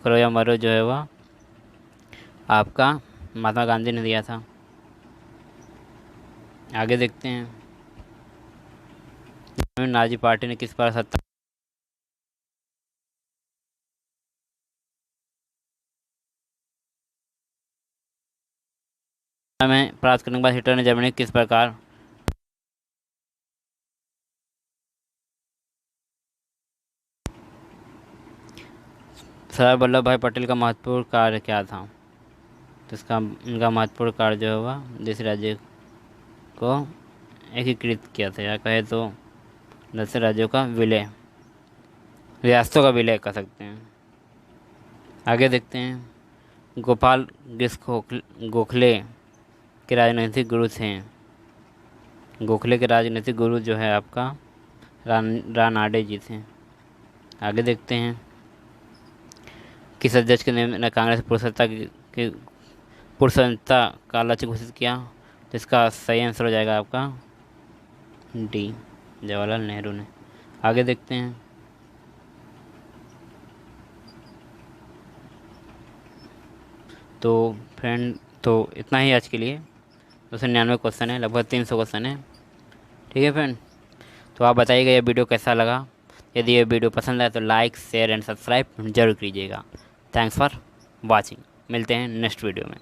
करो या मरो जो है वह आपका महात्मा गांधी ने दिया था। आगे देखते हैं नाजी पार्टी ने किस पर सत्ता में प्राप्त करने के बाद हिटलर ने जर्मनी किस प्रकार सरदार वल्लभ भाई पटेल का महत्वपूर्ण कार्य क्या था? तो इसका इनका महत्वपूर्ण कार्य जो है वह देश राज्य को एकीकृत किया था, या कहे तो 10 राज्यों का विलय, रियासतों का विलय कर सकते हैं। आगे देखते हैं गोपाल गोखले के राजनीतिक गुरु थे। गोखले के राजनीतिक गुरु जो है आपका रानाडे जी थे। आगे देखते हैं किस अध्यक्ष ने कांग्रेस पुरुषत्ता का लक्ष्य घोषित किया? तो इसका सही आंसर हो जाएगा आपका डी जवाहरलाल नेहरू ने। आगे देखते हैं तो फ्रेंड तो इतना ही आज के लिए। 299 क्वेश्चन है, लगभग 300 क्वेश्चन है। ठीक है फ्रेंड, तो आप बताइएगा ये वीडियो कैसा लगा। यदि ये वीडियो पसंद आए तो लाइक शेयर एंड सब्सक्राइब जरूर कीजिएगा। Thanks for watching. मिलते हैं नेक्स्ट वीडियो में।